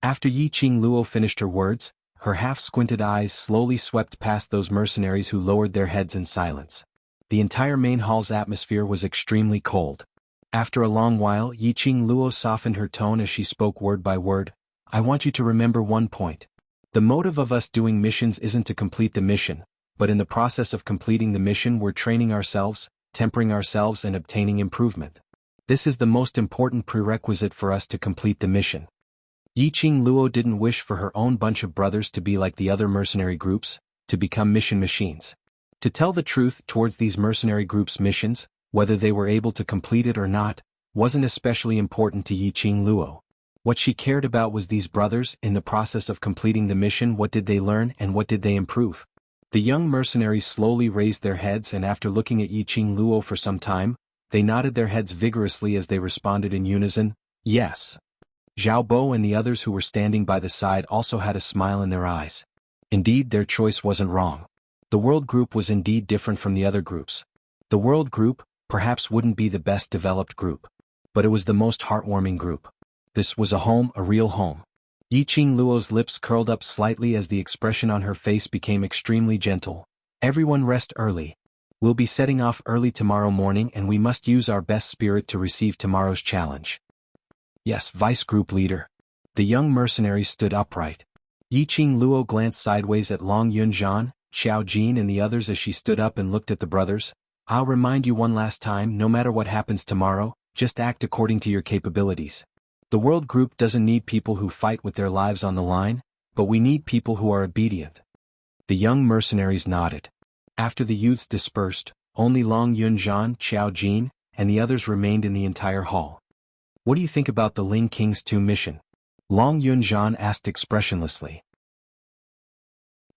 After Yiqing Luo finished her words, her half-squinted eyes slowly swept past those mercenaries who lowered their heads in silence. The entire main hall's atmosphere was extremely cold. After a long while, Yiqing Luo softened her tone as she spoke word by word. I want you to remember one point. The motive of us doing missions isn't to complete the mission, but in the process of completing the mission we're training ourselves, tempering ourselves and obtaining improvement. This is the most important prerequisite for us to complete the mission. Yiqing Luo didn't wish for her own bunch of brothers to be like the other mercenary groups, to become mission machines. To tell the truth, towards these mercenary groups' missions, whether they were able to complete it or not, wasn't especially important to Yiqing Luo. What she cared about was these brothers. In the process of completing the mission, what did they learn and what did they improve? The young mercenaries slowly raised their heads, and after looking at Yiqing Luo for some time, they nodded their heads vigorously as they responded in unison, yes. Zhao Bo and the others who were standing by the side also had a smile in their eyes. Indeed, their choice wasn't wrong. The world group was indeed different from the other groups. The world group, perhaps wouldn't be the best developed group. But it was the most heartwarming group. This was a home, a real home. Yiqing Luo's lips curled up slightly as the expression on her face became extremely gentle. Everyone rest early. We'll be setting off early tomorrow morning and we must use our best spirit to receive tomorrow's challenge. Yes, Vice Group Leader. The young mercenary stood upright. Yiqing Luo glanced sideways at Long Yunzhan, Xiao Jin and the others as she stood up and looked at the brothers. I'll remind you one last time, no matter what happens tomorrow, just act according to your capabilities. The world group doesn't need people who fight with their lives on the line, but we need people who are obedient. The young mercenaries nodded. After the youths dispersed, only Long Yunzhan, Xiao Jin, and the others remained in the entire hall. What do you think about the Ling King's tomb mission? Long Yunzhan asked expressionlessly.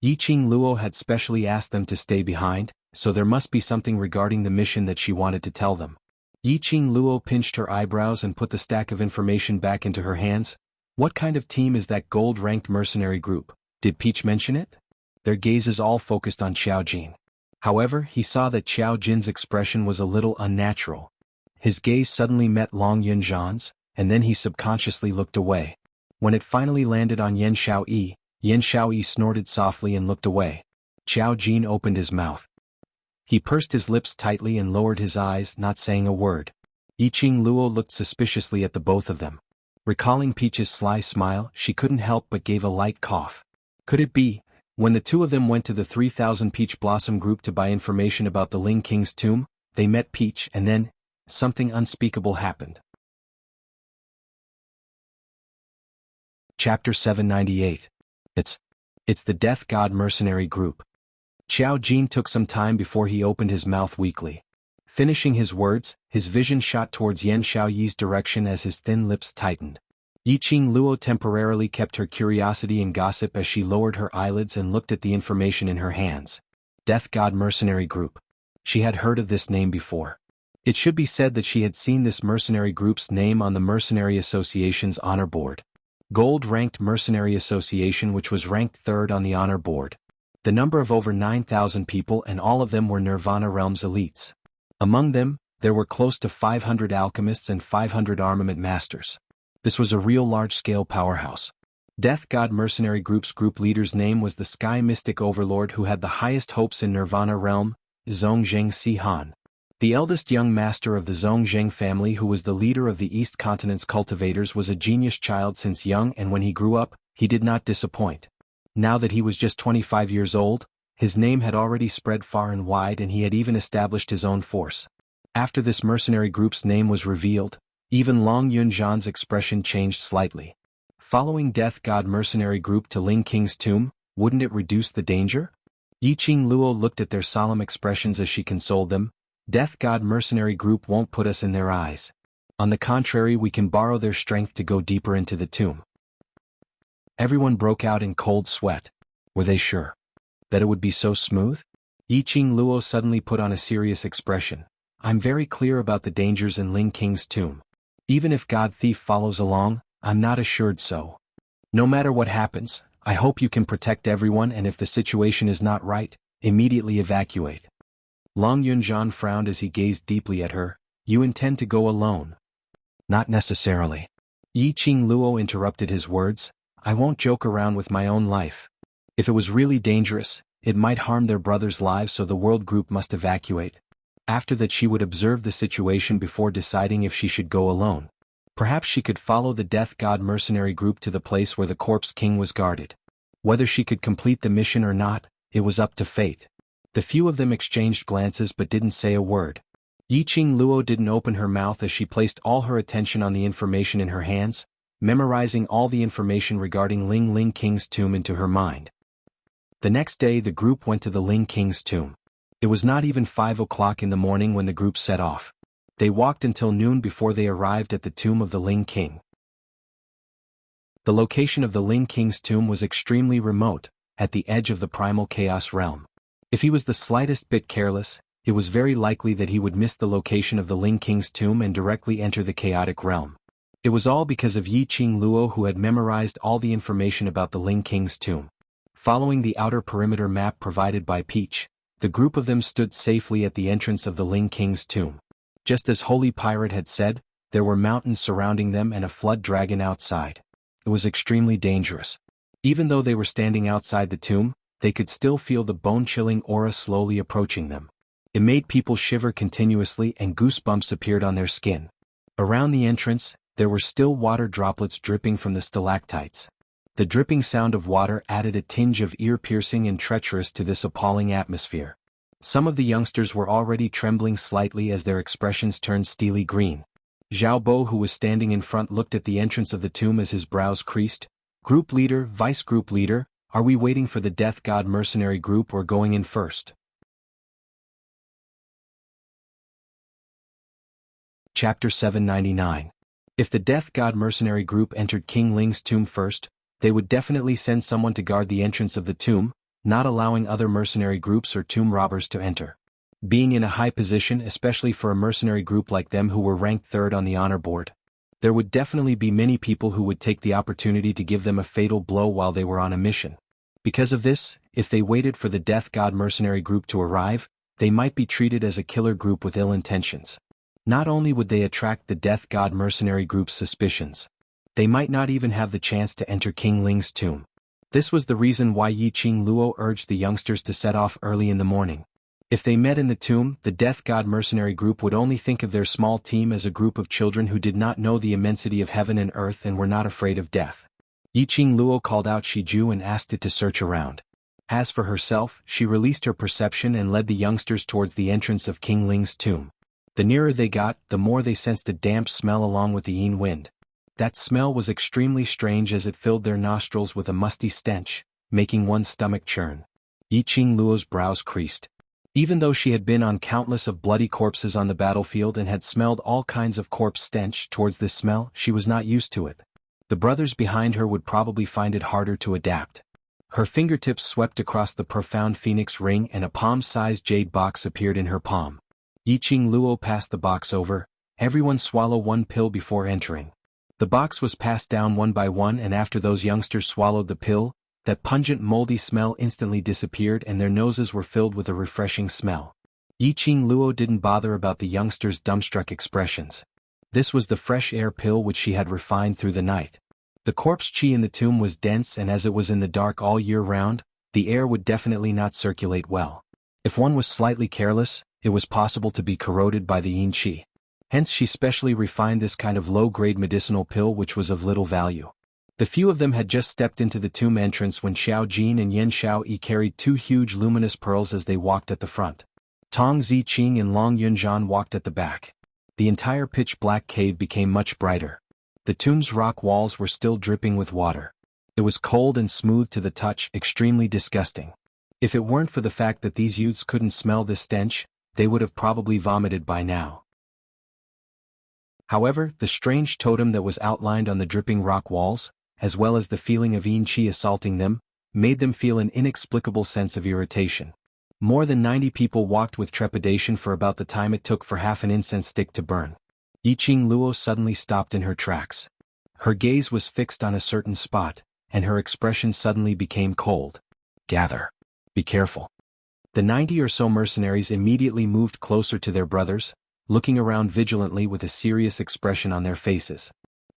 Yiqing Luo had specially asked them to stay behind, so there must be something regarding the mission that she wanted to tell them. Yiqing Luo pinched her eyebrows and put the stack of information back into her hands. What kind of team is that gold-ranked mercenary group? Did Peach mention it? Their gazes all focused on Xiao Jin. However, he saw that Xiao Jin's expression was a little unnatural. His gaze suddenly met Long Yunzhan's, and then he subconsciously looked away. When it finally landed on Yan Xiaoyi, Yan Shaoyi snorted softly and looked away. Qiao Jin opened his mouth. He pursed his lips tightly and lowered his eyes, not saying a word. Yiqing Luo looked suspiciously at the both of them. Recalling Peach's sly smile, she couldn't help but gave a light cough. Could it be, when the two of them went to the 3000 Peach Blossom group to buy information about the Ling King's tomb, they met Peach and then, something unspeakable happened. Chapter 798. It's the Death God Mercenary Group. Qiao Jin took some time before he opened his mouth weakly. Finishing his words, his vision shot towards Yan Shaoyi's direction as his thin lips tightened. Yiqing Luo temporarily kept her curiosity and gossip as she lowered her eyelids and looked at the information in her hands. Death God Mercenary Group. She had heard of this name before. It should be said that she had seen this mercenary group's name on the Mercenary Association's honor board. Gold-ranked Mercenary Association, which was ranked 3rd on the honor board. The number of over 9,000 people, and all of them were Nirvana Realm's elites. Among them, there were close to 500 alchemists and 500 armament masters. This was a real large-scale powerhouse. Death God Mercenary Group's group leader's name was the Sky Mystic Overlord who had the highest hopes in Nirvana Realm, Zhongzheng Sihan. The eldest young master of the Zhongzheng family, who was the leader of the East Continent's cultivators, was a genius child since young, and when he grew up, he did not disappoint. Now that he was just 25 years old, his name had already spread far and wide, and he had even established his own force. After this mercenary group's name was revealed, even Long Yunzhan's expression changed slightly. Following Death God Mercenary Group to Ling King's tomb, wouldn't it reduce the danger? Yiqing Luo looked at their solemn expressions as she consoled them. Death God Mercenary Group won't put us in their eyes. On the contrary, we can borrow their strength to go deeper into the tomb. Everyone broke out in cold sweat. Were they sure that it would be so smooth? Yiqing Luo suddenly put on a serious expression. I'm very clear about the dangers in Ling King's tomb. Even if God Thief follows along, I'm not assured so. No matter what happens, I hope you can protect everyone, and if the situation is not right, immediately evacuate. Long Yunzhan frowned as he gazed deeply at her. You intend to go alone? Not necessarily. Yiqing Luo interrupted his words. I won't joke around with my own life. If it was really dangerous, it might harm their brothers' lives, so the world group must evacuate. After that, she would observe the situation before deciding if she should go alone. Perhaps she could follow the Death God Mercenary Group to the place where the Corpse King was guarded. Whether she could complete the mission or not, it was up to fate. The few of them exchanged glances but didn't say a word. Yiqing Luo didn't open her mouth as she placed all her attention on the information in her hands, memorizing all the information regarding Ling King's tomb into her mind. The next day the group went to the Ling King's tomb. It was not even 5 o'clock in the morning when the group set off. They walked until noon before they arrived at the tomb of the Ling King. The location of the Ling King's tomb was extremely remote, at the edge of the primal chaos realm. If he was the slightest bit careless, it was very likely that he would miss the location of the Ling King's tomb and directly enter the chaotic realm. It was all because of Yiqing Luo, who had memorized all the information about the Ling King's tomb. Following the outer perimeter map provided by Peach, the group of them stood safely at the entrance of the Ling King's tomb. Just as Holy Pirate had said, there were mountains surrounding them and a flood dragon outside. It was extremely dangerous. Even though they were standing outside the tomb, they could still feel the bone-chilling aura slowly approaching them. It made people shiver continuously, and goosebumps appeared on their skin. Around the entrance, there were still water droplets dripping from the stalactites. The dripping sound of water added a tinge of ear-piercing and treacherous to this appalling atmosphere. Some of the youngsters were already trembling slightly as their expressions turned steely green. Zhao Bo, who was standing in front, looked at the entrance of the tomb as his brows creased. Group leader, vice group leader, are we waiting for the Death God Mercenary Group or going in first? Chapter 799. If the Death God Mercenary Group entered King Ling's tomb first, they would definitely send someone to guard the entrance of the tomb, not allowing other mercenary groups or tomb robbers to enter. Being in a high position, especially for a mercenary group like them who were ranked 3rd on the honor board, there would definitely be many people who would take the opportunity to give them a fatal blow while they were on a mission. Because of this, if they waited for the Death God Mercenary Group to arrive, they might be treated as a killer group with ill intentions. Not only would they attract the Death God Mercenary Group's suspicions, they might not even have the chance to enter King Ling's tomb. This was the reason why Yiqing Luo urged the youngsters to set off early in the morning. If they met in the tomb, the Death God mercenary group would only think of their small team as a group of children who did not know the immensity of heaven and earth and were not afraid of death. Yiqing Luo called out Shiju and asked it to search around. As for herself, she released her perception and led the youngsters towards the entrance of King Ling's tomb. The nearer they got, the more they sensed a damp smell along with the yin wind. That smell was extremely strange as it filled their nostrils with a musty stench, making one's stomach churn. Yiqing Luo's brows creased. Even though she had been on countless of bloody corpses on the battlefield and had smelled all kinds of corpse stench towards this smell, she was not used to it. The brothers behind her would probably find it harder to adapt. Her fingertips swept across the profound phoenix ring and a palm-sized jade box appeared in her palm. Yiqing Luo passed the box over. Everyone swallow one pill before entering. The box was passed down one by one, and after those youngsters swallowed the pill, that pungent moldy smell instantly disappeared and their noses were filled with a refreshing smell. Yiqing Luo didn't bother about the youngsters' dumbstruck expressions. This was the fresh air pill which she had refined through the night. The corpse chi in the tomb was dense, and as it was in the dark all year round, the air would definitely not circulate well. If one was slightly careless, it was possible to be corroded by the yin chi. Hence she specially refined this kind of low-grade medicinal pill which was of little value. The few of them had just stepped into the tomb entrance when Xiao Jin and Yen Xiaoyi carried two huge luminous pearls as they walked at the front. Tong Ziqing and Long Yunzhan walked at the back. The entire pitch-black cave became much brighter. The tomb's rock walls were still dripping with water. It was cold and smooth to the touch, extremely disgusting. If it weren't for the fact that these youths couldn't smell this stench, they would have probably vomited by now. However, the strange totem that was outlined on the dripping rock walls, as well as the feeling of yin chi assaulting them, made them feel an inexplicable sense of irritation. More than 90 people walked with trepidation for about the time it took for half an incense stick to burn. Yiqing Luo suddenly stopped in her tracks. Her gaze was fixed on a certain spot, and her expression suddenly became cold. Gather. Be careful. The 90 or so mercenaries immediately moved closer to their brothers, looking around vigilantly with a serious expression on their faces.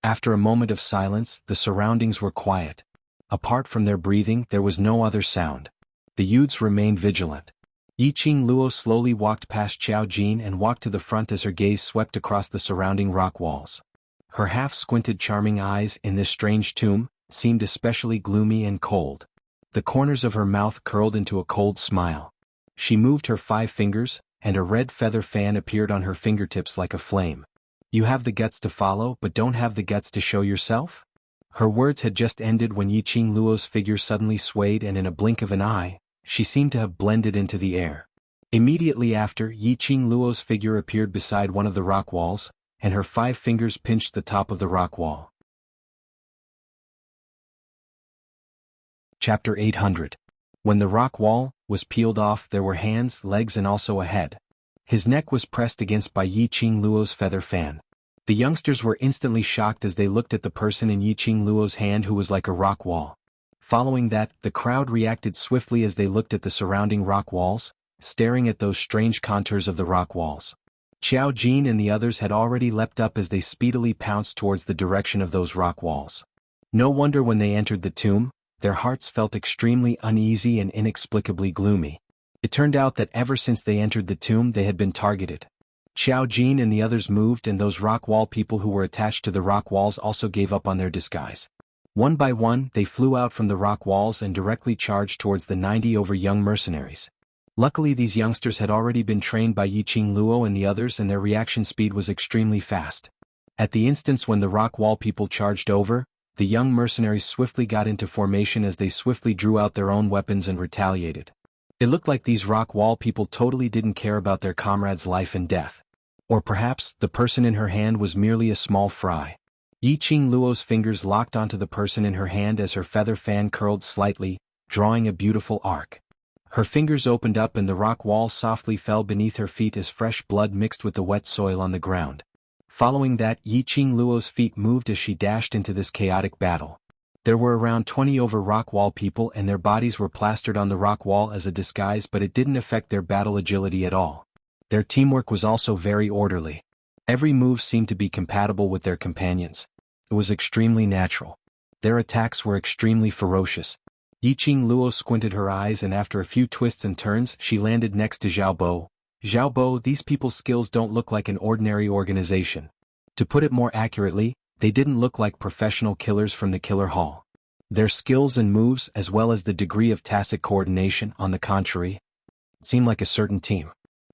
After a moment of silence, the surroundings were quiet. Apart from their breathing, there was no other sound. The youths remained vigilant. Yiqing Luo slowly walked past Xiao Jin and walked to the front as her gaze swept across the surrounding rock walls. Her half-squinted charming eyes in this strange tomb seemed especially gloomy and cold. The corners of her mouth curled into a cold smile. She moved her 5 fingers, and a red feather fan appeared on her fingertips like a flame. You have the guts to follow but don't have the guts to show yourself? Her words had just ended when Yiqing Luo's figure suddenly swayed, and in a blink of an eye, she seemed to have blended into the air. Immediately after, Yiqing Luo's figure appeared beside one of the rock walls, and her 5 fingers pinched the top of the rock wall. Chapter 800. When the rock wall was peeled off, there were hands, legs, and also a head. His neck was pressed against by Yiqing Luo's feather fan. The youngsters were instantly shocked as they looked at the person in Yiqing Luo's hand who was like a rock wall. Following that, the crowd reacted swiftly as they looked at the surrounding rock walls, staring at those strange contours of the rock walls. Xiao Jin and the others had already leapt up as they speedily pounced towards the direction of those rock walls. No wonder when they entered the tomb, their hearts felt extremely uneasy and inexplicably gloomy. It turned out that ever since they entered the tomb they had been targeted. Xiao Jin and the others moved, and those rock wall people who were attached to the rock walls also gave up on their disguise. One by one, they flew out from the rock walls and directly charged towards the 90 over young mercenaries. Luckily these youngsters had already been trained by Yiqing Luo and the others, and their reaction speed was extremely fast. At the instance when the rock wall people charged over, the young mercenaries swiftly got into formation as they swiftly drew out their own weapons and retaliated. It looked like these rock wall people totally didn't care about their comrades' life and death. Or perhaps, the person in her hand was merely a small fry. Yiqing Luo's fingers locked onto the person in her hand as her feather fan curled slightly, drawing a beautiful arc. Her fingers opened up and the rock wall softly fell beneath her feet as fresh blood mixed with the wet soil on the ground. Following that, Yiqing Luo's feet moved as she dashed into this chaotic battle. There were around 20 over rock wall people and their bodies were plastered on the rock wall as a disguise, but it didn't affect their battle agility at all. Their teamwork was also very orderly. Every move seemed to be compatible with their companions. It was extremely natural. Their attacks were extremely ferocious. Yiqing Luo squinted her eyes and after a few twists and turns she landed next to Zhao Bo. Zhao Bo, these people's skills don't look like an ordinary organization. To put it more accurately, they didn't look like professional killers from the killer hall. Their skills and moves as well as the degree of tacit coordination, on the contrary, seemed like a certain team.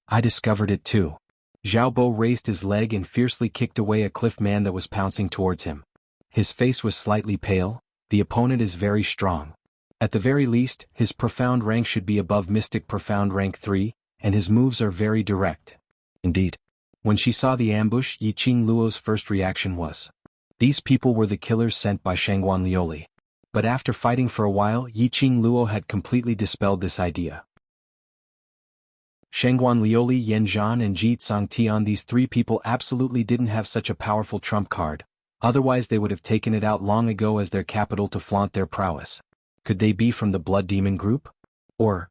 I discovered it too. Zhao Bo raised his leg and fiercely kicked away a cliff man that was pouncing towards him. His face was slightly pale. The opponent is very strong. At the very least, his profound rank should be above Mystic Profound rank 3, and his moves are very direct. Indeed. When she saw the ambush, Yiqing Luo's first reaction was, these people were the killers sent by Shangguan Lioli. But after fighting for a while, Yiqing Luo had completely dispelled this idea. Shangguan Lioli, Yan Zhan and Ji Tsangtian, these three people absolutely didn't have such a powerful trump card, otherwise they would have taken it out long ago as their capital to flaunt their prowess. Could they be from the Blood Demon group? Or?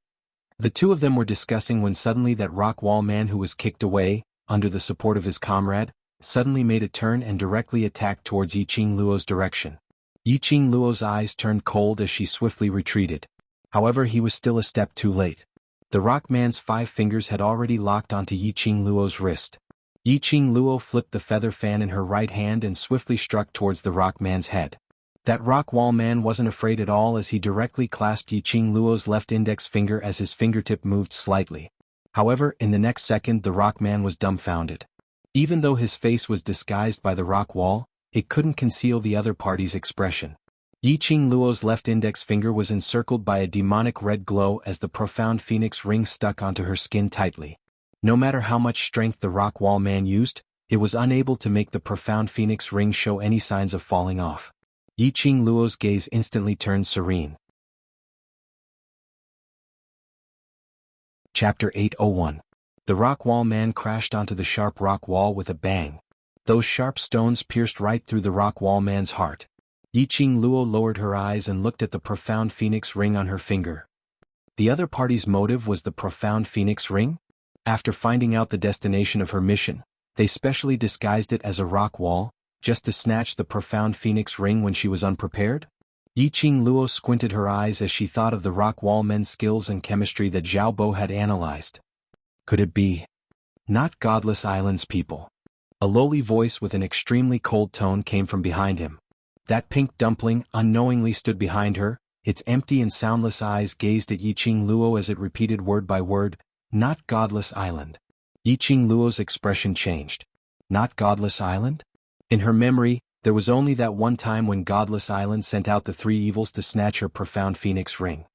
The two of them were discussing when suddenly that rock wall man who was kicked away, under the support of his comrade, suddenly made a turn and directly attacked towards Yiqing Luo's direction. Yiqing Luo's eyes turned cold as she swiftly retreated. However, he was still a step too late. The rock man's 5 fingers had already locked onto Yiqing Luo's wrist. Yiqing Luo flipped the feather fan in her right hand and swiftly struck towards the rock man's head. That rock wall man wasn't afraid at all as he directly clasped Yiqing Luo's left index finger as his fingertip moved slightly. However, in the next second the rock man was dumbfounded. Even though his face was disguised by the rock wall, it couldn't conceal the other party's expression. Yiqing Luo's left index finger was encircled by a demonic red glow as the profound phoenix ring stuck onto her skin tightly. No matter how much strength the rock wall man used, it was unable to make the profound phoenix ring show any signs of falling off. Yiqing Luo's gaze instantly turned serene. Chapter 801. The rock wall man crashed onto the sharp rock wall with a bang. Those sharp stones pierced right through the rock wall man's heart. Yiqing Luo lowered her eyes and looked at the profound phoenix ring on her finger. The other party's motive was the profound phoenix ring? After finding out the destination of her mission, they specially disguised it as a rock wall, just to snatch the profound phoenix ring when she was unprepared? Yiqing Luo squinted her eyes as she thought of the rock wall men's skills and chemistry that Zhao Bo had analyzed. Could it be? Not Godless Island's people. A lowly voice with an extremely cold tone came from behind him. That pink dumpling unknowingly stood behind her, its empty and soundless eyes gazed at Yiqing Luo as it repeated word by word, not Godless Island. Yiqing Luo's expression changed. Not Godless Island? In her memory, there was only that one time when Godless Island sent out the 3 evils to snatch her profound phoenix ring.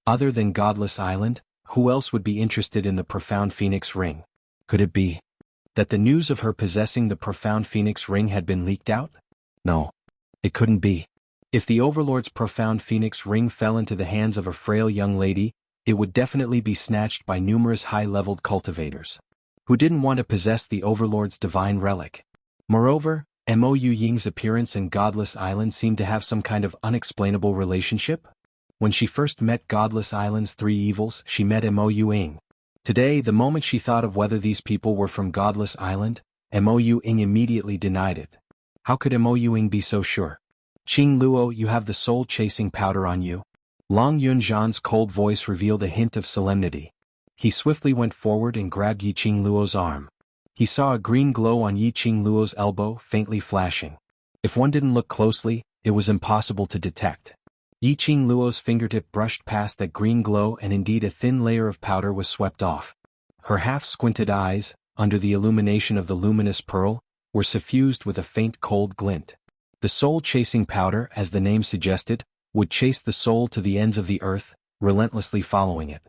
Other than Godless Island, who else would be interested in the profound phoenix ring? Could it be that the news of her possessing the profound phoenix ring had been leaked out? No. It couldn't be. If the Overlord's profound phoenix ring fell into the hands of a frail young lady, it would definitely be snatched by numerous high-leveled cultivators, who didn't want to possess the Overlord's divine relic. Moreover, Mo Ying's appearance and Godless Island seemed to have some kind of unexplainable relationship. When she first met Godless Island's 3 evils, she met Mo Ying. Today, the moment she thought of whether these people were from Godless Island, Mo Ying immediately denied it. How could Mo Ying be so sure? Qing Luo, you have the soul-chasing powder on you. Long Yunzhan's cold voice revealed a hint of solemnity. He swiftly went forward and grabbed Yiqing Luo's arm. He saw a green glow on Yiqing Luo's elbow, faintly flashing. If one didn't look closely, it was impossible to detect. Yiqing Luo's fingertip brushed past that green glow and indeed a thin layer of powder was swept off. Her half-squinted eyes, under the illumination of the luminous pearl, were suffused with a faint cold glint. The soul-chasing powder, as the name suggested, would chase the soul to the ends of the earth, relentlessly following it.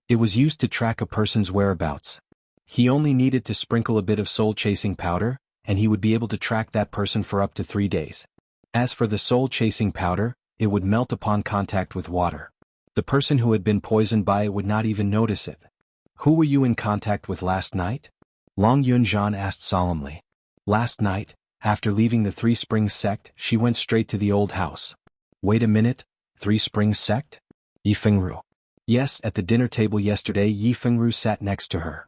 It was used to track a person's whereabouts. He only needed to sprinkle a bit of soul-chasing powder, and he would be able to track that person for up to 3 days. As for the soul-chasing powder, it would melt upon contact with water. The person who had been poisoned by it would not even notice it. Who were you in contact with last night? Long Yunzhan asked solemnly. Last night, after leaving the 3 Springs sect, she went straight to the old house. Wait a minute, 3 Springs sect? Yi Fengru. Yes, at the dinner table yesterday Yi Fengru sat next to her.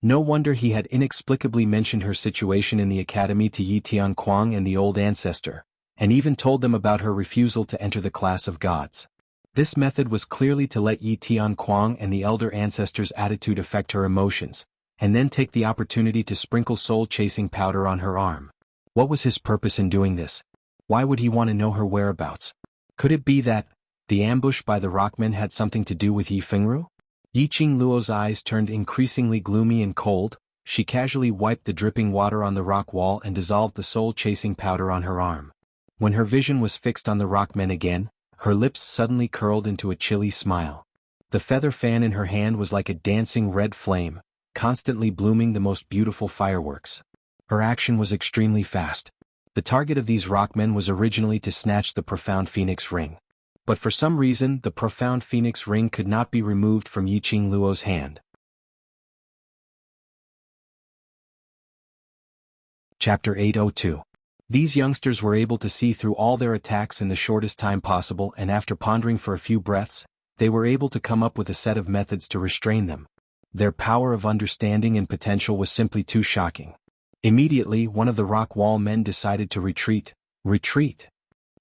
No wonder he had inexplicably mentioned her situation in the academy to Yi Tianquang and the old ancestor. and even told them about her refusal to enter the class of gods. This method was clearly to let Yi Tianquang and the elder ancestors' attitude affect her emotions, and then take the opportunity to sprinkle soul-chasing powder on her arm. What was his purpose in doing this? Why would he want to know her whereabouts? Could it be that the ambush by the rockmen had something to do with Yi Fengru? Yi Qingluo's eyes turned increasingly gloomy and cold. She casually wiped the dripping water on the rock wall and dissolved the soul-chasing powder on her arm. When her vision was fixed on the rockmen again, her lips suddenly curled into a chilly smile. The feather fan in her hand was like a dancing red flame, constantly blooming the most beautiful fireworks. Her action was extremely fast. The target of these rockmen was originally to snatch the profound phoenix ring. But for some reason the profound phoenix ring could not be removed from Yi Qingluo's hand. Chapter 802. These youngsters were able to see through all their attacks in the shortest time possible, and after pondering for a few breaths, they were able to come up with a set of methods to restrain them. Their power of understanding and potential was simply too shocking. Immediately, one of the rock wall men decided to retreat.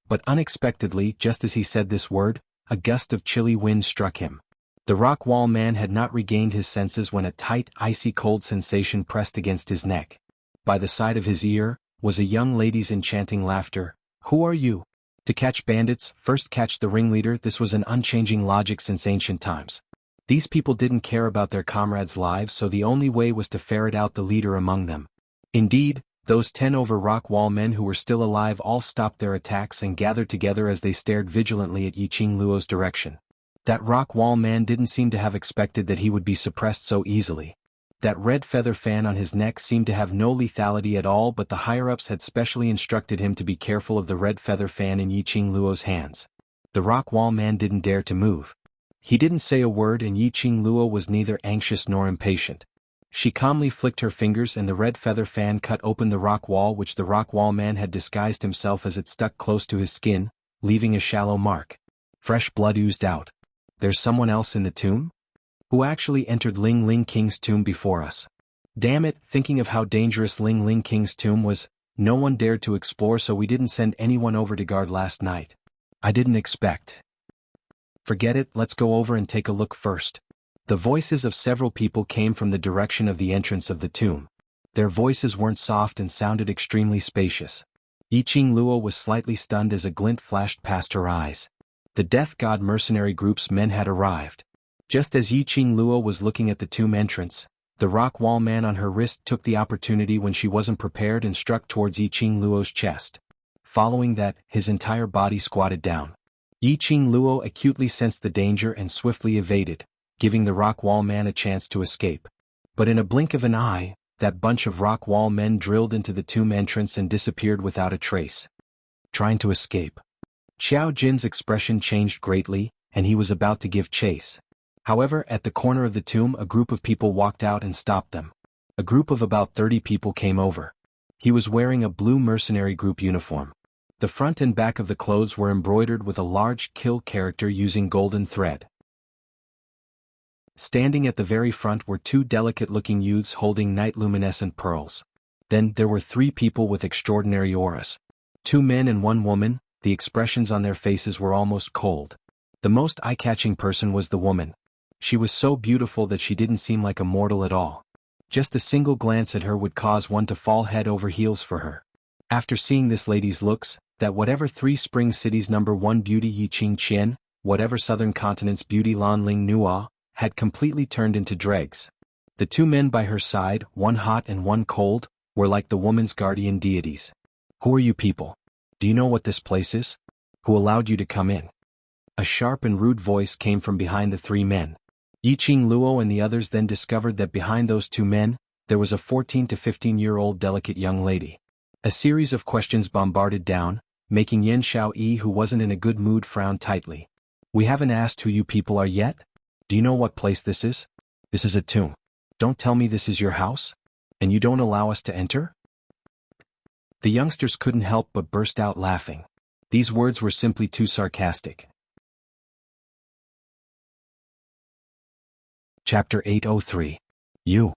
But unexpectedly, just as he said this word, a gust of chilly wind struck him. The rock wall man had not regained his senses when a tight, icy cold sensation pressed against his neck. By the side of his ear was a young lady's enchanting laughter. "Who are you?" To catch bandits, first catch the ringleader. This was an unchanging logic since ancient times. These people didn't care about their comrades' lives, so the only way was to ferret out the leader among them. Indeed, those 10 over rock wall men who were still alive all stopped their attacks and gathered together as they stared vigilantly at Yi Qingluo's direction. That rock wall man didn't seem to have expected that he would be suppressed so easily. That red feather fan on his neck seemed to have no lethality at all, but the higher-ups had specially instructed him to be careful of the red feather fan in Yi Qingluo's hands. The rock wall man didn't dare to move. He didn't say a word, and Yi Qingluo was neither anxious nor impatient. She calmly flicked her fingers and the red feather fan cut open the rock wall, which the rock wall man had disguised himself as it stuck close to his skin, leaving a shallow mark. Fresh blood oozed out. "There's someone else in the tomb? Who actually entered Ling Ling King's tomb before us?" Damn it, thinking of how dangerous Ling Ling King's tomb was, no one dared to explore, so we didn't send anyone over to guard last night. I didn't expect. Forget it, let's go over and take a look first. The voices of several people came from the direction of the entrance of the tomb. Their voices weren't soft and sounded extremely spacious. Yi Qingluo was slightly stunned as a glint flashed past her eyes. The Death God mercenary group's men had arrived. Just as Yi Qingluo was looking at the tomb entrance, the rock wall man on her wrist took the opportunity when she wasn't prepared and struck towards Yi Qingluo's chest. Following that, his entire body squatted down. Yi Qingluo acutely sensed the danger and swiftly evaded, giving the rock wall man a chance to escape. But in a blink of an eye, that bunch of rock wall men drilled into the tomb entrance and disappeared without a trace. Trying to escape. Xiao Jin's expression changed greatly, and he was about to give chase. However, at the corner of the tomb a group of people walked out and stopped them. A group of about 30 people came over. He was wearing a blue mercenary group uniform. The front and back of the clothes were embroidered with a large kill character using golden thread. Standing at the very front were 2 delicate-looking youths holding night-luminescent pearls. Then there were 3 people with extraordinary auras. 2 men and 1 woman. The expressions on their faces were almost cold. The most eye-catching person was the woman. She was so beautiful that she didn't seem like a mortal at all. Just a single glance at her would cause one to fall head over heels for her. After seeing this lady's looks, that whatever 3 Spring Cities #1 beauty Yi Qingqian, whatever Southern Continent's beauty Lan Ling Nua, had completely turned into dregs. The 2 men by her side, one hot and one cold, were like the woman's guardian deities. "Who are you people? Do you know what this place is? Who allowed you to come in?" A sharp and rude voice came from behind the 3 men. Yi Qingluo and the others then discovered that behind those 2 men, there was a 14 to 15-year-old delicate young lady. A series of questions bombarded down, making Yan Xiaoyi, who wasn't in a good mood, frown tightly. "We haven't asked who you people are yet? Do you know what place this is? This is a tomb. Don't tell me this is your house? And you don't allow us to enter?" The youngsters couldn't help but burst out laughing. These words were simply too sarcastic. Chapter 803. You.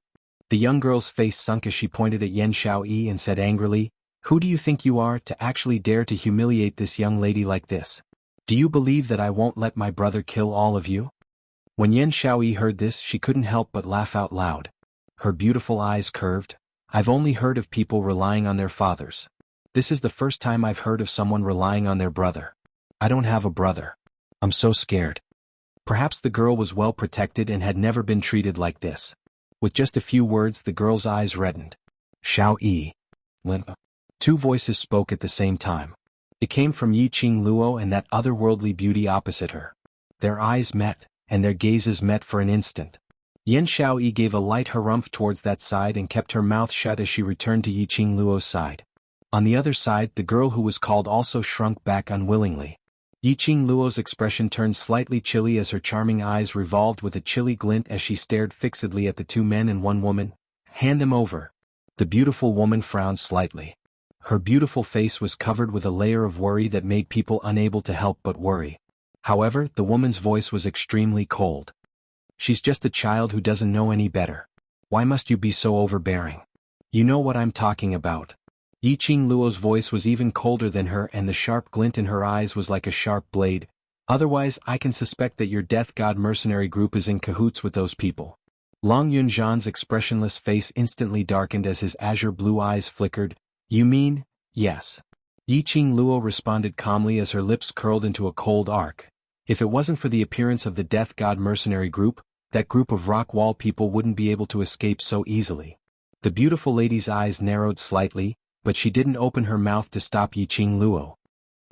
The young girl's face sunk as she pointed at Yan Xiaoyi and said angrily, Who do you think you are to actually dare to humiliate this young lady like this? Do you believe that I won't let my brother kill all of you? When Yan Xiaoyi heard this, she couldn't help but laugh out loud. Her beautiful eyes curved. I've only heard of people relying on their fathers. This is the first time I've heard of someone relying on their brother. I don't have a brother. I'm so scared. Perhaps the girl was well protected and had never been treated like this. With just a few words, the girl's eyes reddened. Xiao Yi. Limp. Two voices spoke at the same time. It came from Yi Qing Luo and that otherworldly beauty opposite her. Their eyes met, and their gazes met for an instant. Yan Xiaoyi gave a light harumph towards that side and kept her mouth shut as she returned to Yi Qing Luo's side. On the other side, the girl who was called also shrunk back unwillingly. Yi Qing Luo's expression turned slightly chilly as her charming eyes revolved with a chilly glint as she stared fixedly at the two men and one woman. Hand them over. The beautiful woman frowned slightly. Her beautiful face was covered with a layer of worry that made people unable to help but worry. However, the woman's voice was extremely cold. She's just a child who doesn't know any better. Why must you be so overbearing? You know what I'm talking about. Yi Qing Luo's voice was even colder than her and the sharp glint in her eyes was like a sharp blade. Otherwise, I can suspect that your death god mercenary group is in cahoots with those people. Long Yunzhan's expressionless face instantly darkened as his azure blue eyes flickered. You mean, yes. Yi Qing Luo responded calmly as her lips curled into a cold arc. If it wasn't for the appearance of the death god mercenary group, that group of rock wall people wouldn't be able to escape so easily. The beautiful lady's eyes narrowed slightly, but she didn't open her mouth to stop Yi Qing Luo.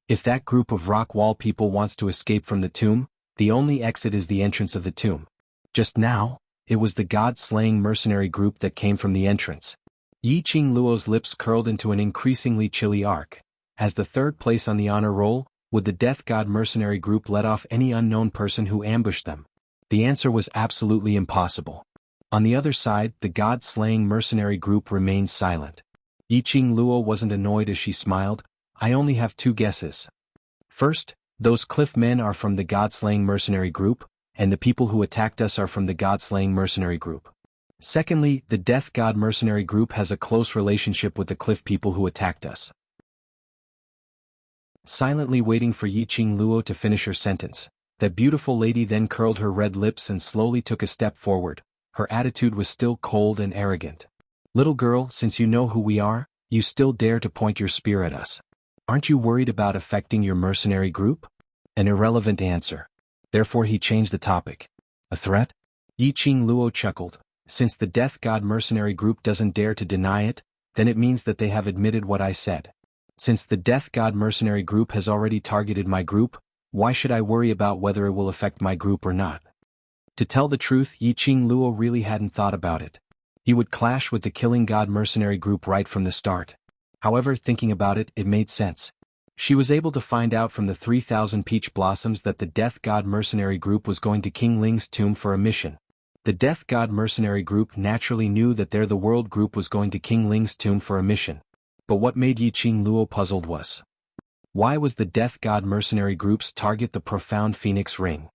If that group of rock wall people wants to escape from the tomb, the only exit is the entrance of the tomb. Just now, it was the god-slaying mercenary group that came from the entrance. Yi Qing Luo's lips curled into an increasingly chilly arc. As the third place on the honor roll, would the death god mercenary group let off any unknown person who ambushed them? The answer was absolutely impossible. On the other side, the god-slaying mercenary group remained silent. Yi Qing Luo wasn't annoyed as she smiled. I only have two guesses. First, those cliff men are from the god-slaying mercenary group, and the people who attacked us are from the god-slaying mercenary group. Secondly, the death god mercenary group has a close relationship with the cliff people who attacked us. Silently waiting for Yi Qing Luo to finish her sentence, that beautiful lady then curled her red lips and slowly took a step forward. Her attitude was still cold and arrogant. Little girl, since you know who we are, you still dare to point your spear at us. Aren't you worried about affecting your mercenary group? An irrelevant answer. Therefore he changed the topic. A threat? Yi Qing Luo chuckled. Since the death god mercenary group doesn't dare to deny it, then it means that they have admitted what I said. Since the death god mercenary group has already targeted my group, why should I worry about whether it will affect my group or not? To tell the truth, Yi Qing Luo really hadn't thought about it. He would clash with the killing god mercenary group right from the start. However, thinking about it, it made sense. She was able to find out from the 3,000 peach blossoms that the death god mercenary group was going to King Ling's tomb for a mission. The death god mercenary group naturally knew that the world group was going to King Ling's tomb for a mission. But what made Yi Qing Luo puzzled was, why was the death god mercenary group's target the profound phoenix ring?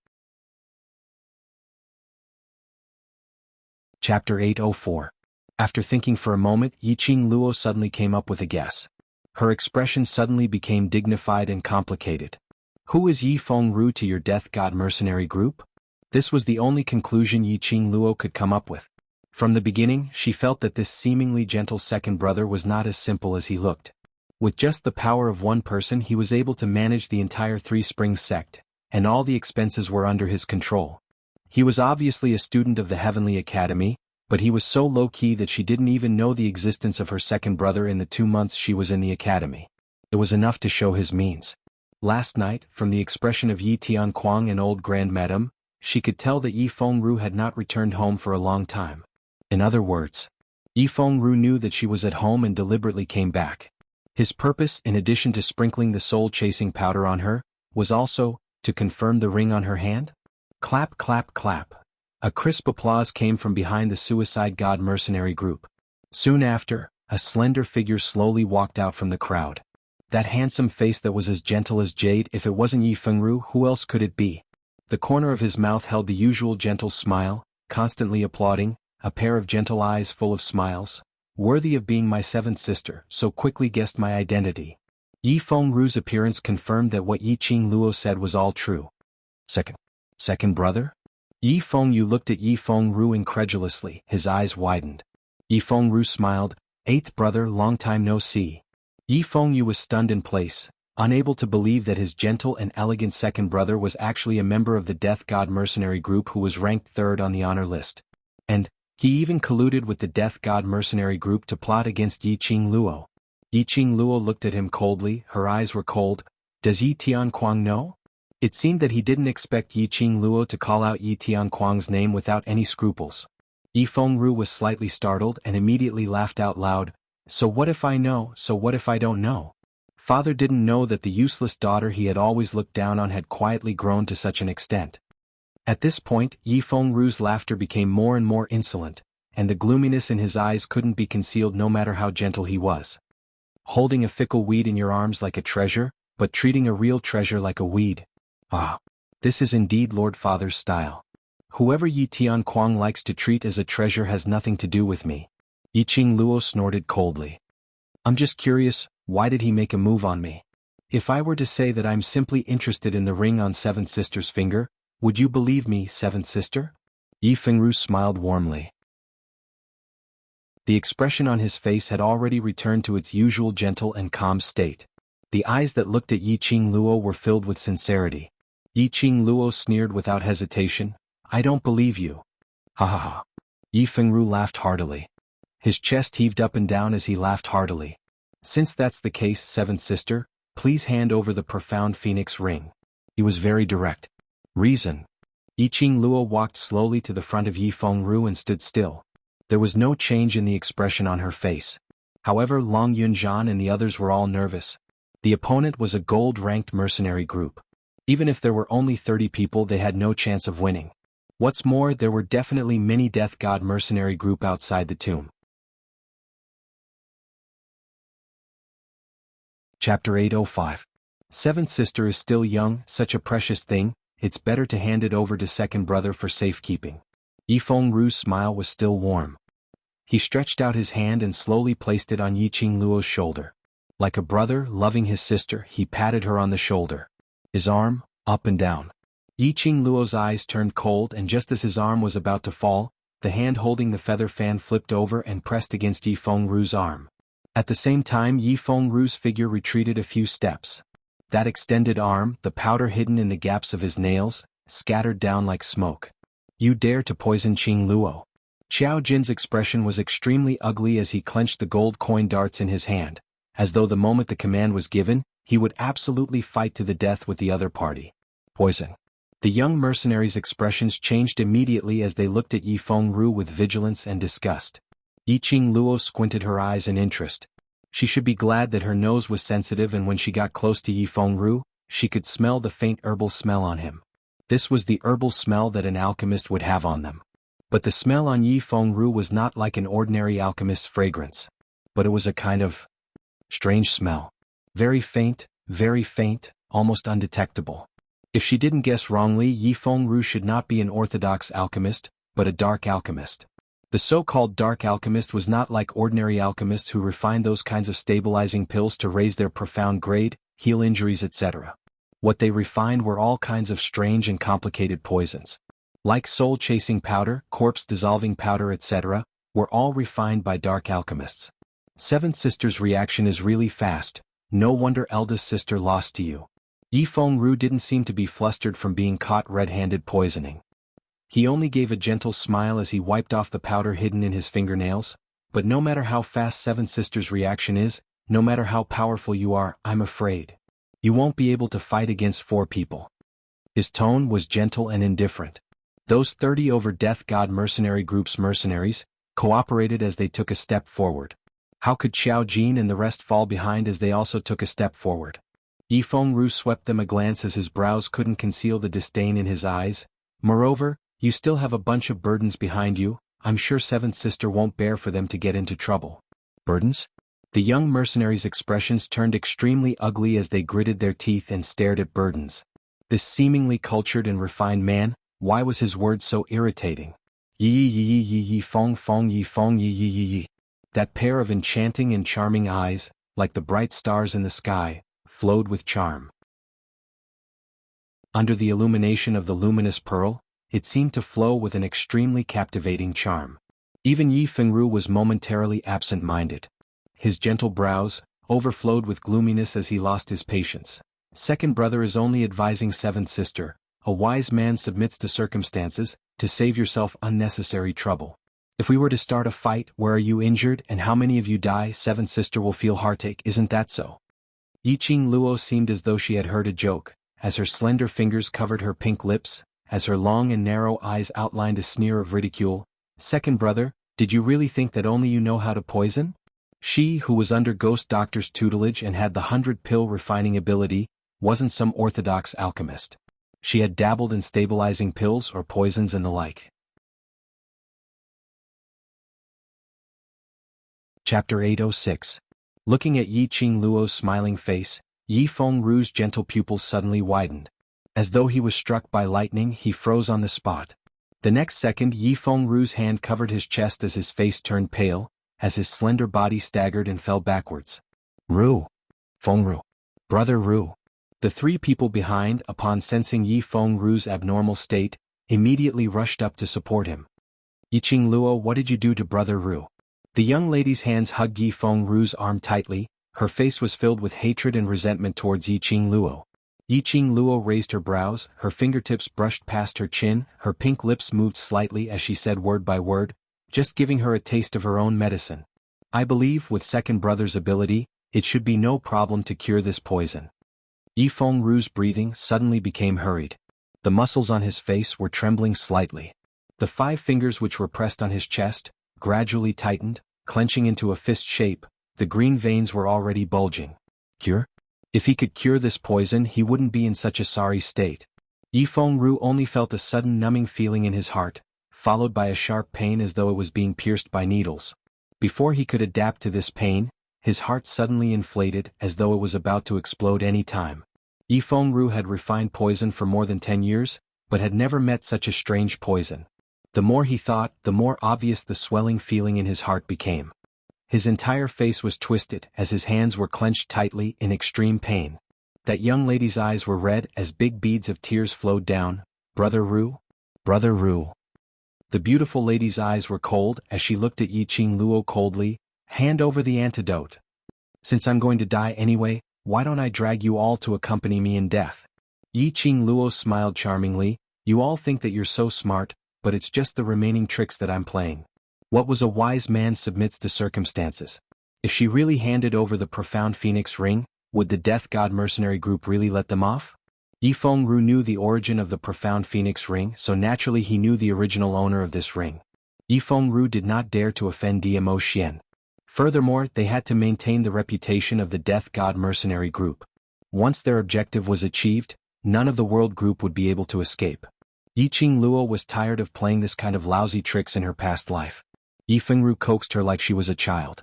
Chapter 804. After thinking for a moment, Yi Qing Luo suddenly came up with a guess. Her expression suddenly became dignified and complicated. Who is Yi Fengru to your death god mercenary group? This was the only conclusion Yi Qing Luo could come up with. From the beginning, she felt that this seemingly gentle second brother was not as simple as he looked. With just the power of one person, he was able to manage the entire Three Springs sect, and all the expenses were under his control. He was obviously a student of the Heavenly Academy, but he was so low-key that she didn't even know the existence of her second brother in the 2 months she was in the academy. It was enough to show his means. Last night, from the expression of Yi Tianquang and old Grand Madame, she could tell that Yi Fengru had not returned home for a long time. In other words, Yi Fengru knew that she was at home and deliberately came back. His purpose, in addition to sprinkling the soul-chasing powder on her, was also to confirm the ring on her hand? Clap, clap, clap. A crisp applause came from behind the suicide god mercenary group. Soon after, a slender figure slowly walked out from the crowd. That handsome face that was as gentle as jade. If it wasn't Yi Fengru, who else could it be? The corner of his mouth held the usual gentle smile, constantly applauding, a pair of gentle eyes full of smiles. worthy of being my seventh sister, so quickly guessed my identity. Yi Fengru's appearance confirmed that what Yi Qingluo said was all true. Second brother? Yi Fengyu looked at Yi Fengru incredulously, his eyes widened. Yi Fengru smiled, eighth brother, long time no see. Yi Fengyu was stunned in place, unable to believe that his gentle and elegant second brother was actually a member of the Death God mercenary group who was ranked third on the honor list. And he even colluded with the Death God mercenary group to plot against Yi Qingluo. Yi Qingluo looked at him coldly, her eyes were cold. Does Yi Tianquang know? It seemed that he didn't expect Yi Qingluo to call out Yi Tianquang's name without any scruples. Yi Fengru was slightly startled and immediately laughed out loud. So what if I know, so what if I don't know? Father didn't know that the useless daughter he had always looked down on had quietly grown to such an extent. At this point, Yi Fengru's laughter became more and more insolent, and the gloominess in his eyes couldn't be concealed no matter how gentle he was. Holding a fickle weed in your arms like a treasure, but treating a real treasure like a weed. Ah, this is indeed Lord Father's style. Whoever Yi Tianquang likes to treat as a treasure has nothing to do with me. Yi Qingluo snorted coldly. I'm just curious, why did he make a move on me? If I were to say that I'm simply interested in the ring on Seventh Sister's finger, would you believe me, Seventh Sister? Yi Fengru smiled warmly. The expression on his face had already returned to its usual gentle and calm state. The eyes that looked at Yi Qingluo were filled with sincerity. Yi Qingluo sneered without hesitation. I don't believe you. Ha ha ha. Yi Fengru laughed heartily. His chest heaved up and down as he laughed heartily. Since that's the case, Seventh Sister, please hand over the profound phoenix ring. He was very direct. Reason. Yi Qingluo walked slowly to the front of Yi Fengru and stood still. There was no change in the expression on her face. However, Long Yunzhan and the others were all nervous. The opponent was a gold-ranked mercenary group. Even if there were only 30 people, they had no chance of winning. What's more, there were definitely many Death God mercenary group outside the tomb. Chapter 805. Seventh Sister is still young, such a precious thing, it's better to hand it over to second brother for safekeeping. Yi Fengru's smile was still warm. He stretched out his hand and slowly placed it on Yi Qingluo's shoulder. Like a brother loving his sister, he patted her on the shoulder. His arm, up and down. Yi Qingluo's eyes turned cold, and just as his arm was about to fall, the hand holding the feather fan flipped over and pressed against Yi Fengru's arm. At the same time, Yi Fengru's figure retreated a few steps. That extended arm, the powder hidden in the gaps of his nails, scattered down like smoke. You dare to poison Qingluo? Qiao Jin's expression was extremely ugly as he clenched the gold coin darts in his hand, as though the moment the command was given, he would absolutely fight to the death with the other party. Poison. The young mercenaries' expressions changed immediately as they looked at Yi Fengru with vigilance and disgust. Yi Qingluo squinted her eyes in interest. She should be glad that her nose was sensitive, and when she got close to Yi Fengru, she could smell the faint herbal smell on him. This was the herbal smell that an alchemist would have on them. But the smell on Yi Fengru was not like an ordinary alchemist's fragrance. But it was a kind of strange smell. Very faint, almost undetectable. If she didn't guess wrongly, Yi Fengru should not be an orthodox alchemist, but a dark alchemist. The so-called dark alchemist was not like ordinary alchemists who refined those kinds of stabilizing pills to raise their profound grade, heal injuries, etc. What they refined were all kinds of strange and complicated poisons. Like soul-chasing powder, corpse-dissolving powder, etc., were all refined by dark alchemists. Seventh Sister's reaction is really fast. No wonder eldest sister lost to you. Yi Fengru didn't seem to be flustered from being caught red-handed poisoning. He only gave a gentle smile as he wiped off the powder hidden in his fingernails. But no matter how fast Seventh Sister's reaction is, no matter how powerful you are, I'm afraid you won't be able to fight against 4 people. His tone was gentle and indifferent. Those 30 over Death God mercenary group's mercenaries cooperated as they took a step forward. How could Qiao Jin and the rest fall behind as they also took a step forward? Yi Fengru swept them a glance as his brows couldn't conceal the disdain in his eyes. Moreover, you still have a bunch of burdens behind you. I'm sure Seventh Sister won't bear for them to get into trouble. Burdens? The young mercenaries' expressions turned extremely ugly as they gritted their teeth and stared at burdens. This seemingly cultured and refined man, why was his words so irritating? Yi yi yi yi yi fong fong yi fong yi yi yi yi. That pair of enchanting and charming eyes, like the bright stars in the sky, flowed with charm. Under the illumination of the luminous pearl, it seemed to flow with an extremely captivating charm. Even Yi Fengru was momentarily absent-minded. His gentle brows overflowed with gloominess as he lost his patience. Second brother is only advising seventh sister. A wise man submits to circumstances, to save yourself unnecessary trouble. If we were to start a fight, where are you injured and how many of you die? Seventh sister will feel heartache, isn't that so? Yiqing Luo seemed as though she had heard a joke, as her slender fingers covered her pink lips, as her long and narrow eyes outlined a sneer of ridicule. Second brother, did you really think that only you know how to poison? She, who was under Ghost Doctor's tutelage and had the 100-pill refining ability, wasn't some orthodox alchemist. She had dabbled in stabilizing pills or poisons and the like. Chapter 806. Looking at Yiqing Luo's smiling face, Yi Fengru's gentle pupils suddenly widened. As though he was struck by lightning, he froze on the spot. The next second, Yi Fengru's hand covered his chest as his face turned pale, as his slender body staggered and fell backwards. Ru! Fengru! Brother Ru! The three people behind, upon sensing Yi Fengru's abnormal state, immediately rushed up to support him. Yiqing Luo, what did you do to Brother Ru? The young lady's hands hugged Yi Fengru's arm tightly, her face was filled with hatred and resentment towards Yiqing Luo. Yiqing Luo raised her brows, her fingertips brushed past her chin, her pink lips moved slightly as she said word by word, just giving her a taste of her own medicine. I believe, with second brother's ability, it should be no problem to cure this poison. Yi Fengru's breathing suddenly became hurried. The muscles on his face were trembling slightly. The 5 fingers which were pressed on his chest gradually tightened, clenching into a fist shape. The green veins were already bulging. Cure? If he could cure this poison, he wouldn't be in such a sorry state. Yi Fengru only felt a sudden numbing feeling in his heart, followed by a sharp pain as though it was being pierced by needles. Before he could adapt to this pain, his heart suddenly inflated as though it was about to explode any time. Yi Fengru had refined poison for more than 10 years, but had never met such a strange poison. The more he thought, the more obvious the swelling feeling in his heart became. His entire face was twisted as his hands were clenched tightly in extreme pain. That young lady's eyes were red as big beads of tears flowed down. Brother Ru? Brother Ru. The beautiful lady's eyes were cold as she looked at Yiqing Luo coldly. Hand over the antidote. Since I'm going to die anyway, why don't I drag you all to accompany me in death? Yiqing Luo smiled charmingly. You all think that you're so smart, but it's just the remaining tricks that I'm playing. What was a wise man submits to circumstances. If she really handed over the profound phoenix ring, would the Death God mercenary group really let them off? Yi Fengru knew the origin of the profound phoenix ring, so naturally he knew the original owner of this ring. Yi Fengru did not dare to offend Diamo Xian. Furthermore, they had to maintain the reputation of the Death God mercenary group. Once their objective was achieved, none of the world group would be able to escape. Yiqing Luo was tired of playing this kind of lousy tricks in her past life. Yi Fengru coaxed her like she was a child.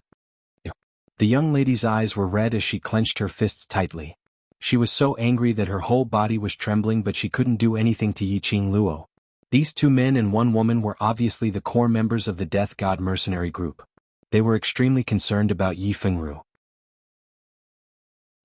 The young lady's eyes were red as she clenched her fists tightly. She was so angry that her whole body was trembling, but she couldn't do anything to Yiqing Luo. These 2 men and 1 woman were obviously the core members of the Death God mercenary group. They were extremely concerned about Yi Fengru.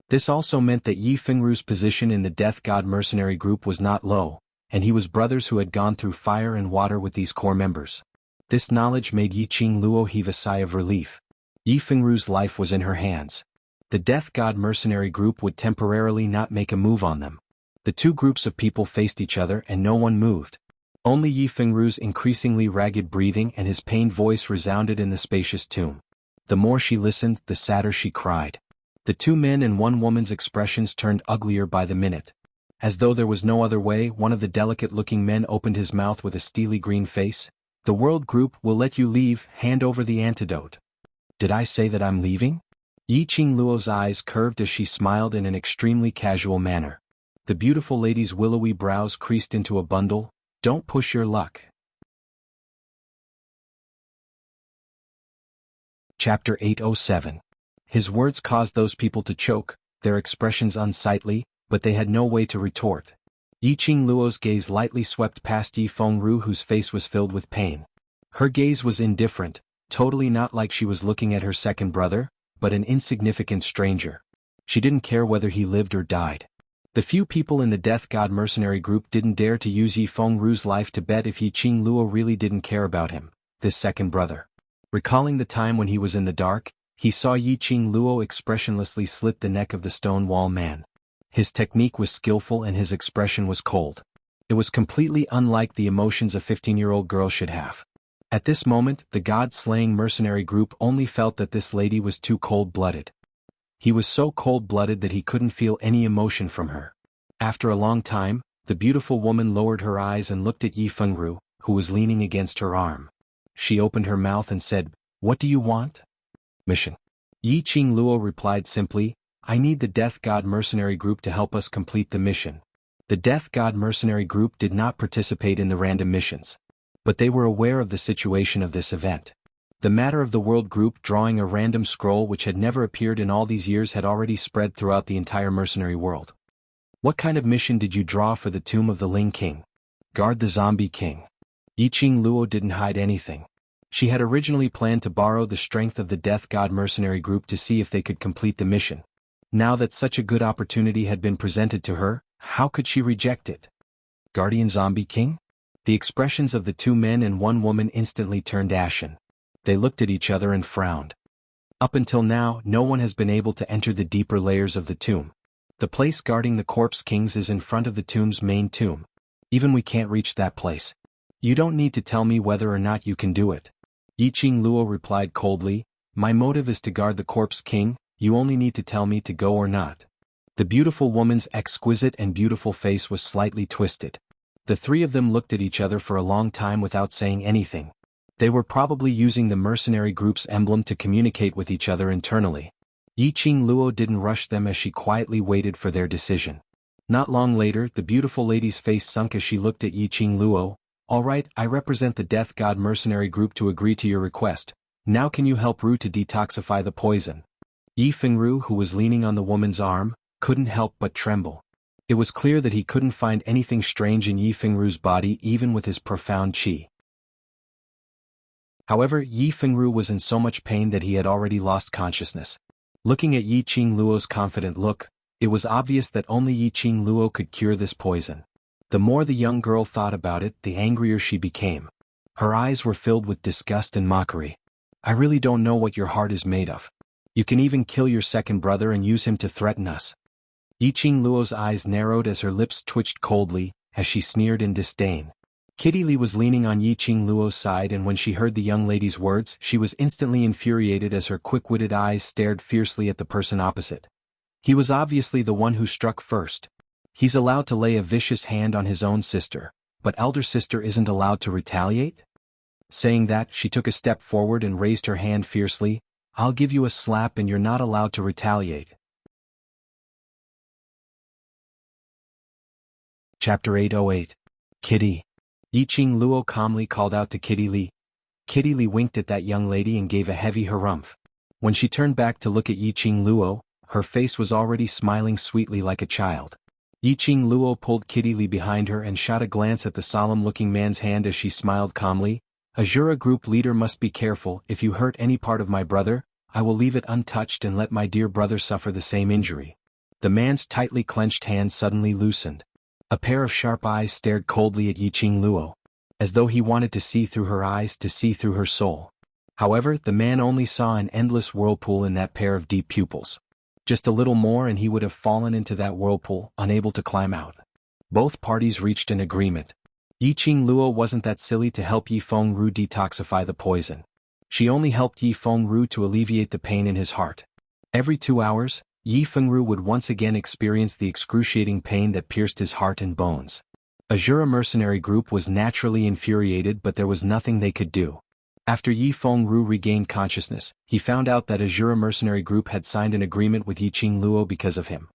This also meant that Yi Fengru's position in the Death God mercenary group was not low, and he was brothers who had gone through fire and water with these core members. This knowledge made Yiqing Luo heave a sigh of relief. Yi Fengru's life was in her hands. The Death God mercenary group would temporarily not make a move on them. The 2 groups of people faced each other and no one moved. Only Yi Fengru's increasingly ragged breathing and his pained voice resounded in the spacious tomb. The more she listened, the sadder she cried. The 2 men and 1 woman's expressions turned uglier by the minute. As though there was no other way, one of the delicate-looking men opened his mouth with a steely green face. The world group will let you leave, hand over the antidote. Did I say that I'm leaving? Yiqing Luo's eyes curved as she smiled in an extremely casual manner. The beautiful lady's willowy brows creased into a bundle. Don't push your luck. Chapter 807. His words caused those people to choke, their expressions unsightly, but they had no way to retort. Yiqing Luo's gaze lightly swept past Yi Fengru, whose face was filled with pain. Her gaze was indifferent, totally not like she was looking at her second brother, but an insignificant stranger. She didn't care whether he lived or died. The few people in the Death God mercenary group didn't dare to use Yi Fengru's life to bet if Yi Qingluo really didn't care about him, this second brother. Recalling the time when he was in the dark, he saw Yi Qingluo expressionlessly slit the neck of the stone wall man. His technique was skillful and his expression was cold. It was completely unlike the emotions a 15-year-old girl should have. At this moment, the god-slaying mercenary group only felt that this lady was too cold-blooded. He was so cold-blooded that he couldn't feel any emotion from her. After a long time, the beautiful woman lowered her eyes and looked at Yi Fengru, who was leaning against her arm. She opened her mouth and said, "What do you want?" "Mission." Yi Qingluo replied simply, "I need the Death God mercenary group to help us complete the mission." The Death God mercenary group did not participate in the random missions. But they were aware of the situation of this event. The matter of the world group drawing a random scroll which had never appeared in all these years had already spread throughout the entire mercenary world. "What kind of mission did you draw for the tomb of the Ling King?" "Guard the Zombie King." Yi Qingluo didn't hide anything. She had originally planned to borrow the strength of the Death God mercenary group to see if they could complete the mission. Now that such a good opportunity had been presented to her, how could she reject it? "Guardian Zombie King?" The expressions of the two men and one woman instantly turned ashen. They looked at each other and frowned. Up until now, no one has been able to enter the deeper layers of the tomb. The place guarding the corpse kings is in front of the tomb's main tomb. Even we can't reach that place. You don't need to tell me whether or not you can do it. Yi Qingluo replied coldly, "My motive is to guard the corpse king, you only need to tell me to go or not." The beautiful woman's exquisite and beautiful face was slightly twisted. The three of them looked at each other for a long time without saying anything. They were probably using the mercenary group's emblem to communicate with each other internally. Yi Qingluo didn't rush them as she quietly waited for their decision. Not long later, the beautiful lady's face sunk as she looked at Yi Qingluo. "All right, I represent the Death God mercenary group to agree to your request. Now can you help Ru to detoxify the poison?" Yi Fengru, who was leaning on the woman's arm, couldn't help but tremble. It was clear that he couldn't find anything strange in Yi Fengru's body even with his profound qi. However, Yi Fengru was in so much pain that he had already lost consciousness. Looking at Yi Qingluo's confident look, it was obvious that only Yi Qingluo could cure this poison. The more the young girl thought about it, the angrier she became. Her eyes were filled with disgust and mockery. "I really don't know what your heart is made of. You can even kill your second brother and use him to threaten us." Yi Qingluo's eyes narrowed as her lips twitched coldly, as she sneered in disdain. Kitty Li was leaning on Yi Qingluo's side, and when she heard the young lady's words, she was instantly infuriated as her quick-witted eyes stared fiercely at the person opposite. He was obviously the one who struck first. He's allowed to lay a vicious hand on his own sister, but elder sister isn't allowed to retaliate? Saying that, she took a step forward and raised her hand fiercely. "I'll give you a slap and you're not allowed to retaliate." Chapter 808. Kitty. Yi Qingluo calmly called out to Kitty Li. Kitty Li winked at that young lady and gave a heavy harumph. When she turned back to look at Yi Qingluo, her face was already smiling sweetly like a child. Yi Qingluo pulled Kitty Li behind her and shot a glance at the solemn-looking man's hand as she smiled calmly. "Azura group leader must be careful. If you hurt any part of my brother, I will leave it untouched and let my dear brother suffer the same injury." The man's tightly clenched hand suddenly loosened. A pair of sharp eyes stared coldly at Yi Qingluo, as though he wanted to see through her eyes, to see through her soul. However, the man only saw an endless whirlpool in that pair of deep pupils. Just a little more and he would have fallen into that whirlpool, unable to climb out. Both parties reached an agreement. Yi Qingluo wasn't that silly to help Yi Fengru detoxify the poison. She only helped Yi Fengru to alleviate the pain in his heart. Every 2 hours, Yi Fengru would once again experience the excruciating pain that pierced his heart and bones. Azura mercenary group was naturally infuriated, but there was nothing they could do. After Yi Fengru regained consciousness, he found out that Azura mercenary group had signed an agreement with Yi Qingluo because of him.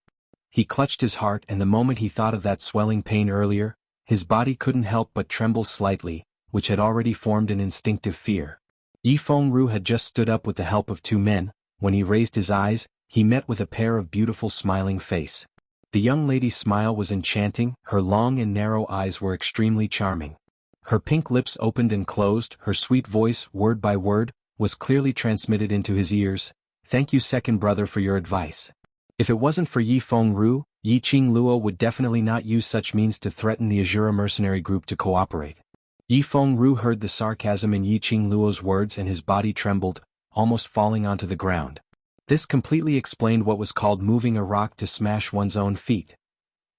He clutched his heart, and the moment he thought of that swelling pain earlier, his body couldn't help but tremble slightly, which had already formed an instinctive fear. Yi Fengru had just stood up with the help of 2 men. When he raised his eyes, he met with a pair of beautiful smiling face. The young lady's smile was enchanting, her long and narrow eyes were extremely charming. Her pink lips opened and closed, her sweet voice, word by word, was clearly transmitted into his ears. "Thank you, second brother, for your advice. If it wasn't for Yi Fengru, Yi Qingluo would definitely not use such means to threaten the Azura mercenary group to cooperate." Yi Fengru heard the sarcasm in Yi Qingluo's words and his body trembled, almost falling onto the ground. This completely explained what was called moving a rock to smash one's own feet.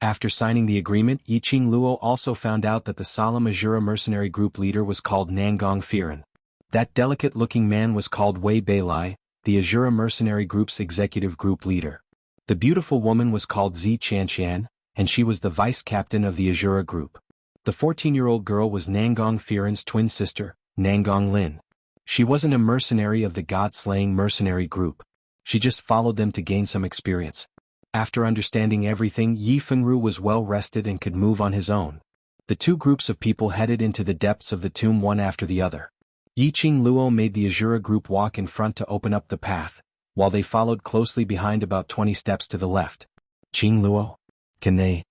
After signing the agreement, Yi Qingluo also found out that the solemn Azura mercenary group leader was called Nangong Firen. That delicate-looking man was called Wei Beilai, the Azura mercenary group's executive group leader. The beautiful woman was called Zi Qianqian, and she was the vice-captain of the Azura group. The 14-year-old girl was Nangong Firen's twin sister, Nangong Lin. She wasn't a mercenary of the god-slaying mercenary group. She just followed them to gain some experience. After understanding everything, Yi Fengru was well rested and could move on his own. The two groups of people headed into the depths of the tomb one after the other. Yi Qingluo made the Azura group walk in front to open up the path, while they followed closely behind about 20 steps to the left. "Qingluo? Can they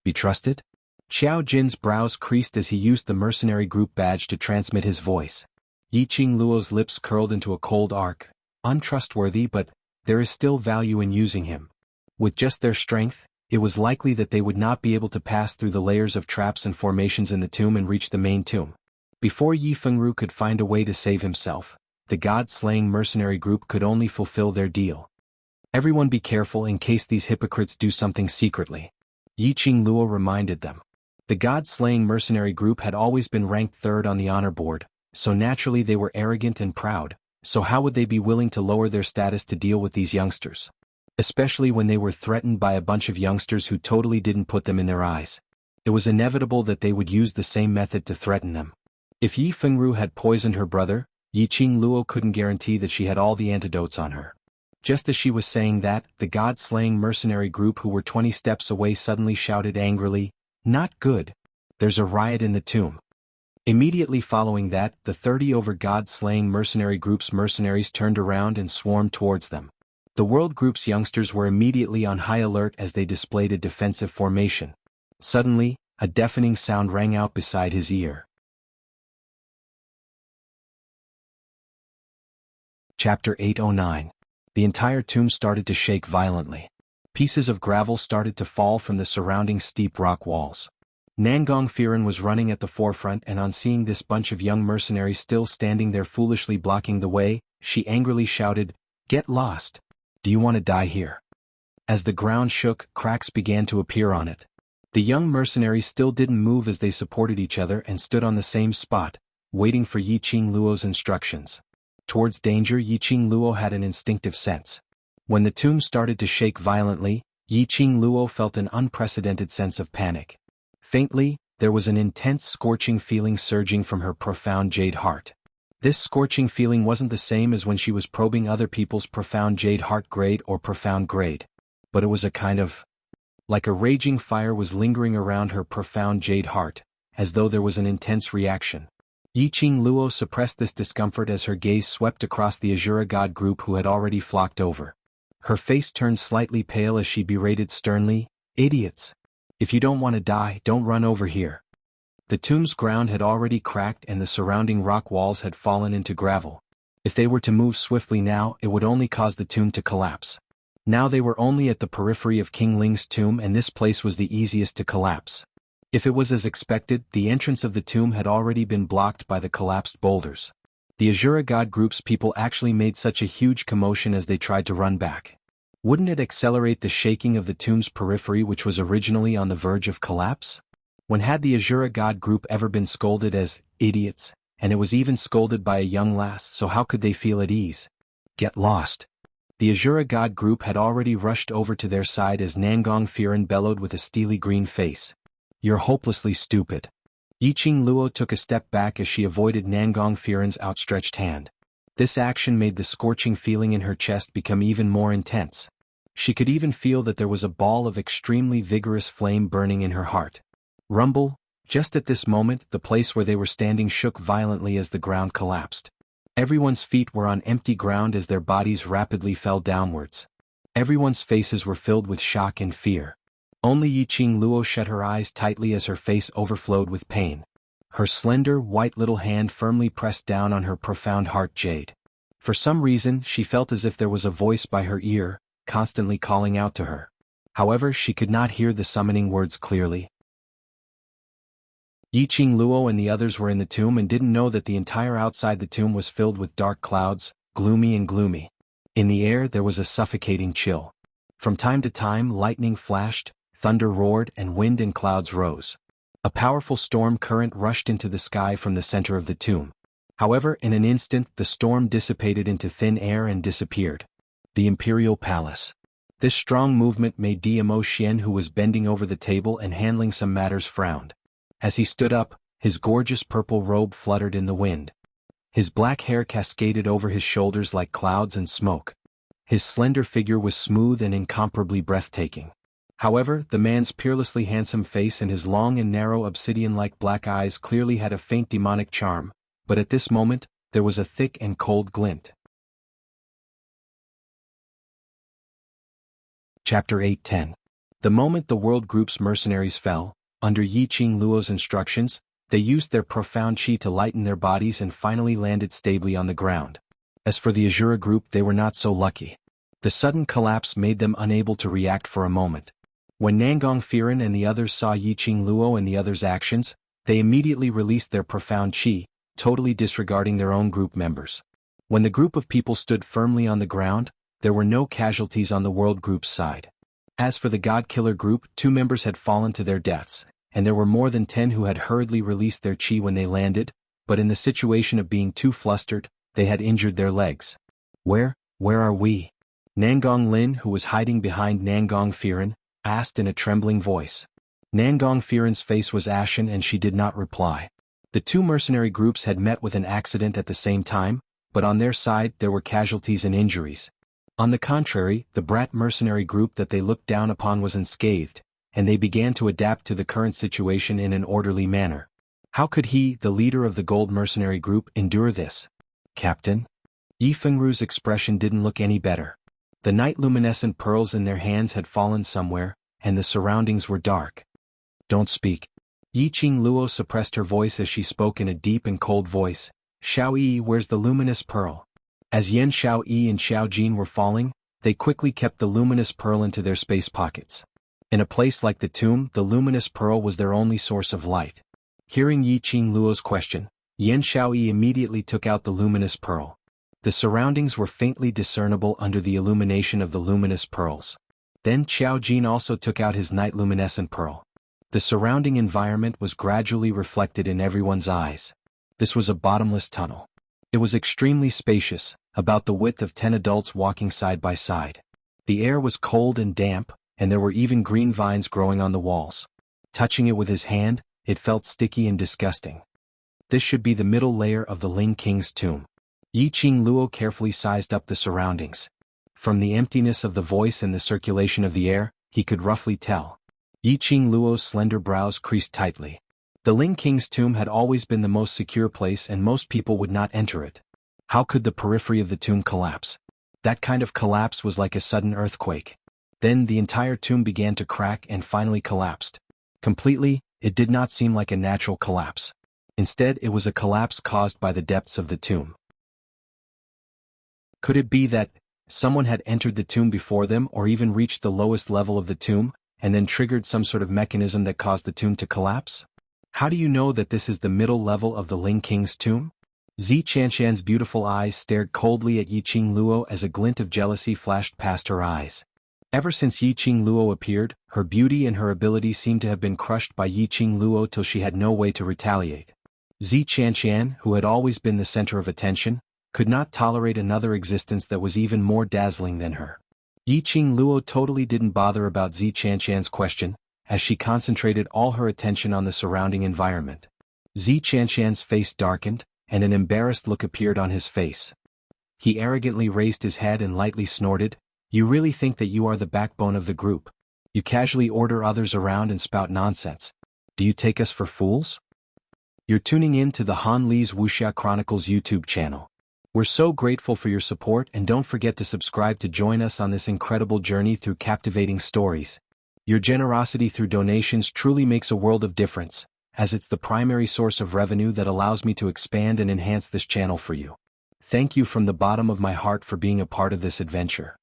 be trusted?" Xiao Jin's brows creased as he used the mercenary group badge to transmit his voice. Yi Qingluo's lips curled into a cold arc. "Untrustworthy, but there is still value in using him. With just their strength, it was likely that they would not be able to pass through the layers of traps and formations in the tomb and reach the main tomb." Before Yi Fengru could find a way to save himself, the god-slaying mercenary group could only fulfill their deal. "Everyone be careful in case these hypocrites do something secretly," Yi Qingluo reminded them. The god-slaying mercenary group had always been ranked third on the honor board, so naturally they were arrogant and proud, so how would they be willing to lower their status to deal with these youngsters? Especially when they were threatened by a bunch of youngsters who totally didn't put them in their eyes. It was inevitable that they would use the same method to threaten them. If Yi Fengru had poisoned her brother, Yi Qingluo couldn't guarantee that she had all the antidotes on her. Just as she was saying that, the god-slaying mercenary group who were 20 steps away suddenly shouted angrily, "Not good! There's a riot in the tomb." Immediately following that, the 30 over god-slaying mercenary group's mercenaries turned around and swarmed towards them. The world group's youngsters were immediately on high alert as they displayed a defensive formation. Suddenly, a deafening sound rang out beside his ear. Chapter 809. The entire tomb started to shake violently. Pieces of gravel started to fall from the surrounding steep rock walls. Nangong Firen was running at the forefront, and on seeing this bunch of young mercenaries still standing there foolishly blocking the way, she angrily shouted, "Get lost! Do you want to die here?" As the ground shook, cracks began to appear on it. The young mercenaries still didn't move as they supported each other and stood on the same spot, waiting for Yi Qingluo's instructions. Towards danger, Yi Qingluo had an instinctive sense. When the tomb started to shake violently, Yi Qingluo felt an unprecedented sense of panic. Faintly, there was an intense scorching feeling surging from her profound jade heart. This scorching feeling wasn't the same as when she was probing other people's profound jade heart grade or profound grade, but it was a kind of, like a raging fire was lingering around her profound jade heart, as though there was an intense reaction. Yi Qingluo suppressed this discomfort as her gaze swept across the Azura god group who had already flocked over. Her face turned slightly pale as she berated sternly, "Idiots! If you don't want to die, don't run over here." The tomb's ground had already cracked and the surrounding rock walls had fallen into gravel. If they were to move swiftly now, it would only cause the tomb to collapse. Now they were only at the periphery of King Ling's tomb, and this place was the easiest to collapse. If it was as expected, the entrance of the tomb had already been blocked by the collapsed boulders. The Azura god group's people actually made such a huge commotion as they tried to run back. Wouldn't it accelerate the shaking of the tomb's periphery, which was originally on the verge of collapse? When had the Azura god group ever been scolded as idiots, and it was even scolded by a young lass, so how could they feel at ease? "Get lost!" The Azura god group had already rushed over to their side as Nangong Firen bellowed with a steely green face. "You're hopelessly stupid." Yi Qingluo took a step back as she avoided Nangong Firen's outstretched hand. This action made the scorching feeling in her chest become even more intense. She could even feel that there was a ball of extremely vigorous flame burning in her heart. Rumble! Just at this moment, the place where they were standing shook violently as the ground collapsed. Everyone's feet were on empty ground as their bodies rapidly fell downwards. Everyone's faces were filled with shock and fear. Only Yi Qingluo shut her eyes tightly as her face overflowed with pain. her slender, white little hand firmly pressed down on her profound heart jade. For some reason, she felt as if there was a voice by her ear, constantly calling out to her. However, she could not hear the summoning words clearly. Yiqing Luo and the others were in the tomb and didn't know that the entire outside the tomb was filled with dark clouds, gloomy and gloomy. In the air there was a suffocating chill. From time to time lightning flashed, thunder roared, and wind and clouds rose. A powerful storm current rushed into the sky from the center of the tomb. However, in an instant the storm dissipated into thin air and disappeared. The Imperial Palace. This strong movement made Dmo Xian, who was bending over the table and handling some matters, frowned. As he stood up, his gorgeous purple robe fluttered in the wind. His black hair cascaded over his shoulders like clouds and smoke. His slender figure was smooth and incomparably breathtaking. However, the man's peerlessly handsome face and his long and narrow obsidian-like black eyes clearly had a faint demonic charm, but at this moment, there was a thick and cold glint. Chapter 8:10. The moment the World Group's mercenaries fell, under Yiqing Luo's instructions, they used their profound qi to lighten their bodies and finally landed stably on the ground. As for the Azura group, they were not so lucky. The sudden collapse made them unable to react for a moment. When Nangong Firen and the others saw Yiqing Luo and the others' actions, they immediately released their profound qi, totally disregarding their own group members. When the group of people stood firmly on the ground, there were no casualties on the World Group's side. As for the God Killer group, 2 members had fallen to their deaths, and there were more than 10 who had hurriedly released their qi when they landed, but in the situation of being too flustered, they had injured their legs. Where are we? Nangong Lin, who was hiding behind Nangong Firen, asked in a trembling voice. Nangong Firen's face was ashen and she did not reply. The 2 mercenary groups had met with an accident at the same time, but on their side there were casualties and injuries. On the contrary, the brat mercenary group that they looked down upon was unscathed, and they began to adapt to the current situation in an orderly manner. How could he, the leader of the gold mercenary group, endure this? Captain? Yi Fengru's expression didn't look any better. The night luminescent pearls in their hands had fallen somewhere, and the surroundings were dark. Don't speak. Yiqing Luo suppressed her voice as she spoke in a deep and cold voice. Xiao Yi, where's the luminous pearl? As Yan Xiao Yi and Xiao Jin were falling, they quickly kept the luminous pearl into their space pockets. In a place like the tomb, the luminous pearl was their only source of light. Hearing Yiqing Luo's question, Yan Xiao Yi immediately took out the luminous pearl. The surroundings were faintly discernible under the illumination of the luminous pearls. Then Xiao Jin also took out his night luminescent pearl. The surrounding environment was gradually reflected in everyone's eyes. This was a bottomless tunnel. It was extremely spacious, about the width of 10 adults walking side by side. The air was cold and damp, and there were even green vines growing on the walls. Touching it with his hand, it felt sticky and disgusting. This should be the middle layer of the Ling King's tomb. Yiqing Luo carefully sized up the surroundings. From the emptiness of the voice and the circulation of the air, he could roughly tell. Yiqing Luo's slender brows creased tightly. The Ling King's tomb had always been the most secure place and most people would not enter it. How could the periphery of the tomb collapse? That kind of collapse was like a sudden earthquake. Then the entire tomb began to crack and finally collapsed. Completely, it did not seem like a natural collapse. Instead, it was a collapse caused by the depths of the tomb. Could it be that someone had entered the tomb before them or even reached the lowest level of the tomb, and then triggered some sort of mechanism that caused the tomb to collapse? How do you know that this is the middle level of the Ling King's tomb? Zi Qianshan's beautiful eyes stared coldly at Yiqing Luo as a glint of jealousy flashed past her eyes. Ever since Yiqing Luo appeared, her beauty and her ability seemed to have been crushed by Yiqing Luo till she had no way to retaliate. Zi Qianshan, who had always been the center of attention, could not tolerate another existence that was even more dazzling than her. Yiqing Luo totally didn't bother about Zi Qianshan's question, as she concentrated all her attention on the surrounding environment. Zi Qianshan's face darkened, and an embarrassed look appeared on his face. He arrogantly raised his head and lightly snorted. You really think that you are the backbone of the group? You casually order others around and spout nonsense. Do you take us for fools? You're tuning in to the Han Li's Wuxia Chronicles YouTube channel. We're so grateful for your support and don't forget to subscribe to join us on this incredible journey through captivating stories. Your generosity through donations truly makes a world of difference, as it's the primary source of revenue that allows me to expand and enhance this channel for you. Thank you from the bottom of my heart for being a part of this adventure.